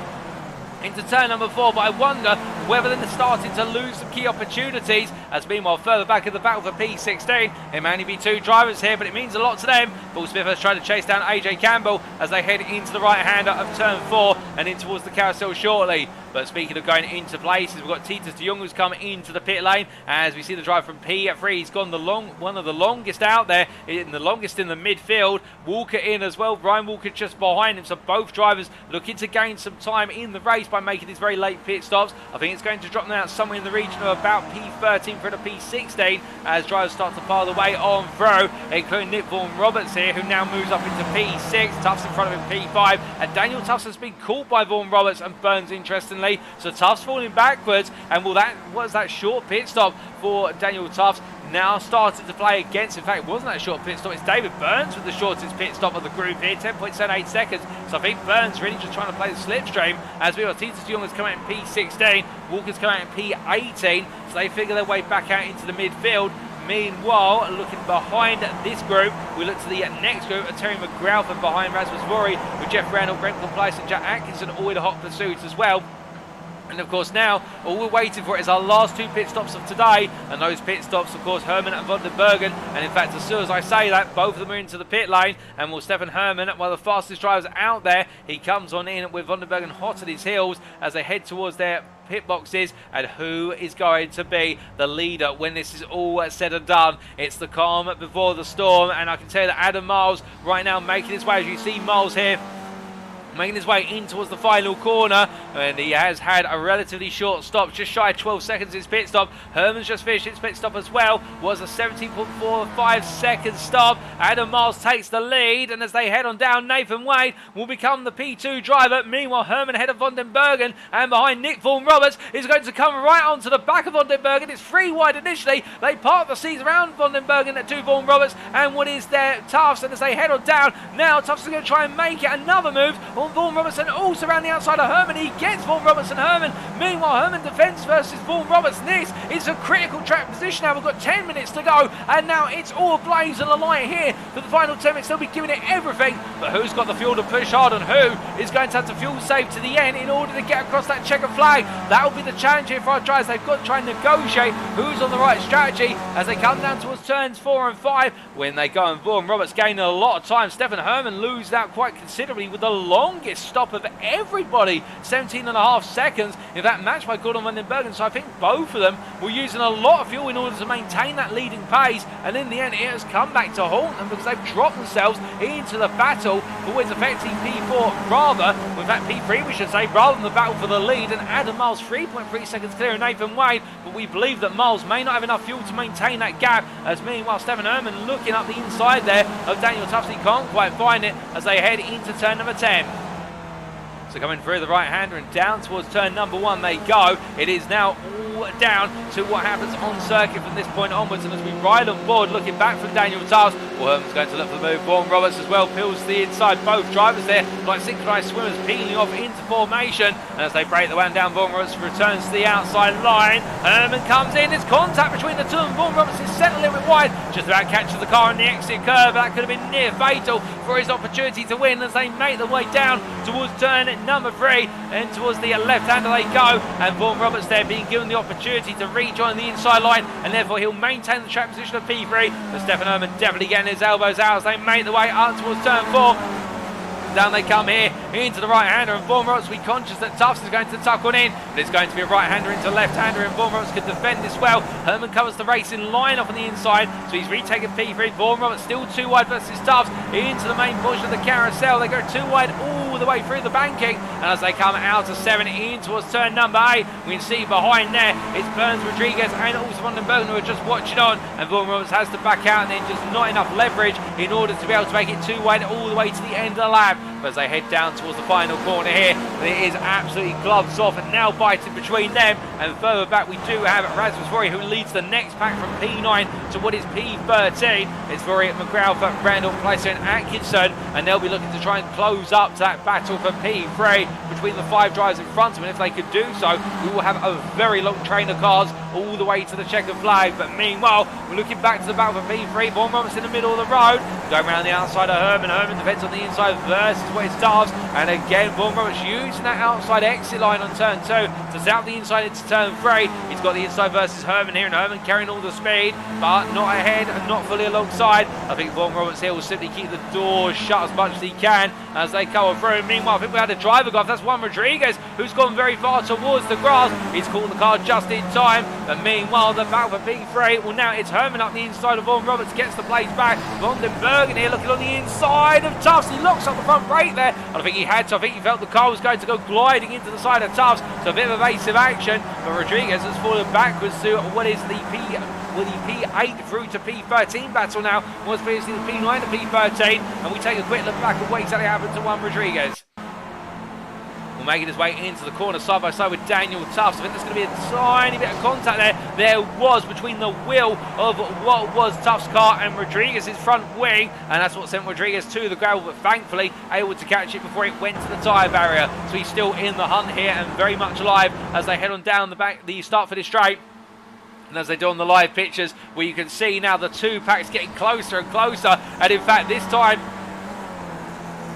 into turn number 4, but I wonder whether they're starting to lose some key opportunities, as meanwhile further back in the battle for P16 it may only be 2 drivers here, but it means a lot to them. Paul Smith has tried to chase down AJ Campbell as they head into the right hander of turn 4 and in towards the carousel shortly. But speaking of going into places, we've got Titus de Jong who's come into the pit lane, as we see the drive from P3. He's gone one of the longest out there, the longest in the midfield. Walker in as well, Ryan Walker just behind him, so both drivers looking to gain some time in the race by making these very late pit stops. I think it's going to drop them out somewhere in the region of about P13 for the P16 as drivers start to pile the way on through, including Nick Vaughan Roberts here, who now moves up into P6. Tufts in front of him P5, and Daniel Tufts has been caught by Vaughan Roberts and Burns, interestingly. So Tufts falling backwards, and was that short pit stop for Daniel Tufts now started to play against. In fact, it wasn't that short pit stop, it's David Burns with the shortest pit stop of the group here, 10.78 seconds. So I think Burns really just trying to play the slipstream, as we got Titus de Jong has come out in P16, Walker's come out in P18, so they figure their way back out into the midfield. Meanwhile, looking behind this group, we look to the next group of Terry McGrath and behind Rasmus Vuori with Jeff Randall, Brent Complice and Jack Atkinson all in a hot pursuit as well. And of course now, all we're waiting for is our last 2 pit stops of today. And those pit stops, of course, Herman and Van den Bergen. And in fact, as soon as I say that, both of them are into the pit lane. And will Stefan Herman, one of the fastest drivers out there, he comes on in with Van den Bergen hot at his heels as they head towards their pit boxes. And who is going to be the leader when this is all said and done? It's the calm before the storm. And I can tell you that Adam Miles right now making his way, as you see Miles here, making his way in towards the final corner, and he has had a relatively short stop, just shy of 12 seconds his pit stop. Herman's just finished his pit stop as well, was a 17.45 second stop. Adam Miles takes the lead, and as they head on down, Nathan Wade will become the P2 driver. Meanwhile, Herman ahead of Van den Bergen, and behind Nick Vaughan Roberts is going to come right onto the back of Van den Bergen. It's 3 wide initially. They part the seats around Van den Bergen to Vaughan Roberts, and what is their Tufts, and as they head on down, now Tufts is going to try and make it another move on Vaughan Robertson, also around the outside of Herman. He gets Vaughan Robertson. Herman. Meanwhile, Herman defends versus Vaughan Robertson. This is a critical track position now. We've got 10 minutes to go, and now it's all blaze and a light here for the final 10 minutes. They'll be giving it everything, but who's got the fuel to push hard, and who is going to have to fuel save to the end in order to get across that checkered flag? That will be the challenge here for our drivers. They've got to try and negotiate who's on the right strategy as they come down towards turns 4 and 5. When they go, and Vaughan Roberts gaining a lot of time. Stefan Herman loses out quite considerably with the longest stop of everybody, 17.5 seconds. In fact, matched by Gordon Van den Bergen. So I think both of them were using a lot of fuel in order to maintain that leading pace, and in the end it has come back to haunt them because they've dropped themselves into the battle for what's affecting P4 rather, in fact P3 we should say, rather than the battle for the lead. And Adam Miles 3.3 seconds clear of Nathan Wade, but we believe that Miles may not have enough fuel to maintain that gap, as meanwhile Stefan Herman looking up the inside there of Daniel Tufts. He can't quite find it as they head into turn number 10. So coming through the right-hander and down towards turn number 1 they go. It is now all down to what happens on circuit from this point onwards. And as we ride on board, looking back from Daniel Tufts, Herman's going to look for the move. Vaughan Roberts as well peels to the inside. Both drivers there, like synchronised swimmers, peeling off into formation. And as they break the one down, Vaughan Roberts returns to the outside line. Herman comes in. There's contact between the two, and Vaughan Roberts is set a little bit wide. Just about catches the car on the exit curve. That could have been near fatal for his opportunity to win as they make their way down towards turn number 3, and towards the left-hander they go, and Vaughan Roberts there being given the opportunity to rejoin the inside line, and therefore he'll maintain the track position of P3. But Stefan Herman definitely getting his elbows out as they make their way up towards turn 4. Down they come here into the right-hander, and Vaughan Roberts, we conscious that Tufts is going to tuck on in, but it's going to be a right-hander into left-hander, and Vaughan Roberts could defend this well. Herman covers the racing line off on the inside, so he's retaken P3. Vaughan Roberts still 2 wide versus Tufts into the main portion of the carousel. They go 2 wide all the way through the banking, and as they come out of 7 in towards turn number 8, we can see behind there it's Burns, Rodriguez and also Van den Bergen who are just watching on, and Vaughan Roberts has to back out, and then just not enough leverage in order to be able to make it 2 wide all the way to the end of the lap. But as they head down towards the final corner here, it is absolutely gloves off and now biting between them. And further back we do have Rasmus Vuori, who leads the next pack from P9 to what is P13. It's Vuori, McGrath, Randall, Placer and Atkinson, and they'll be looking to try and close up to that battle for P3 between the 5 drivers in front of them. If they could do so, we will have a very long train of cars all the way to the checkered flag. But meanwhile, we're looking back to the battle for P3. Vaughan Roberts in the middle of the road, going around the outside of Herman. Herman defends on the inside versus what it does, and again Vaughan Roberts using that outside exit line on turn 2 to set up the inside into turn 3. He's got the inside versus Herman here, and Herman carrying all the speed, but not ahead and not fully alongside. I think Vaughan Roberts here will simply keep the doors shut as much as he can as they come through. Meanwhile, I think we had a driver go off. That's Juan Rodriguez, who's gone very far towards the grass. He's caught the car just in time, but meanwhile the battle for P3, well now it's Herman up the inside of Vaughan Roberts, gets the place back. Van den Bergen here looking on the inside of Tufts. He locks up the front brake there. I think he had to. I think he felt the car was going to go gliding into the side of Tufts, so a bit of evasive action, but Rodriguez has fallen backwards to what is the P8 through to P13 battle now. Was previously the P9 to P13, and we take a quick look back at what exactly happened to Juan Rodriguez. We're making his way into the corner side by side with Daniel Tufts. I think there's going to be a tiny bit of contact there. There was between the wheel of what was Tufts' car and Rodriguez's front wing, and that's what sent Rodriguez to the gravel, but thankfully able to catch it before it went to the tyre barrier. So he's still in the hunt here and very much alive as they head on down the start for this straight. And as they do on the live pictures, where you can see now the two packs getting closer and closer. And in fact, this time,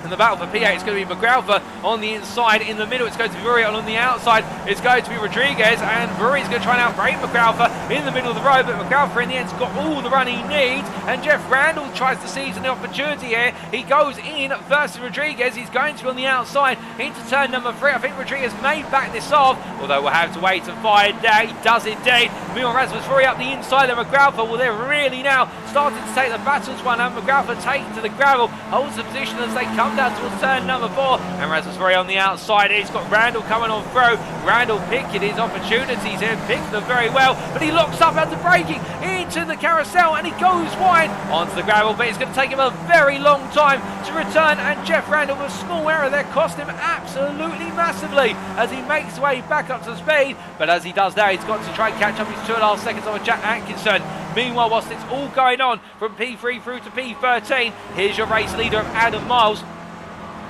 in the battle for P8, it's going to be McGraufer on the inside. In the middle, it's going to be Vuori, and on the outside, it's going to be Rodriguez. And Vuori's going to try and outbrake McGraufer in the middle of the road, but McGraufer in the end's got all the run he needs. And Jeff Randall tries to seize an opportunity here. He goes in versus Rodriguez. He's going to be on the outside into turn number 3. I think Rodriguez may back this off, although we'll have to wait and find out. He does indeed. Meanwhile, Rasmus Vuori up the inside of McGraufer. Well, they're really now starting to take the battles one, and McGraufer taken to the gravel, holds the position as they come down towards turn number 4, and Rasmus Vuori on the outside. He's got Randall coming on through. Randall picking his opportunities here, picked them very well, but he locks up after braking into the carousel, and he goes wide onto the gravel, but it's going to take him a very long time to return, and Jeff Randall, with a small error there, cost him absolutely massively as he makes his way back up to speed. But as he does now, he's got to try and catch up his 2.5 seconds on Jack Atkinson. Meanwhile, whilst it's all going on from P3 through to P13, here's your race leader of Adam Miles.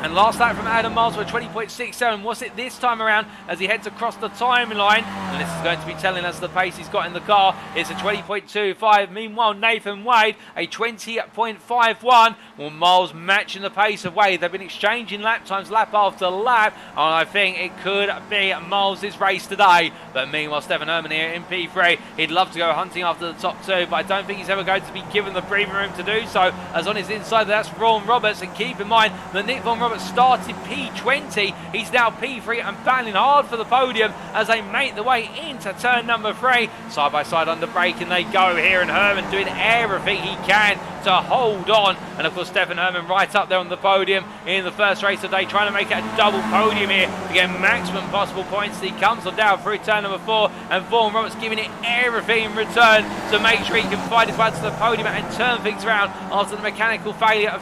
And last lap from Adam Miles for 20.67. Was it this time around as he heads across the timeline? And this is going to be telling us the pace he's got in the car. It's a 20.25. Meanwhile, Nathan Wade, a 20.51. Well, Miles matching the pace of Wade. They've been exchanging lap times lap after lap. And I think it could be Miles' race today. But meanwhile, Stefan Herman here in P3. He'd love to go hunting after the top 2, but I don't think he's ever going to be given the breathing room to do so. As on his inside, that's Vaughan Roberts. And keep in mind that Nick Vaughan Roberts started P20. He's now P3 and battling hard for the podium as they make the way into turn number 3. Side by side under braking they go here, and Herman doing everything he can to hold on. And of course, Stefan Herman right up there on the podium in the first race of the day, trying to make it a double podium here to get maximum possible points. He comes on down through turn number 4, and Vaughan Roberts giving it everything in return to make sure he can find his way to the podium and turn things around after the mechanical failure of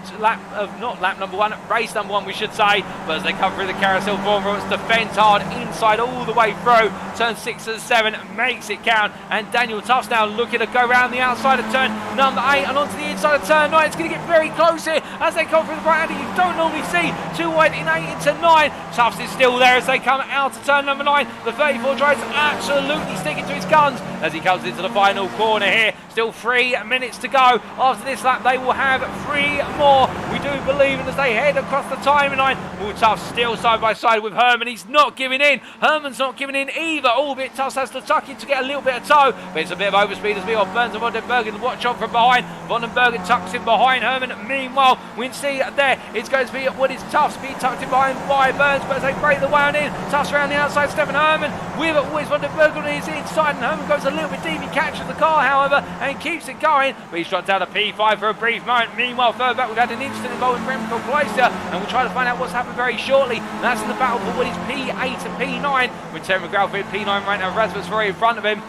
race number 1 we should say. But as they come through the carousel, Vaughan Roberts defends hard inside all the way through. Turn 6 and 7 makes it count, and Daniel Tuff's now looking to go around the outside of turn number 8 and onto the inside of turn 9. It's going to get very close here as they come through the right hand. You don't normally see too wide in 8 into 9. Tuffs is still there as they come out to turn number 9. The 34 drives absolutely sticking to his guns as he comes into the final corner here. Still 3 minutes to go. After this lap, they will have 3 more, we do believe, and as they head across the timeline, well, Tuff's still side by side with Herman. He's not giving in. Herman's not giving in either, albeit Tuffs has to tuck in to get a little bit of tow, but it's a bit of overspeed as we got Burns and Von den Bergen watch on from behind. Von den Bergen tucks in behind Herman. Meanwhile, we can see there it's going to be what is Tuffs being tucked in behind by Burns, but as they break the wound in, Tuffs around the outside, Stefan Herman with always Von den Bergen on his inside, and Herman goes a little bit deep. He catches the car, however, and keeps it going, but he's dropped down to P5 for a brief moment. Meanwhile, further back, we've had an incident involving Remco Kleister, and we'll try to find out what's happened very shortly. That's in the battle for what is P8 and P9, with Terry McGrath in P9 right now. Rasmus Vuori in front of him.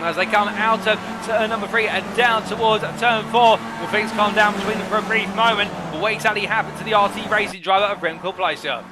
As they come out of turn number 3 and down towards turn 4, well, things calm down between them for a brief moment. But what exactly happened to the RT racing driver of Remco Kleister?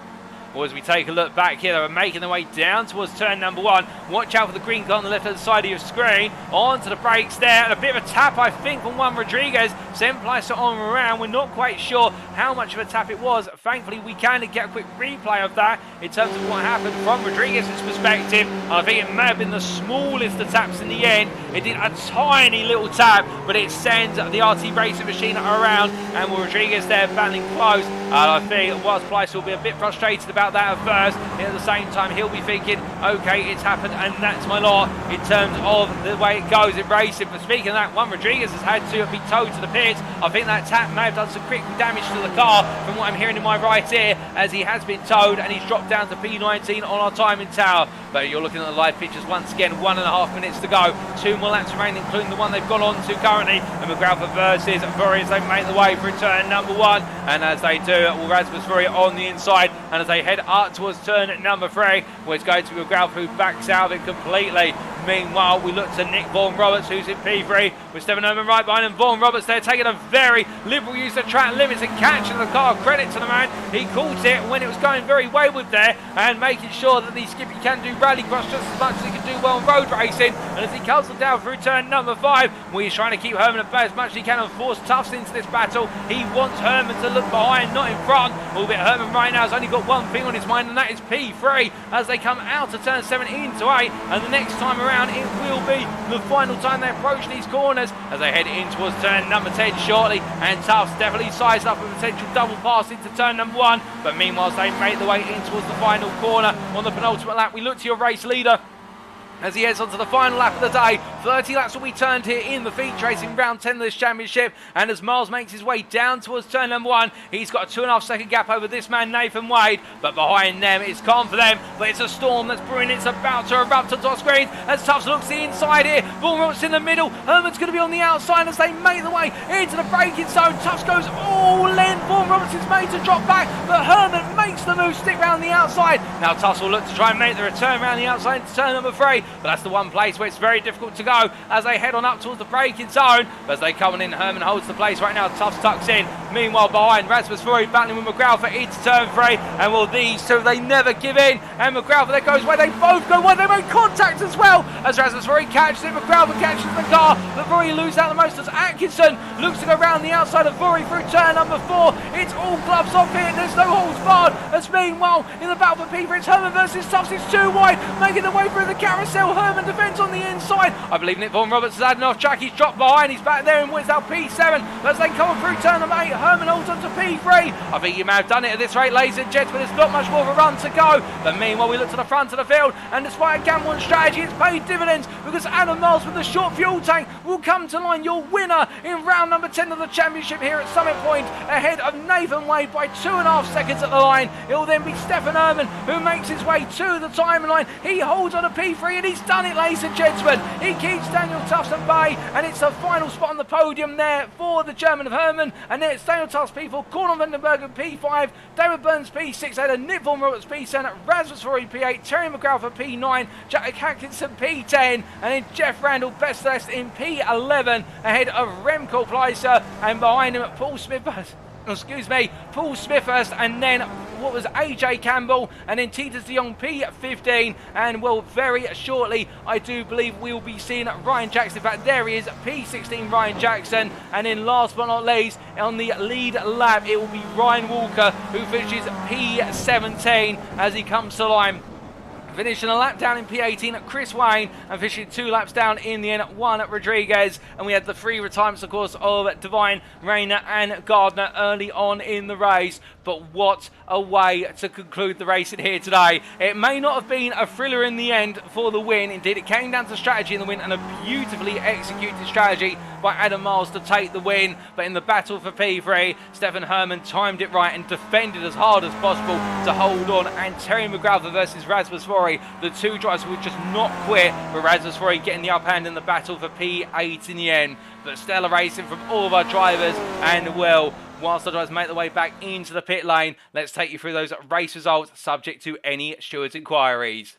Well, as we take a look back here, they're making their way down towards turn number 1. Watch out for the green car on the left-hand side of your screen. Onto the brakes there, and a bit of a tap, I think, from Juan Rodriguez. Sent Pleister on around. We're not quite sure how much of a tap it was. Thankfully, we can get a quick replay of that in terms of what happened from Rodriguez's perspective. And I think it may have been the smallest of taps in the end. It did a tiny little tap, but it sends the RT racing machine around, and Rodriguez there battling close. And I think whilst Pleister will be a bit frustrated about that at first, at the same time he'll be thinking, okay, it's happened and that's my lot in terms of the way it goes in racing. But speaking of that, Juan Rodriguez has had to be towed to the pits. I think that tap may have done some quick damage to the car from what I'm hearing in my right ear, as he has been towed and he's dropped down to P19 on our timing tower. But you're looking at the live pictures once again, 1.5 minutes to go, 2 more laps remaining, including the one they've gone on to currently, and McGrath versus Vuori as they make the way through turn number 1. And as they do, Rasmus Vuori on the inside, and as they head up towards turn number 3, where it's going to be McGrath who backs out of it completely. Meanwhile, we look to Nick Vaughan Roberts, who's in P3, with Stefan Herman right behind him. Vaughan Roberts there taking a very liberal use of track limits and catching the car. Credit to the man, he caught it when it was going very wayward there, and making sure that the Skippy can do rallycross just as much as he can do well in road racing. And as he comes down through turn number 5, where he's trying to keep Herman at bay as much as he can and force Tuffs into this battle. He wants Herman to look behind, not in front, albeit Herman right now has only got got one thing on his mind, and that is P3 as they come out of turn 7 into 8. And the next time around, it will be the final time they approach these corners as they head in towards turn number 10 shortly. And Tufts definitely sized up a potential double pass into turn number 1. But meanwhile, they make the way in towards the final corner on the penultimate lap. We look to your race leader as he heads on to the final lap of the day. 30 laps will be turned here in the feature racing round 10 of this championship, and as Miles makes his way down towards turn number 1, he's got a 2.5 second gap over this man Nathan Wade, but behind them it's calm for them, but it's a storm that's brewing. It's about to erupt onto our screen as Tufts looks the inside here. Vaughan Roberts in the middle, Herman's going to be on the outside as they make the way into the braking zone. Tufts goes all in, Vaughan Roberts is made to drop back, but Herman makes the move, stick round the outside. Now Tufts will look to try and make the return round the outside into turn number 3, but that's the one place where it's very difficult to go as they head on up towards the braking zone. But as they come in, Herman holds the place right now. Tufts tucks in. Meanwhile, behind, Rasmus Vuori battling with McGrath into turn 3. And will these two, they never give in. And McGrath, there goes where they both go. Where they make contact as well. As Rasmus Vuori catches it, McGrath catches the car. But Vuori loses out the most as Atkinson looks to go round the outside of Vuori through turn number 4. It's all gloves off here. There's no holds barred. As meanwhile, in the battle for P3, it's Herman versus Tufts. It's too wide, making the way through the carousel. Herman defends on the inside. I believe Nick Vaughan Roberts has had enough track. He's dropped behind. He's back there and wins out P7. As they come through turn number 8, Herman holds on to P3. I think he may have done it at this rate, ladies and gentlemen. There's not much more of a run to go. But meanwhile, we look to the front of the field, and despite a gamble on strategy, it's paid dividends because Adam Miles with the short fuel tank will come to line, your winner in round number 10 of the championship here at Summit Point, ahead of Nathan Wade by 2.5 seconds at the line. It will then be Stefan Herman who makes his way to the timeline. He holds on to P3 and he's done it, ladies and gentlemen. He keeps Daniel Tufts at bay, and it's the final spot on the podium there for the German of Herman. And then it's Daniel Tufts P4, Gordon Vandenberg P5, David Burns P6, Ada Nick Vaughan Roberts P7, Rasmus Vuori P8, Terry McGrath for P9, Jack Atkinson P10, and then Jeff Randall best dressed in P11 ahead of Remco Pleiser, and behind him Paul Smith. Paul Smithhurst, and then what was AJ Campbell, and then Titus de Jong P15, and well, very shortly I do believe we'll be seeing Ryan Jackson. In fact, there he is, P16 Ryan Jackson, and then last but not least on the lead lap it will be Ryan Walker who finishes P17 as he comes to line. Finishing a lap down in P18, Chris Wayne, and finishing 2 laps down in the end, Juan Rodriguez. And we had the 3 retirements, of course, of Devine, Rayner and Gardner early on in the race. But what a way to conclude the race in here today. It may not have been a thriller in the end for the win. Indeed, it came down to strategy in the win and a beautifully executed strategy by Adam Miles to take the win. But in the battle for P3, Stefan Herman timed it right and defended as hard as possible to hold on. And Terry McGrath versus Rasmus Vuori, the two drivers would just not quit, with Rasmus Vuori getting the upper hand in the battle for P8 in the end. But stellar racing from all of our drivers, and well, whilst the drivers make their way back into the pit lane, let's take you through those race results subject to any stewards' inquiries.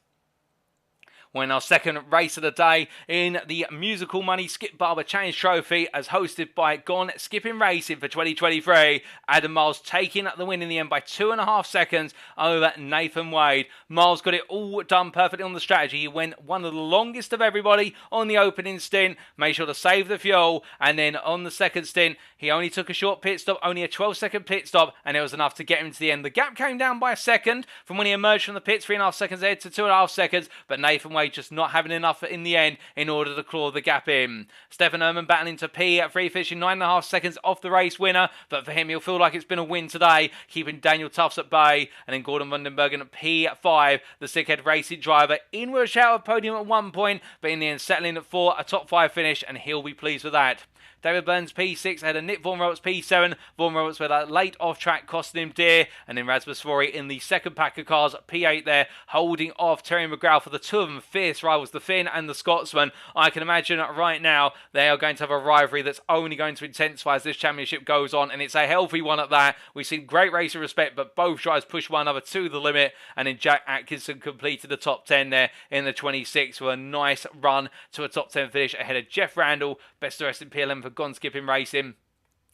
When our second race of the day in the Musical Money Skip Barber Challenge Trophy, as hosted by Gone Skipping Racing for 2023, Adam Miles taking the win in the end by 2.5 seconds over Nathan Wade. Miles got it all done perfectly on the strategy. He went one of the longest of everybody on the opening stint, made sure to save the fuel, and then on the second stint, he only took a short pit stop, only a 12-second pit stop, and it was enough to get him to the end. The gap came down by a second from when he emerged from the pits, 3.5 seconds ahead to 2.5 seconds, but Nathan Wade just not having enough in the end in order to claw the gap in. Stefan Herman battling to P3, finishing 9.5 seconds off the race winner, but for him he'll feel like it's been a win today, keeping Daniel Tufts at bay, and then Gordon Vandenbergen at P5, the Stickhead Racing driver, in with a shout of podium at one point, but in the end settling for a top 5 finish, and he'll be pleased with that. David Burns P6 ahead of Nick Vaughan Roberts P7. Vaughan Roberts with a late off track costing him dear, and then Rasmus Vuori in the second pack of cars, P8 there, holding off Terry McGrath. For the two of them, fierce rivals, the Finn and the Scotsman. I can imagine right now they are going to have a rivalry that's only going to intensify as this championship goes on, and it's a healthy one at that. We've seen great racing respect, but both drivers push one another to the limit, and then Jack Atkinson completed the top 10 there in the 26 with a nice run to a top 10 finish ahead of Jeff Randall, best dressed in P11 for Gone Skipping Racing.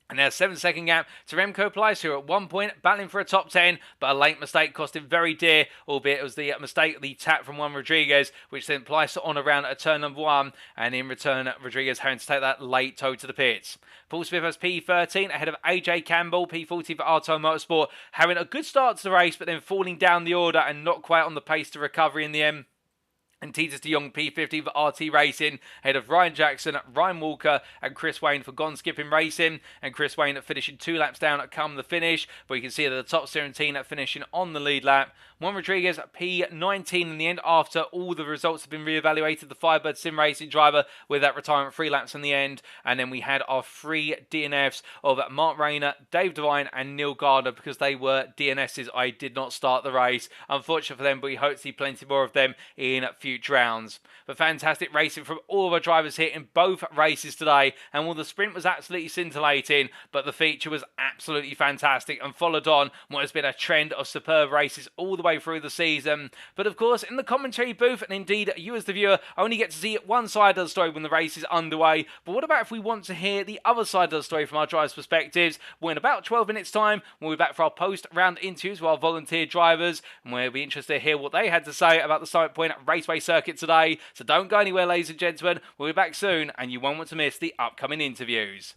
And now 7-second gap to Remco Pleiss, who at one point battling for a top 10, but a late mistake cost him very dear, albeit it was the mistake, the tap from Juan Rodriguez, which sent Pleiss on around at turn number 1, and in return, Rodriguez having to take that late toe to the pits. Paul Smith has P13 ahead of AJ Campbell, P40 for Arto Motorsport, having a good start to the race, but then falling down the order and not quite on the pace to recovery in the end. And Titus de Jong P50 for RT Racing, ahead of Ryan Jackson, Ryan Walker and Chris Wayne for Gone Skipping Racing. And Chris Wayne finishing 2 laps down at come the finish, but you can see that the top 17 finishing on the lead lap. Juan Rodriguez P19 in the end after all the results have been re-evaluated. The Firebird Sim Racing driver with that retirement 3 laps in the end. And then we had our 3 DNFs of Mark Rayner, Dave Devine and Neil Gardner, because they were DNSs. I did not start the race. Unfortunate for them, but we hope to see plenty more of them in future rounds. But fantastic racing from all of our drivers here in both races today, and while the sprint was absolutely scintillating, but the feature was absolutely fantastic and followed on what has been a trend of superb races all the way through the season. But of course, in the commentary booth, and indeed you as the viewer, only get to see one side of the story when the race is underway. But what about if we want to hear the other side of the story from our drivers' perspectives? Well, in about 12 minutes time, we'll be back for our post-round interviews with our volunteer drivers, and we'll be interested to hear what they had to say about the Summit Point Raceway circuit today. So don't go anywhere, ladies and gentlemen. We'll be back soon, and you won't want to miss the upcoming interviews.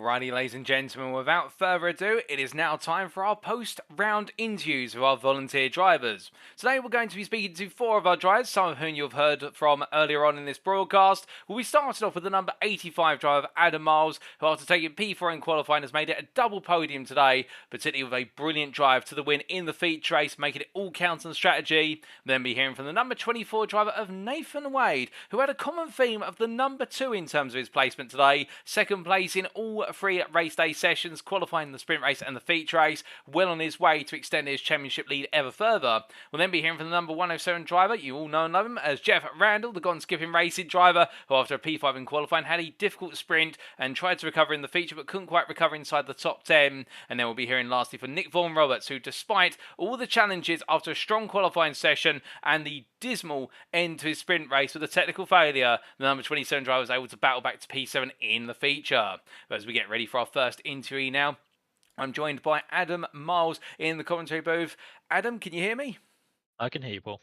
Alrighty, ladies and gentlemen, without further ado, it is now time for our post-round interviews with our volunteer drivers. Today we're going to be speaking to 4 of our drivers, some of whom you've heard from earlier on in this broadcast. We started off with the number 85 driver, Adam Miles, who after taking P4 in qualifying has made it a double podium today, particularly with a brilliant drive to the win in the feature race, making it all count on strategy. We'll then be hearing from the number 24 driver of Nathan Wade, who had a common theme of the number 2 in terms of his placement today, second place in all 3 race day sessions, qualifying the sprint race and the feature race, well on his way to extend his championship lead ever further. We'll then be hearing from the number 107 driver, you all know and love him as Jeff Randall, the Gone Skipping Racing driver, who after a P5 in qualifying had a difficult sprint and tried to recover in the feature but couldn't quite recover inside the top 10. And then we'll be hearing lastly for Nick Vaughan Roberts, who despite all the challenges after a strong qualifying session and the dismal end to his sprint race with a technical failure, the number 27 driver was able to battle back to P7 in the feature. But as we get ready for our first interview now, I'm joined by Adam Miles in the commentary booth. Adam, can you hear me? I can hear you, Paul.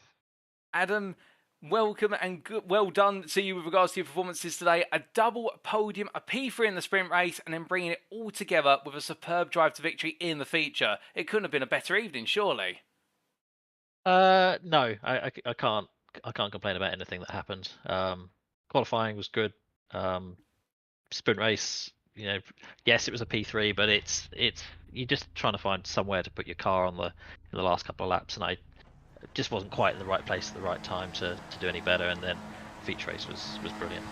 Adam, welcome and well done to you with regards to your performances today. A double podium, a P3 in the sprint race, and then bringing it all together with a superb drive to victory in the feature. It couldn't have been a better evening, surely. No, I can't complain about anything that happened. Qualifying was good. Sprint race, yes, it was a P3, but it's you're just trying to find somewhere to put your car on in the last couple of laps, and I just wasn't quite in the right place at the right time to do any better. And then feature race was brilliant.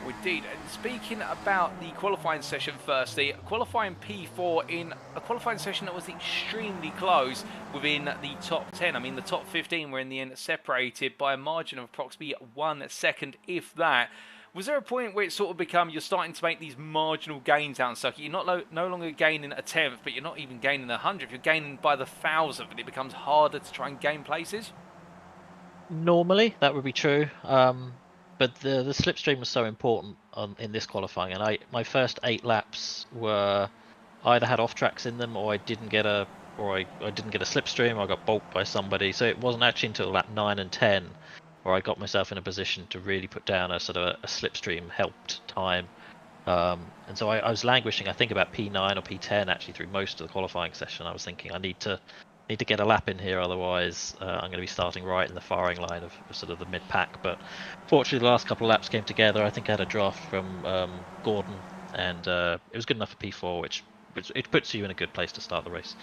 Indeed. And speaking about the qualifying session firstly, qualifying P4 in a qualifying session that was extremely close within the top 10. I mean, the top 15 were in the end separated by a margin of approximately 1 second, if that. Was there a point where it sort of become you're starting to make these marginal gains out in circuit? You're no longer gaining a 10th, but you're not even gaining a 100th. You're gaining by the 1,000th, and it becomes harder to try and gain places? Normally, that would be true. But the slipstream was so important in this qualifying, and my first 8 laps were either had off tracks in them, or I didn't get a slipstream, or I got bulked by somebody. So it wasn't actually until lap 9 and 10 where I got myself in a position to really put down a sort of a slipstream helped time. And so I was languishing, I think, about P9 or P10 actually through most of the qualifying session. I was thinking I need to get a lap in here, otherwise I'm going to be starting right in the firing line of sort of the mid-pack. But fortunately, the last couple of laps came together. I think I had a draft from Gordon, and it was good enough for P4, which it puts you in a good place to start the race.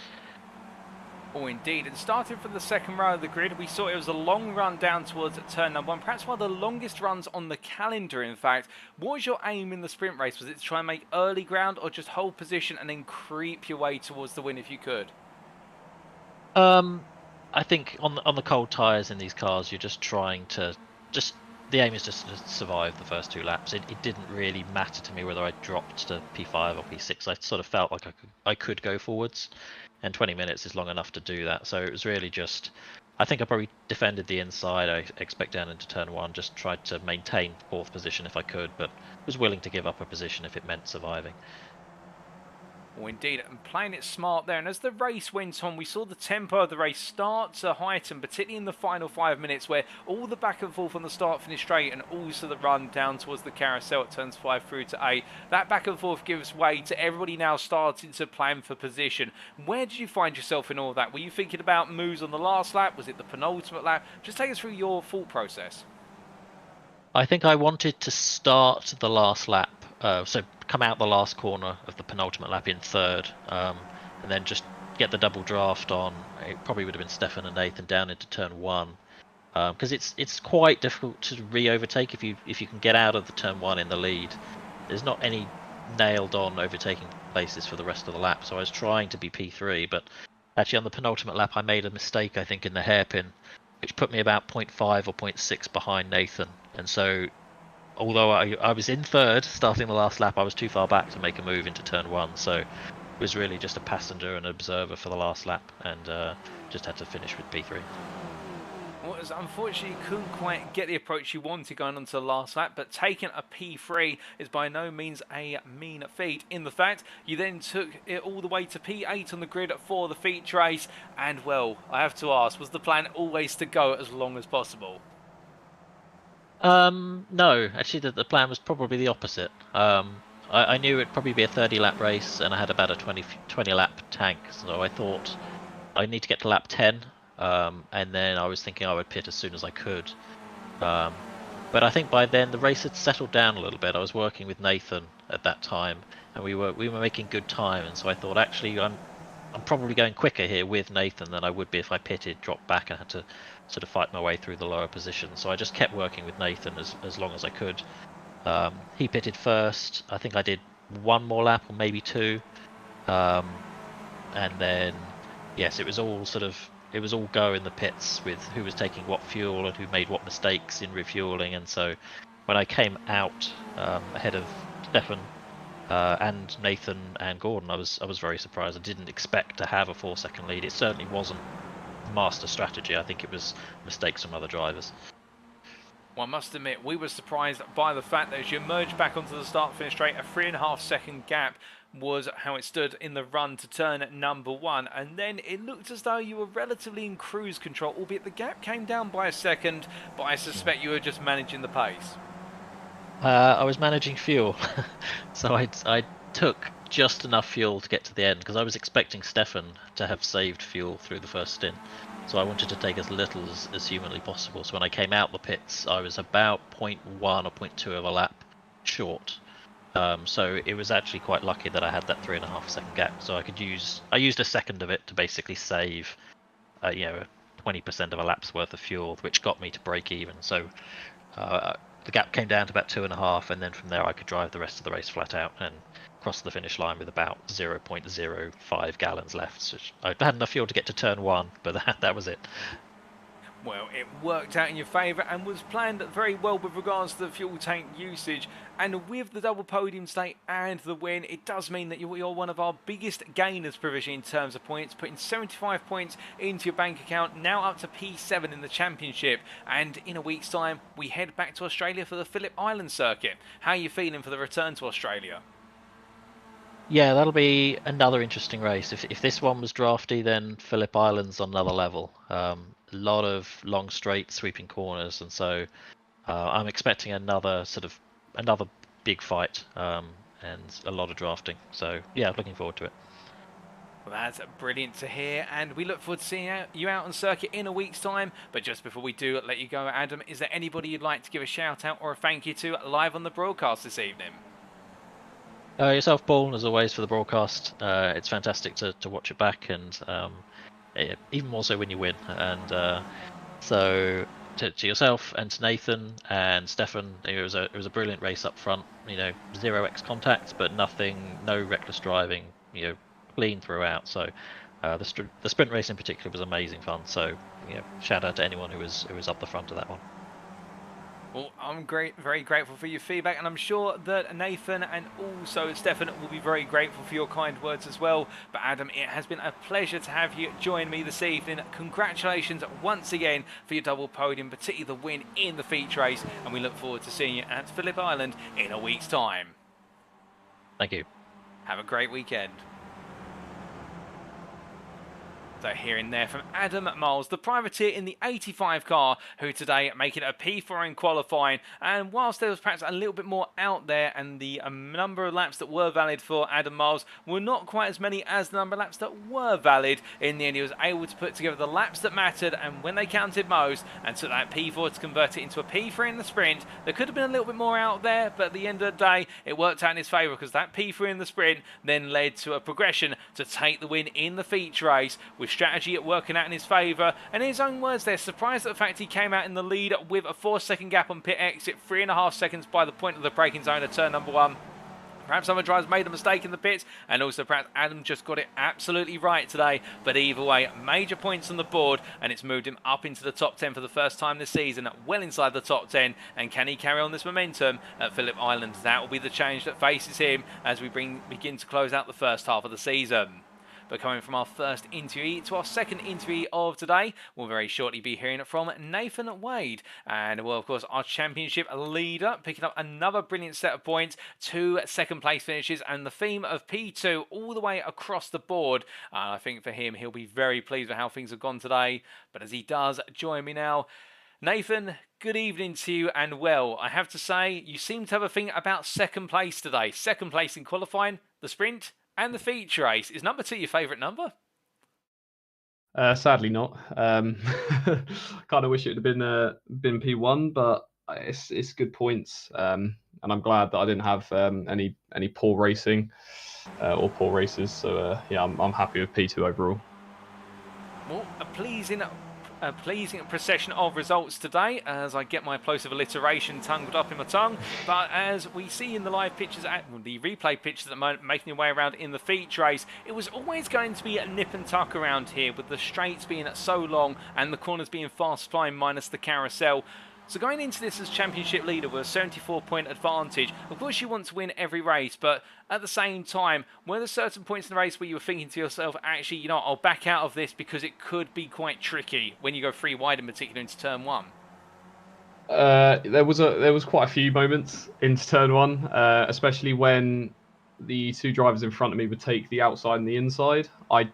Oh, indeed. And starting from the second row of the grid, we saw it was a long run down towards turn number 1, perhaps one of the longest runs on the calendar, in fact. What was your aim in the sprint race? Was it to try and make early ground, or just hold position and then creep your way towards the win if you could? I think on the cold tyres in these cars, you're just trying to the aim is just to survive the first 2 laps. It didn't really matter to me whether I dropped to P5 or P6. I sort of felt like I could go forwards, and 20 minutes is long enough to do that. So it was really just, I think I probably defended the inside. I expect down into turn 1, just tried to maintain 4th position if I could, but was willing to give up a position if it meant surviving. Oh, indeed, and playing it smart there. And as the race went on, we saw the tempo of the race start to heighten, particularly in the final 5 minutes, where all the back and forth on the start finish straight, and also the run down towards the carousel at turns 5 through to 8. That back and forth gives way to everybody now starting to plan for position. Where did you find yourself in all that? Were you thinking about moves on the last lap? Was it the penultimate lap? Just take us through your thought process. I think I wanted to start the last lap, so come out the last corner of the penultimate lap in 3rd, and then just get the double draft on. It probably would have been Stefan and Nathan down into turn 1, because it's quite difficult to re-overtake if you can get out of the turn 1 in the lead. There's not any nailed on overtaking places for the rest of the lap, so I was trying to be P3, but actually on the penultimate lap I made a mistake, I think, in the hairpin, which put me about 0.5 or 0.6 behind Nathan. And so, although I was in 3rd starting the last lap, I was too far back to make a move into turn 1. So it was really just a passenger and observer for the last lap, and just had to finish with P3. Well, unfortunately, you couldn't quite get the approach you wanted going on to the last lap, but taking a P3 is by no means a mean feat. In the fact, you then took it all the way to P8 on the grid for the feature race, and well, I have to ask, was the plan always to go as long as possible? No, actually the plan was probably the opposite. I knew it'd probably be a 30 lap race, and I had about a 20 lap tank, so I thought I need to get to lap 10, and then I was thinking I would pit as soon as I could. But I think by then the race had settled down a little bit. I was working with Nathan at that time, and we were making good time, and so I thought actually I'm probably going quicker here with Nathan than I would be if I pitted, dropped back, and had to sort of fight my way through the lower positions. So I just kept working with Nathan as long as I could. He pitted first. I think I did one more lap or maybe two, and then yes, it was all go in the pits with who was taking what fuel and who made what mistakes in refueling. And so when I came out ahead of Stefan and Nathan and Gordon, I was very surprised. I didn't expect to have a 4-second lead. It certainly wasn't master strategy. I think it was mistakes from other drivers. Well, I must admit, we were surprised by the fact that as you emerged back onto the start-finish straight, a 3.5 second gap was how it stood in the run to turn number 1, and then it looked as though you were relatively in cruise control, albeit the gap came down by a second, but I suspect you were just managing the pace. I was managing fuel, so I took just enough fuel to get to the end, because I was expecting Stefan to have saved fuel through the first stint. So I wanted to take as little as humanly possible. So when I came out the pits, I was about 0.1 or 0.2 of a lap short. So it was actually quite lucky that I had that 3.5 second gap. So I used a second of it to basically save, 20% of a lap's worth of fuel, which got me to break even. So the gap came down to about 2.5, and then from there I could drive the rest of the race flat out and cross the finish line with about 0.05 gallons left. So I had enough fuel to get to turn 1, but that was it. Well, it worked out in your favour and was planned very well with regards to the fuel tank usage. And with the double podium today and the win, it does mean that you're one of our biggest gainers provisionally in terms of points, putting 75 points into your bank account, now up to P7 in the championship. And in a week's time, we head back to Australia for the Phillip Island circuit. How are you feeling for the return to Australia? Yeah, that'll be another interesting race. If this one was drafty, then Phillip Island's on another level. A lot of long straight sweeping corners, and so I'm expecting another big fight and a lot of drafting. So yeah, looking forward to it. Well, that's brilliant to hear, and we look forward to seeing you out on circuit in a week's time. But just before we do let you go, Adam, is there anybody you'd like to give a shout out or a thank you to live on the broadcast this evening? Yourself, Paul, as always, for the broadcast. It's fantastic to watch it back, and even more so when you win. And so to yourself and to Nathan and Stefan, it was a brilliant race up front. 0x contact, but no reckless driving. Clean throughout. So the sprint race in particular was amazing fun. So shout out to anyone who was up the front of that one. Well, I'm very grateful for your feedback, and I'm sure that Nathan and also Stefan will be very grateful for your kind words as well. But Adam, it has been a pleasure to have you join me this evening. Congratulations once again for your double podium, particularly the win in the feature race, and we look forward to seeing you at Phillip Island in a week's time. Thank you. Have a great weekend. So hearing there from Adam Miles, the privateer in the 85 car, who today making a P4 in qualifying. And whilst there was perhaps a little bit more out there, and the number of laps that were valid for Adam Miles were not quite as many as the number of laps that were valid, in the end he was able to put together the laps that mattered, and when they counted most, and took that P4 to convert it into a P3 in the sprint. There could have been a little bit more out there, but at the end of the day, it worked out in his favour, because that P3 in the sprint then led to a progression to take the win in the feature race, with strategy at working out in his favour. And in his own words, they're surprised at the fact he came out in the lead with a 4-second gap on pit exit, 3.5 seconds by the point of the braking zone at turn number 1. Perhaps other drivers made a mistake in the pits, and also perhaps Adam just got it absolutely right today. But either way, major points on the board, and it's moved him up into the top 10 for the first time this season, well inside the top 10. And can he carry on this momentum at Phillip Island? That will be the change that faces him as we begin to close out the first half of the season. But coming from our first interview to our second interview of today, we'll very shortly be hearing from Nathan Wade. And, well, of course, our championship leader, picking up another brilliant set of points, 2 second place finishes, and the theme of P2 all the way across the board. I think for him, he'll be very pleased with how things have gone today. But as he does join me now, Nathan, good evening to you, and well, I have to say, you seem to have a thing about second place today. Second place in qualifying, the sprint, and the feature race. Is number 2 your favourite number? Sadly not. Kind of wish it would have been P1, but it's good points, and I'm glad that I didn't have any poor racing or poor races. So yeah, I'm happy with P2 overall. Well, a pleasing procession of results today as I get my plosive alliteration tangled up in my tongue. But as we see in the live pictures, the replay pictures at the moment making their way around in the feature race, it was always going to be a nip and tuck around here, with the straights being so long and the corners being fast flying minus the carousel. So going into this as championship leader with a 74-point advantage, of course you want to win every race, but at the same time, were there certain points in the race where you were thinking to yourself, actually, you know, I'll back out of this because it could be quite tricky when you go 3 wide, in particular into turn 1? There was quite a few moments into turn 1, especially when the 2 drivers in front of me would take the outside and the inside. I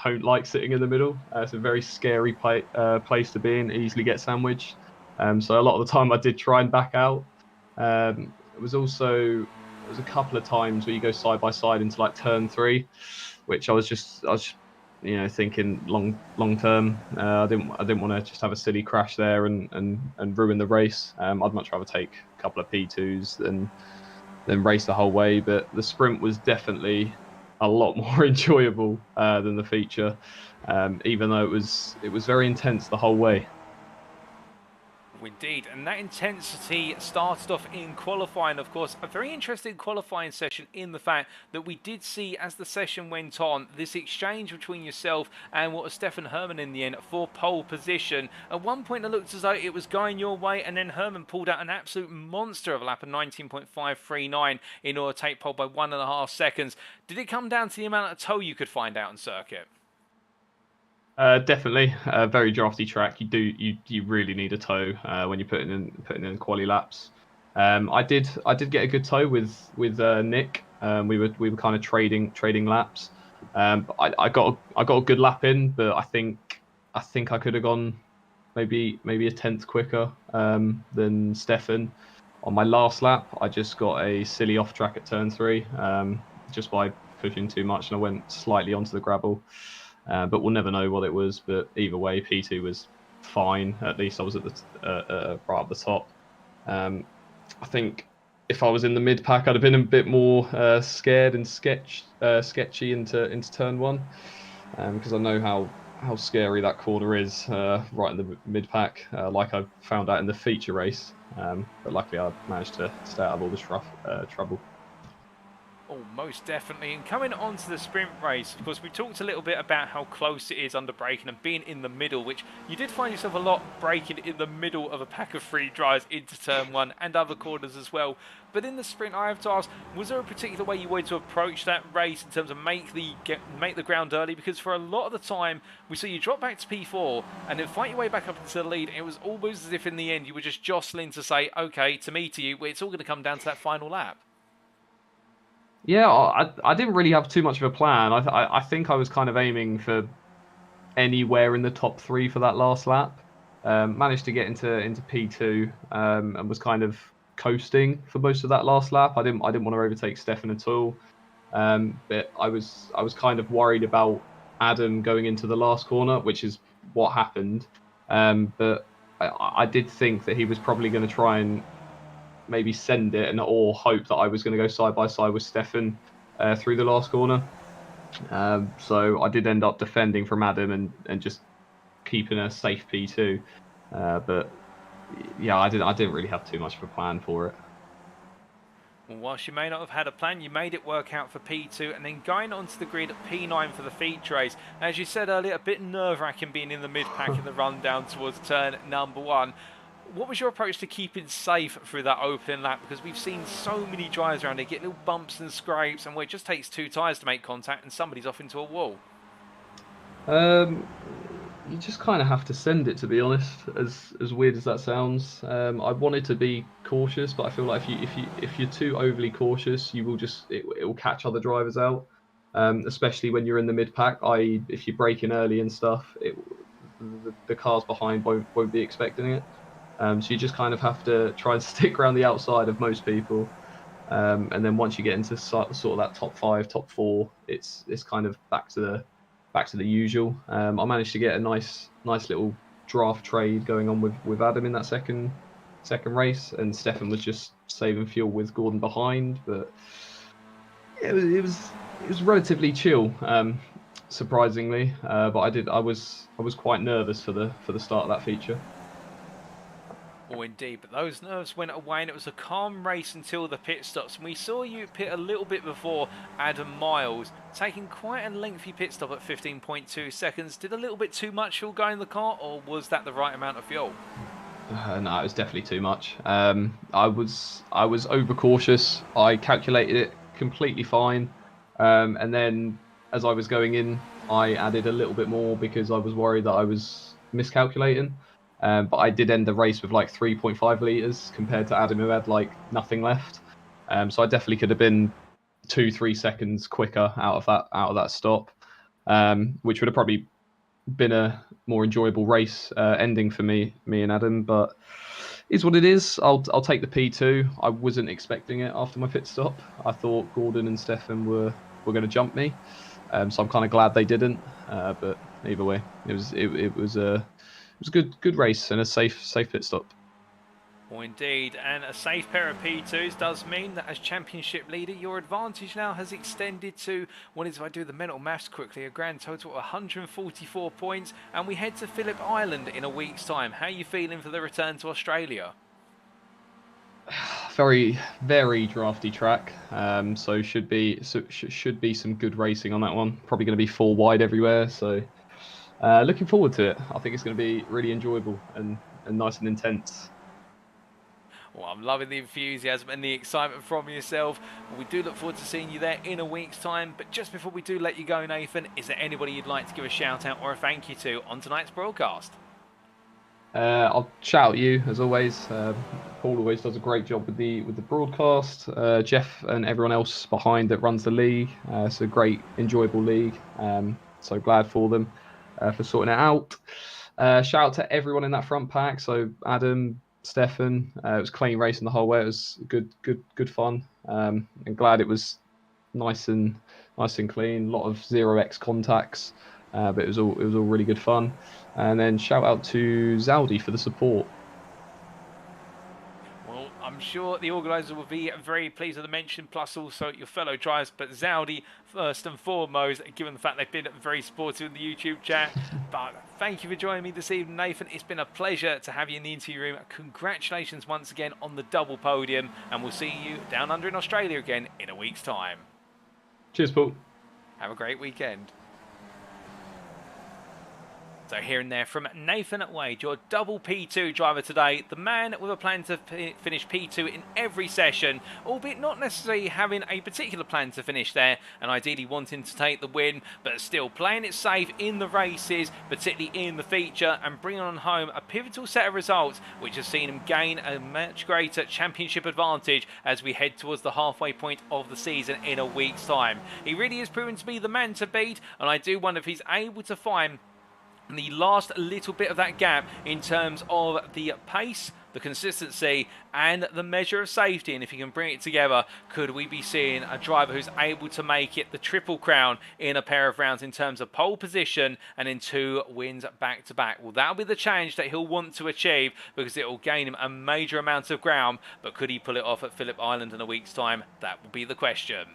don't like sitting in the middle. It's a very scary place to be in, easily get sandwiched. So a lot of the time I did try and back out. There was a couple of times where you go side by side into like turn 3, which I was thinking long term. I didn't want to just have a silly crash there and ruin the race. I'd much rather take a couple of P2s than race the whole way. But the sprint was definitely a lot more enjoyable than the feature, even though it was very intense the whole way. Indeed, and that intensity started off in qualifying, of course. A very interesting qualifying session in the fact that we did see, as the session went on, this exchange between yourself and what was Stefan Herman in the end for pole position. At one point it looked as though it was going your way, and then Herman pulled out an absolute monster of a lap of 19.539 in order to take pole by 1.5 seconds. Did it come down to the amount of tow you could find out on circuit? Definitely, a very drafty track. You really need a tow when you're putting in quali laps. I did get a good tow with Nick. We were kind of trading laps. I got a good lap in, but I think I could have gone maybe a tenth quicker than Stefan. On my last lap, I just got a silly off track at turn 3, just by pushing too much, and I went slightly onto the gravel. But we'll never know what it was. But either way, P2 was fine. At least I was at the right at the top. I think if I was in the mid pack, I'd have been a bit more scared and sketchy into turn 1, because I know how scary that corner is right in the mid pack, like I found out in the feature race. But luckily, I managed to stay out of all the trouble. Oh, most definitely. And coming on to the sprint race, of course, we talked a little bit about how close it is under braking and being in the middle, which you did find yourself a lot braking in the middle of a pack of 3 drivers into turn 1 and other corners as well. But in the sprint, I have to ask, was there a particular way you wanted to approach that race in terms of make the ground early? Because for a lot of the time, we saw you drop back to P4 and then fight your way back up into the lead. It was almost as if in the end you were just jostling to say, okay, to me, to you, it's all going to come down to that final lap. Yeah, I didn't really have too much of a plan. I think I was kind of aiming for anywhere in the top 3 for that last lap. Managed to get into P2 and was kind of coasting for most of that last lap. I didn't want to overtake Stefan at all. But I was kind of worried about Adam going into the last corner, which is what happened. But I did think that he was probably going to try and maybe send it or hope that I was going to go side by side with Stefan through the last corner. So I did end up defending from Adam and just keeping a safe P2. But yeah, I didn't really have too much of a plan for it. Well, whilst you may not have had a plan, you made it work out for P2, and then going onto the grid at P9 for the feature race. As you said earlier, a bit nerve-wracking being in the mid-pack in the run down towards turn number 1. What was your approach to keeping safe through that opening lap? Because we've seen so many drivers around here get little bumps and scrapes, and where it just takes 2 tyres to make contact and somebody's off into a wall. You just kind of have to send it, to be honest. As weird as that sounds, I wanted to be cautious, but I feel like if you're too overly cautious, you will it will catch other drivers out. Especially when you're in the mid pack. If you break in early and stuff, the cars behind won't be expecting it. So you just kind of have to try and stick around the outside of most people. And then once you get into sort of that top 5, top 4, it's kind of back to the usual. I managed to get a nice little draft trade going on with Adam in that second race, and Stefan was just saving fuel with Gordon behind. But it was relatively chill, surprisingly. But I was quite nervous for the start of that feature. Oh, indeed, but those nerves went away and it was a calm race until the pit stops. And we saw you pit a little bit before Adam Miles, taking quite a lengthy pit stop at 15.2 seconds. Did a little bit too much fuel go in the car, or was that the right amount of fuel? No, it was definitely too much. I was overcautious. I calculated it completely fine, and then as I was going in, I added a little bit more because I was worried that I was miscalculating. But I did end the race with like 3.5 litres compared to Adam, who had like nothing left. So I definitely could have been 2-3 seconds quicker out of that stop, which would have probably been a more enjoyable race ending for me and Adam. But is what it is. I'll take the P2. I wasn't expecting it after my pit stop. I thought Gordon and Stefan were going to jump me, so I'm kind of glad they didn't. But either way, it was a good race and a safe pit stop. Well, indeed, and a safe pair of P2s does mean that as championship leader, your advantage now has extended to, what is, if I do the mental maths quickly, a grand total of 144 points, and we head to Phillip Island in a week's time. How are you feeling for the return to Australia? Very, very drafty track, so should be some good racing on that one. Probably going to be 4 wide everywhere, so looking forward to it. I think it's going to be really enjoyable and nice and intense. Well, I'm loving the enthusiasm and the excitement from yourself. We do look forward to seeing you there in a week's time. But just before we do let you go, Nathan, is there anybody you'd like to give a shout out or a thank you to on tonight's broadcast? I'll shout out you as always. Paul always does a great job with the broadcast. Jeff and everyone else behind that runs the league. It's a great, enjoyable league. So glad for them for sorting it out. Shout out to everyone in that front pack. So Adam, Stefan. It was clean racing the whole way. It was good fun. And glad it was nice and clean. A lot of 0x contacts, but it was all really good fun. And then shout out to Zaldi for the support. Well, I'm sure the organiser will be very pleased with the mention, plus also your fellow drivers. But Zaldi, first and foremost, given the fact they've been very supportive in the YouTube chat. But thank you for joining me this evening, Nathan. It's been a pleasure to have you in the interview room. Congratulations once again on the double podium, and we'll see you down under in Australia again in a week's time. Cheers, Paul. Have a great weekend. So here and there from Nathan Wade, your double P2 driver today, the man with a plan to finish P2 in every session, albeit not necessarily having a particular plan to finish there and ideally wanting to take the win, but still playing it safe in the races, particularly in the feature, and bringing on home a pivotal set of results which has seen him gain a much greater championship advantage as we head towards the halfway point of the season in a week's time. He really is proven to be the man to beat, and I do wonder if he's able to find the last little bit of that gap in terms of the pace, the consistency and the measure of safety, and if he can bring it together, could we be seeing a driver who's able to make it the triple crown in a pair of rounds in terms of pole position and in 2 wins back to back? Well, that'll be the challenge that he'll want to achieve because it will gain him a major amount of ground, but could he pull it off at Phillip Island in a week's time? That will be the question.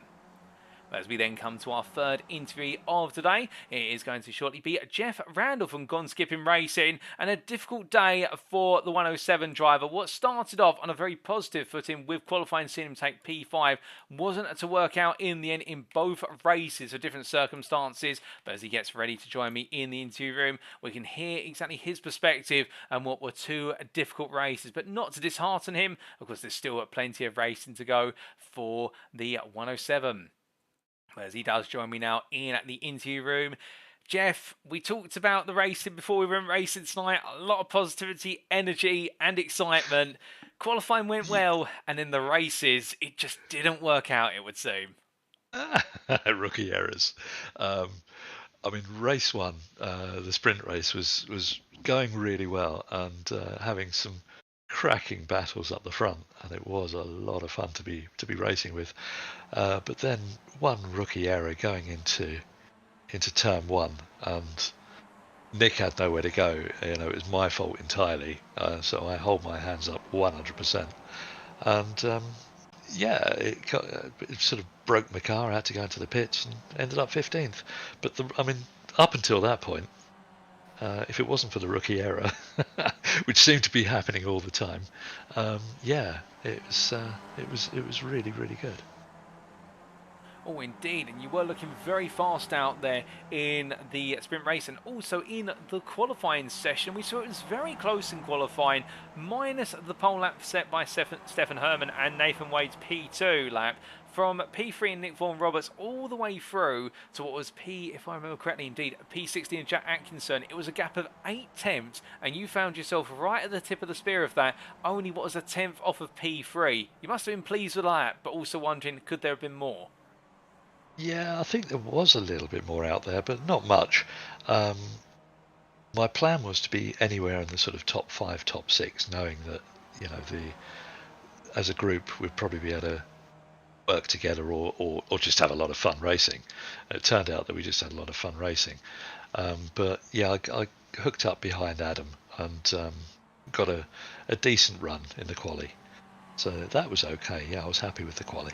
As we then come to our third interview of today, it is going to shortly be Jeff Randall from Gone Skipping Racing, and a difficult day for the 107 driver. What started off on a very positive footing with qualifying, seeing him take P5, wasn't to work out in the end in both races for different circumstances, but as he gets ready to join me in the interview room, we can hear exactly his perspective and what were 2 difficult races, but not to dishearten him. Of course, there's still plenty of racing to go for the 107. As he does join me now in the interview room. Jeff, we talked about the racing before we went racing tonight. A lot of positivity, energy and excitement. Qualifying went well, and in the races, it just didn't work out, it would seem. Rookie errors. I mean, race 1, the sprint race was going really well, and having some cracking battles up the front, and it was a lot of fun to be racing with. But then one rookie error going into turn one, and Nick had nowhere to go. You know, it was my fault entirely. So I hold my hands up 100%. And it sort of broke my car. I had to go into the pits and ended up 15th. But up until that point, if it wasn't for the rookie error, which seemed to be happening all the time, it was really, really good. Oh, indeed, and you were looking very fast out there in the sprint race and also in the qualifying session. We saw it was very close in qualifying, minus the pole lap set by Stefan Herman and Nathan Wade's P2 lap. From P3 and Nick Vaughan Roberts all the way through to what was if I remember correctly, indeed, P16 and Jack Atkinson. It was a gap of 8 tenths, and you found yourself right at the tip of the spear of that, only what was a tenth off of P3. You must have been pleased with that, but also wondering, could there have been more? Yeah, I think there was a little bit more out there, but not much. My plan was to be anywhere in the sort of top 5, top 6, knowing that, you know, as a group we'd probably be able to work together or just have a lot of fun racing. It turned out that we just had a lot of fun racing. But yeah, I hooked up behind Adam and got a decent run in the quali. So that was okay. Yeah, I was happy with the quali.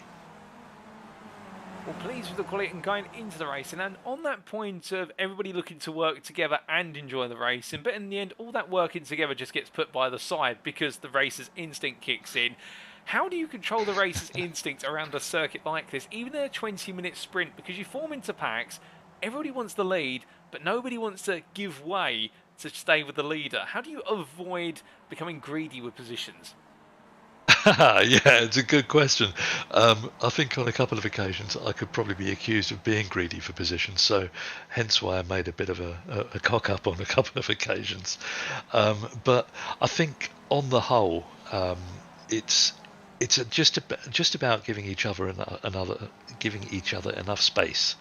Well, pleased with the quality and going into the racing, and on that point of everybody looking to work together and enjoy the racing, but in the end all that working together just gets put by the side because the racer's instinct kicks in. How do you control the racer's instinct around a circuit like this, even in a 20-minute sprint? Because you form into packs, everybody wants the lead, but nobody wants to give way to stay with the leader. How do you avoid becoming greedy with positions? Yeah, it's a good question. I think on a couple of occasions I could probably be accused of being greedy for positions, so hence why I made a bit of a cock up on a couple of occasions. But I think on the whole, it's just about giving each other enough space,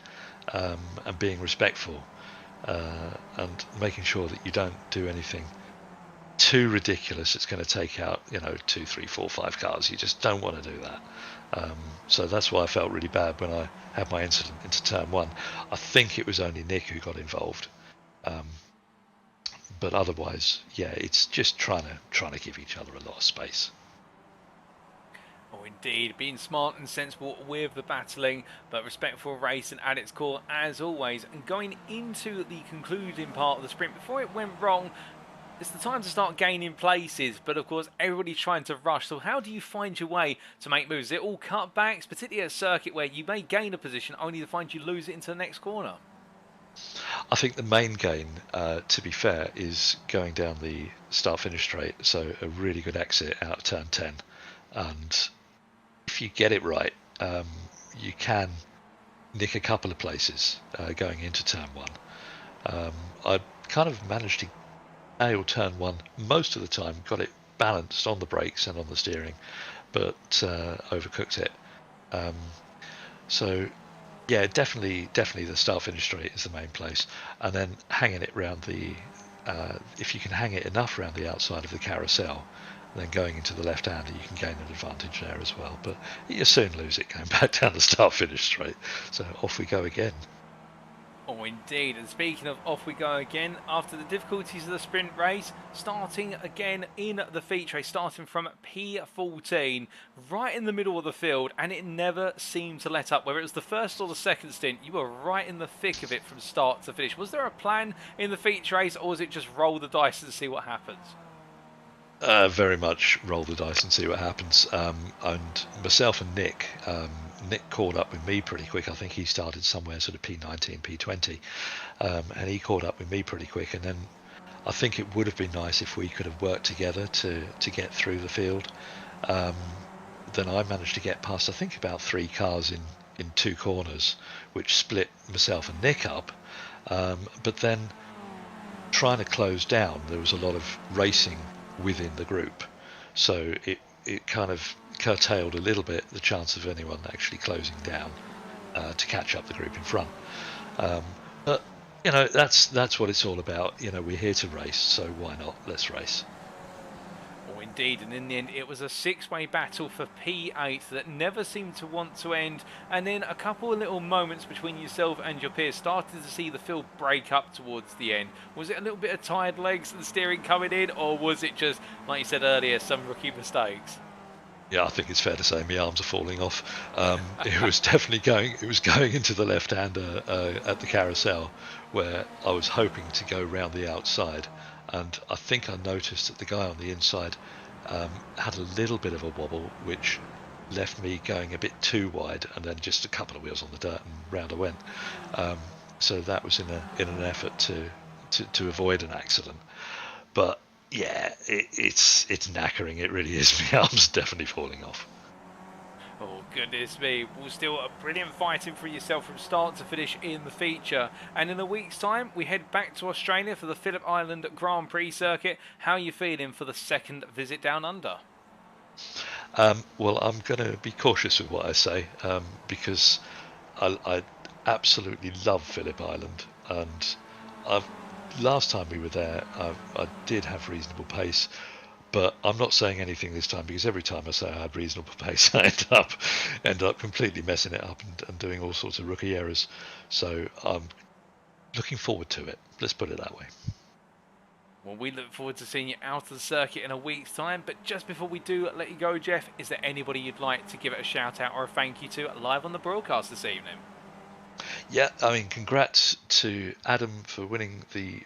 and being respectful, and making sure that you don't do anything too ridiculous. It's going to take out 2, 3, 4, 5 cars. You just don't want to do that. So that's why I felt really bad when I had my incident into turn one. I think it was only Nick who got involved, but otherwise, yeah, it's just trying to give each other a lot of space. Oh, indeed, being smart and sensible with the battling, but respectful racing at its core as always. And going into the concluding part of the sprint, before it went wrong, it's the time to start gaining places, but of course everybody's trying to rush. So how do you find your way to make moves? Is it all cutbacks, particularly at a circuit where you may gain a position only to find you lose it into the next corner? I think the main gain, to be fair, is going down the start-finish straight. So a really good exit out of turn 10, and if you get it right, you can nick a couple of places going into turn one. I kind of managed to nail turn one most of the time, got it balanced on the brakes and on the steering, but overcooked it. So yeah, definitely the start finish straight is the main place, and then hanging it round the if you can hang it enough around the outside of the carousel, then going into the left-hander, you can gain an advantage there as well. But you soon lose it going back down the start finish straight. So off we go again. Oh, indeed. And speaking of off we go again, after the difficulties of the sprint race, starting again in the feature race, starting from P14, right in the middle of the field, and it never seemed to let up. Whether it was the first or the second stint, you were right in the thick of it from start to finish. Was there a plan in the feature race, or was it just roll the dice and see what happens? Very much roll the dice and see what happens. And myself and Nick caught up with me pretty quick. I think he started somewhere sort of P19, P20, and he caught up with me pretty quick. And then I think it would have been nice if we could have worked together to get through the field. Then I managed to get past, I think, about 3 cars in 2 corners, which split myself and Nick up. But then trying to close down, there was a lot of racing within the group, so it kind of curtailed a little bit the chance of anyone actually closing down to catch up the group in front. But that's what it's all about. We're here to race, so why not? Let's race. Oh, Oh, indeed, and in the end it was a six-way battle for P8 that never seemed to want to end, and then a couple of little moments between yourself and your peers started to see the field break up towards the end. Was it a little bit of tired legs and steering coming in, or was it just, like you said earlier, some rookie mistakes? Yeah, I think it's fair to say my arms are falling off. It was definitely going. It was going into the left-hander at the carousel, where I was hoping to go round the outside, and I think I noticed that the guy on the inside had a little bit of a wobble, which left me going a bit too wide, and then just a couple of wheels on the dirt, and round I went. So that was in an effort to avoid an accident, but. Yeah, it's knackering. It really is. My arms are definitely falling off. Oh, goodness me. Well, still a brilliant fighting for yourself from start to finish in the feature. And in a week's time, we head back to Australia for the Phillip Island Grand Prix circuit. How are you feeling for the second visit down under? Well, I'm going to be cautious with what I say because I absolutely love Phillip Island, and last time we were there, I did have reasonable pace, but I'm not saying anything this time because every time I say I had reasonable pace, I end up completely messing it up and doing all sorts of rookie errors. So I'm looking forward to it. Let's put it that way. Well, we look forward to seeing you out of the circuit in a week's time. But just before we do let you go, Jeff, is there anybody you'd like to give it a shout out or a thank you to live on the broadcast this evening? Yeah, I mean, congrats to Adam for winning the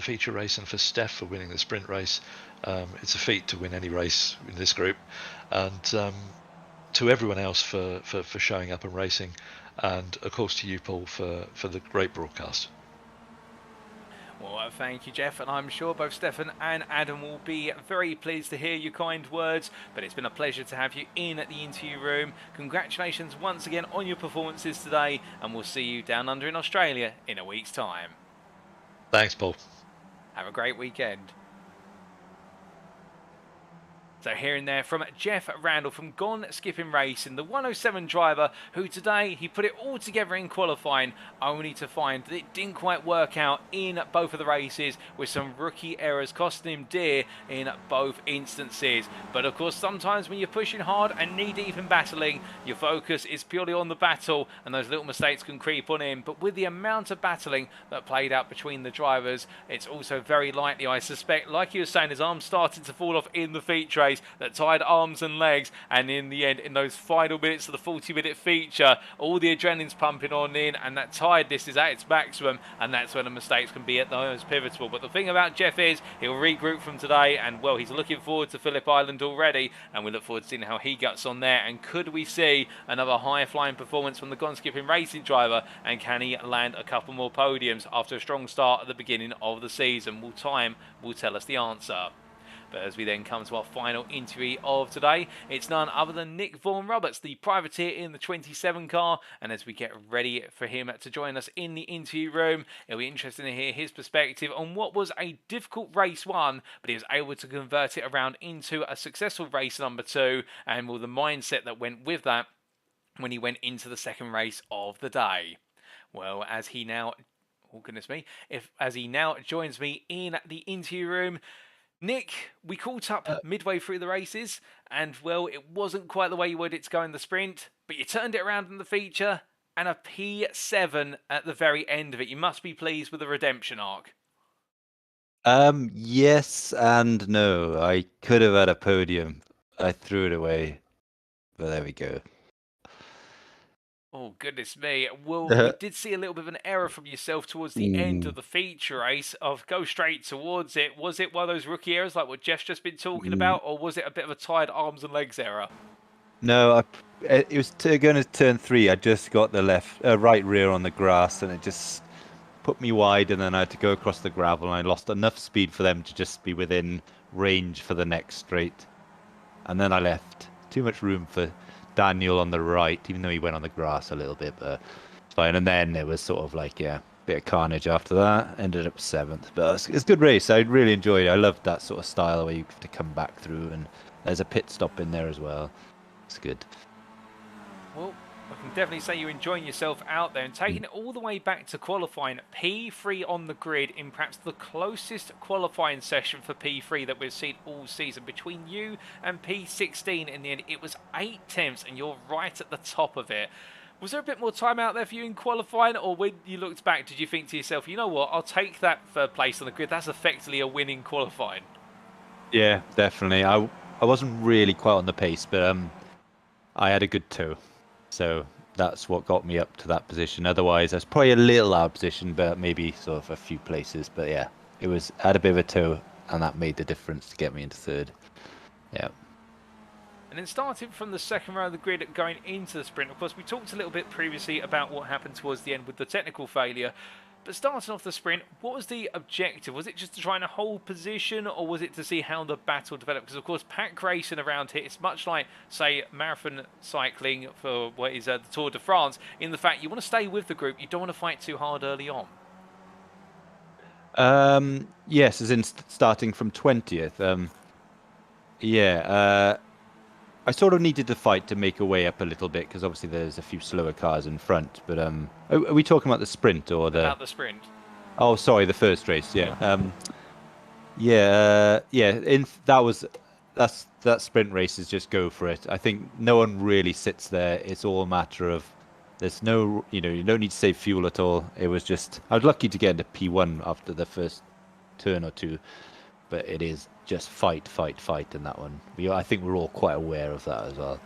feature race and for Steph for winning the sprint race. It's a feat to win any race in this group, and to everyone else for showing up and racing, and of course to you, Paul, for the great broadcast. Well, thank you, Jeff, and I'm sure both Stefan and Adam will be very pleased to hear your kind words, but it's been a pleasure to have you in at the interview room. Congratulations once again on your performances today, and we'll see you down under in Australia in a week's time. Thanks, Paul. Have a great weekend. So hearing there from Jeff Randall from Gone Skipping Racing, the 107 driver who today he put it all together in qualifying, only to find that it didn't quite work out in both of the races, with some rookie errors costing him dear in both instances. But of course, sometimes when you're pushing hard and knee-deep in battling, your focus is purely on the battle and those little mistakes can creep on in. But with the amount of battling that played out between the drivers, it's also very likely, I suspect, like you were saying, his arms started to fall off in the feature race, that tied arms and legs, and in the end, in those final minutes of the 40-minute feature, all the adrenaline's pumping on in, and that tiredness is at its maximum, and that's when the mistakes can be at the most pivotal. But the thing about Jeff is he'll regroup from today, and well, he's looking forward to Phillip Island already, and we look forward to seeing how he gets on there. And could we see another high-flying performance from the Gone Skipping Racing driver, and can he land a couple more podiums after a strong start at the beginning of the season? Well, time will tell us the answer. But as we then come to our final interview of today, it's none other than Nick Vaughan Roberts, the privateer in the 27 car. And as we get ready for him to join us in the interview room, it'll be interesting to hear his perspective on what was a difficult race one, but he was able to convert it around into a successful race number two, and with the mindset that went with that when he went into the second race of the day. Well, as he now, oh goodness me, as he now joins me in the interview room, Nick, we caught up midway through the races, and well, it wasn't quite the way you wanted it to go in the sprint, but you turned it around in the feature, and a P7 at the very end of it. You must be pleased with the redemption arc. Yes and no. I could have had a podium. I threw it away, but there we go. Oh, goodness me. Well, we did see a little bit of an error from yourself towards the end of the feature race of go straight towards it. Was it one of those rookie errors like what Jeff's just been talking about, or was it a bit of a tired arms and legs error? No, it was going to turn 3. I just got the right rear on the grass, and it just put me wide, and then I had to go across the gravel, and I lost enough speed for them to just be within range for the next straight. And then I left too much room for Daniel on the right, even though he went on the grass a little bit, but it's fine. And then it was sort of like, yeah, a bit of carnage after that. Ended up 7th, but it's a good race. I really enjoyed it. I loved that sort of style where you have to come back through, and there's a pit stop in there as well. It's good. Well, I can definitely say you're enjoying yourself out there and taking it all the way back to qualifying. P3 on the grid in perhaps the closest qualifying session for P3 that we've seen all season. Between you and P16 in the end, it was 8/10, and you're right at the top of it. Was there a bit more time out there for you in qualifying, or when you looked back, did you think to yourself, you know what, I'll take that third place on the grid, that's effectively a win in qualifying? Yeah, definitely. I wasn't really quite on the pace, but I had a good toe. So that's what got me up to that position. Otherwise, I was probably a little out of position, but maybe sort of a few places. But yeah, I had a bit of a toe, and that made the difference to get me into third. Yeah. And then starting from the second row of the grid going into the sprint, of course, we talked a little bit previously about what happened towards the end with the technical failure. But starting off the sprint, what was the objective? Was it just to try and hold position, or was it to see how the battle developed? Because, of course, pack racing around here, it's much like, say, marathon cycling for what is the Tour de France, in the fact you want to stay with the group, you don't want to fight too hard early on. Yes, as in starting from 20th. I sort of needed to fight to make a way up a little bit, because obviously there's a few slower cars in front. But are we talking about the sprint or the? About the sprint. Oh, sorry, the first race. Yeah. That sprint race is just go for it. I think no one really sits there. It's all a matter of there's no, you don't need to save fuel at all. It was just I was lucky to get into P1 after the first turn or two, but it is just fight in that one. I think we're all quite aware of that as well.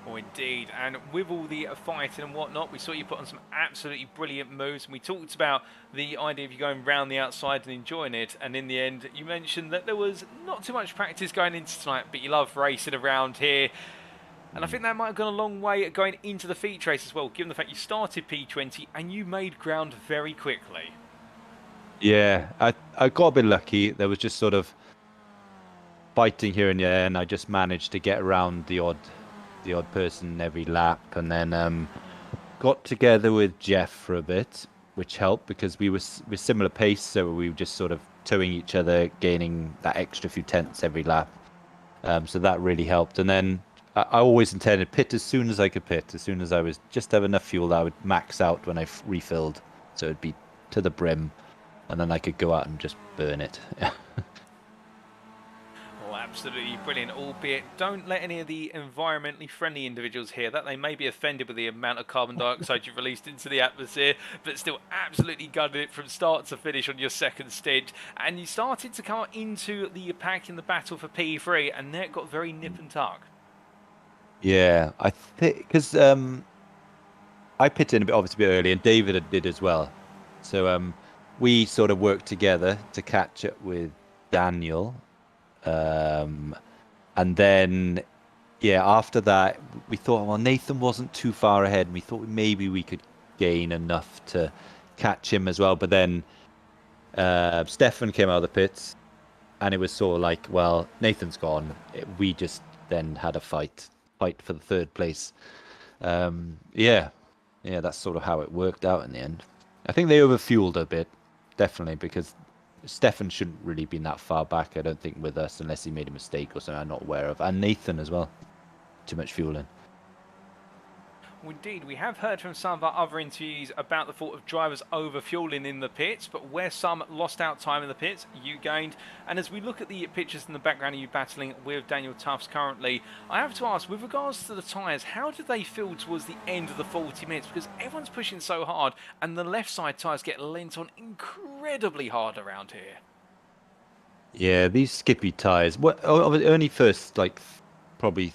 Oh, indeed. And with all the fighting and whatnot, we saw you put on some absolutely brilliant moves. And we talked about the idea of you going round the outside and enjoying it. And in the end, you mentioned that there was not too much practice going into tonight, but you love racing around here. And I think that might have gone a long way at going into the feature race as well, given the fact you started P20 and you made ground very quickly. Yeah, I got a bit lucky. There was just sort of fighting here and there, and I just managed to get around the odd person every lap, and then got together with Jeff for a bit, which helped because we were similar pace, so we were just sort of towing each other, gaining that extra few tenths every lap. So that really helped. And then I always intended pit as soon as I could pit, as soon as I was just have enough fuel that I would max out when I refilled, so it'd be to the brim. And then I could go out and just burn it. Oh, absolutely brilliant. Albeit, don't let any of the environmentally friendly individuals hear that. They may be offended with the amount of carbon dioxide you've released into the atmosphere, but still absolutely gutted it from start to finish on your second stint. And you started to come into the pack in the battle for P3, and there it got very nip and tuck. Yeah, I think because I pitted in a bit, obviously, a bit early, and David did as well. So we sort of worked together to catch up with Daniel. And then, after that, we thought, well, Nathan wasn't too far ahead, and we thought maybe we could gain enough to catch him as well. But then Stefan came out of the pits, and it was sort of like, well, Nathan's gone. We just then had a fight for the third place. That's sort of how it worked out in the end. I think they overfueled a bit, definitely, because Stefan shouldn't really been that far back, I don't think, with us, unless he made a mistake or something I'm not aware of. And Nathan as well. Too much fueling. Well, indeed, we have heard from some of our other interviews about the thought of drivers over-fueling in the pits, but where some lost out time in the pits, you gained. And as we look at the pictures in the background of you battling with Daniel Tufts currently, I have to ask, with regards to the tyres, how did they feel towards the end of the 40 minutes? Because everyone's pushing so hard, and the left side tyres get lent on incredibly hard around here. Yeah, these skippy tyres, only first, probably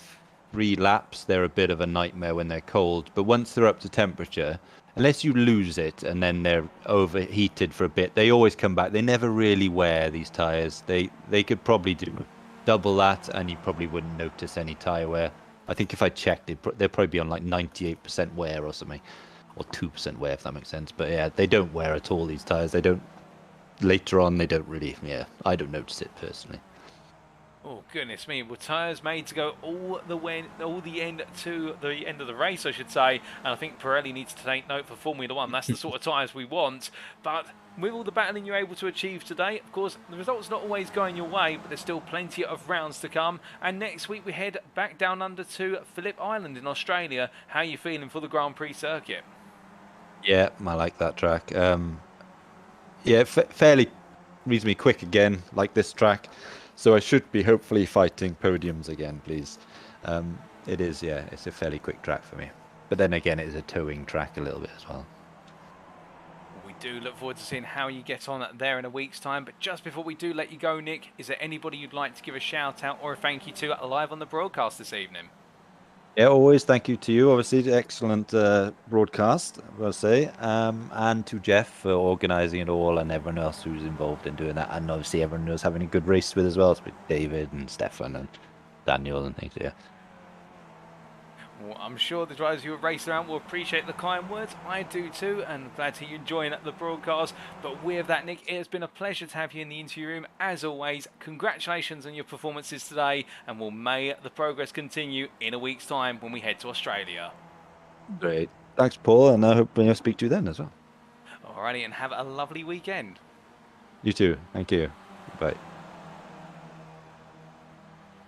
3 laps, they're a bit of a nightmare when they're cold, but once they're up to temperature, unless you lose it and then they're overheated for a bit, they always come back. They never really wear, these tyres. They could probably do double that, and you probably wouldn't notice any tyre wear. I think if I checked, they'd probably be on like 98% wear or something, or 2% wear, if that makes sense. But yeah, they don't wear at all, these tyres. They don't. Later on, they don't really. Yeah, I don't notice it personally. Oh goodness me! Well, tyres made to go all the end to the end of the race, I should say. And I think Pirelli needs to take note for Formula One. That's the sort of tyres we want. But with all the battling you're able to achieve today, of course, the results not always going your way, but there's still plenty of rounds to come. And next week we head back down under to Phillip Island in Australia. How are you feeling for the Grand Prix circuit? Yeah, I like that track. Yeah, fairly reasonably quick again, like this track. So I should be hopefully fighting podiums again, please. It is, yeah, it's a fairly quick track for me. But then again, it is a towing track a little bit as well. We do look forward to seeing how you get on there in a week's time. But just before we do let you go, Nick, is there anybody you'd like to give a shout out or a thank you to live on the broadcast this evening? Yeah, always thank you to you. Obviously, excellent broadcast, I'll say, and to Jeff for organising it all, and everyone else who's involved in doing that, and obviously everyone who's having a good race with as well, so with David and Stefan and Daniel and things. Yeah. Well, I'm sure the drivers who are racing around will appreciate the kind words. I do too, and glad to hear you enjoying the broadcast. But with that, Nick, it has been a pleasure to have you in the interview room. As always, congratulations on your performances today, and may the progress continue in a week's time when we head to Australia. Great. Thanks, Paul, and I hope I'll speak to you then as well. Alrighty, and have a lovely weekend. You too. Thank you. Bye.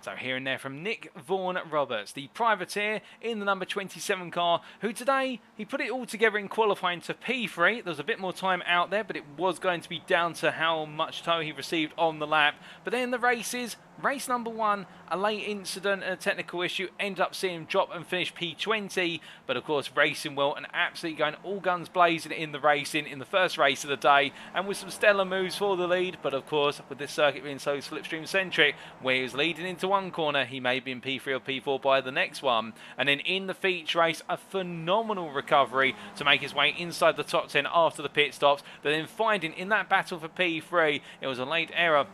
So here and there from Nick Vaughan Roberts, the privateer in the number 27 car, who today, he put it all together in qualifying to P3. There was a bit more time out there, but it was going to be down to how much tow he received on the lap. But then the races, race number 1, a late incident and a technical issue, ended up seeing him drop and finish P20. But of course, racing well and absolutely going all guns blazing in the racing in the first race of the day, and with some stellar moves for the lead. But of course, with this circuit being so slipstream centric, where he was leading into one corner, he may be in P3 or P4 by the next one. And then in the feature race, a phenomenal recovery to make his way inside the top 10 after the pit stops, but then finding in that battle for P3, it was a late error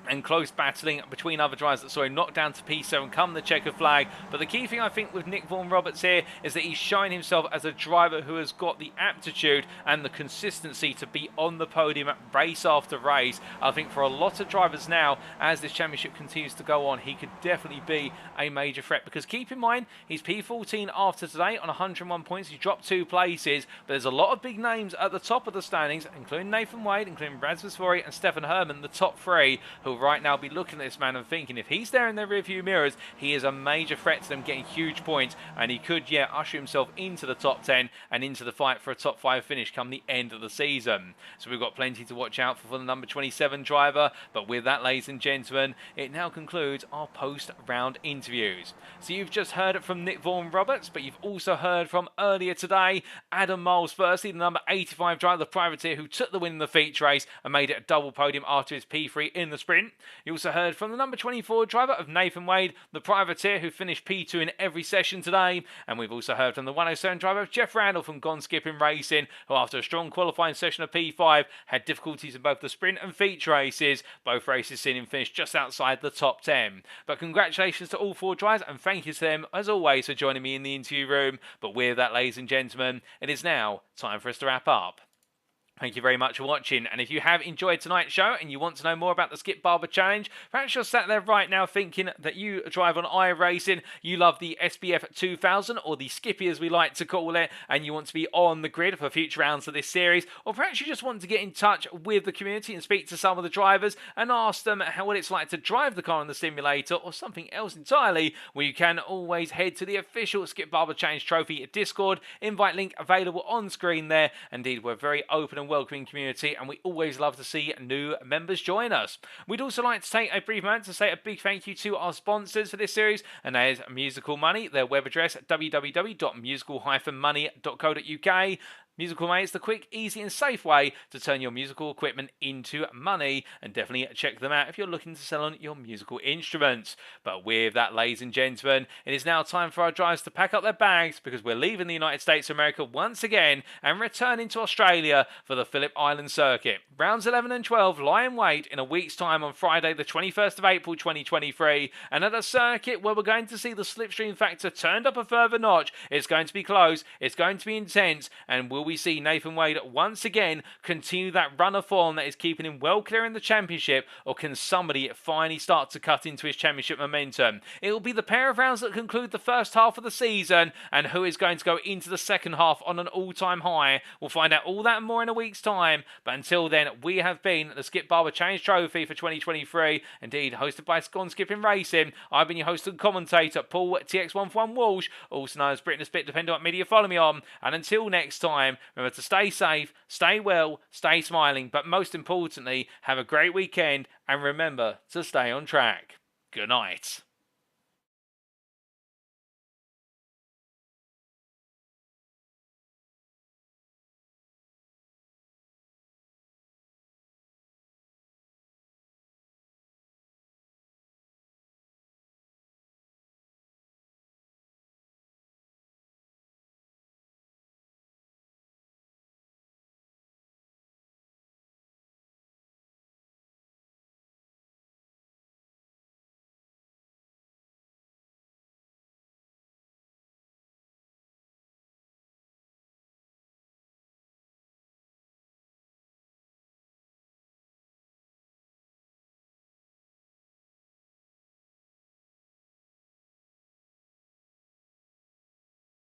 and close battling between other drivers that saw him knocked down to P7 come the checker flag. But the key thing I think with Nick Vaughan Roberts here is that he's showing himself as a driver who has got the aptitude and the consistency to be on the podium race after race. I think for a lot of drivers now, as this championship continues to go on, he could definitely be a major threat, because keep in mind he's P14 after today on 101 points. He dropped 2 places, but there's a lot of big names at the top of the standings, including Nathan Wade, including Rasmus Vuori and Stefan Herman, the top 3, who right now be looking at this man and thinking if he's there in their rearview mirrors, he is a major threat to them getting huge points, and he could, yeah, usher himself into the top 10 and into the fight for a top 5 finish come the end of the season. So we've got plenty to watch out for the number 27 driver. But with that, ladies and gentlemen, it now concludes our post-round interviews. So you've just heard from Nick Vaughan Roberts, but you've also heard from earlier today Adam Miles, firstly, the number 85 driver, the privateer, who took the win in the feature race and made it a double podium after his P3 in the sprint. You also heard from the number 24 driver of Nathan Wade, the privateer, who finished P2 in every session today. And we've also heard from the 107 driver of Jeff Randall from Gone Skipping Racing, who after a strong qualifying session of P5 had difficulties in both the sprint and feature races. Both races seeing him finish just outside the top 10. But congratulations to all 4 drivers, and thank you to them as always for joining me in the interview room. But with that, ladies and gentlemen, it is now time for us to wrap up. Thank you very much for watching, and if you have enjoyed tonight's show and you want to know more about the Skip Barber Challenge, perhaps you're sat there right now thinking that you drive on iRacing, you love the SBF 2000, or the Skippy as we like to call it, and you want to be on the grid for future rounds of this series, or perhaps you just want to get in touch with the community and speak to some of the drivers and ask them what it's like to drive the car on the simulator, or something else entirely, well, you can always head to the official Skip Barber Challenge Trophy Discord. Invite link available on screen there. Indeed, we're very open and welcoming community, and we always love to see new members join us. We'd also like to take a brief moment to say a big thank you to our sponsors for this series, and that is Musical Money. Their web address www.musical-money.co.uk. Musical Money is the quick, easy and safe way to turn your musical equipment into money, and definitely check them out if you're looking to sell on your musical instruments. But with that, ladies and gentlemen, it is now time for our drivers to pack up their bags, because we're leaving the United States of America once again and returning to Australia for the Phillip Island circuit. Rounds 11 and 12 lie in wait in a week's time on Friday the 21st of April 2023, and at a circuit where we're going to see the slipstream factor turned up a further notch. It's going to be close, it's going to be intense, and will we see Nathan Wade once again continue that run of form that is keeping him well clear in the championship, or can somebody finally start to cut into his championship momentum? It will be the pair of rounds that conclude the first half of the season, and who is going to go into the second half on an all-time high. We'll find out all that and more in a week's time, but until then, we have been the Skip Barber Challenge Trophy for 2023, indeed hosted by Gone Skipping Racing. I've been your host and commentator, Paul TX141 Walsh, also known as Britain Spit, depending on what media you follow me on. And until next time, remember to stay safe, stay well, stay smiling, but most importantly, have a great weekend, and remember to stay on track. Good night.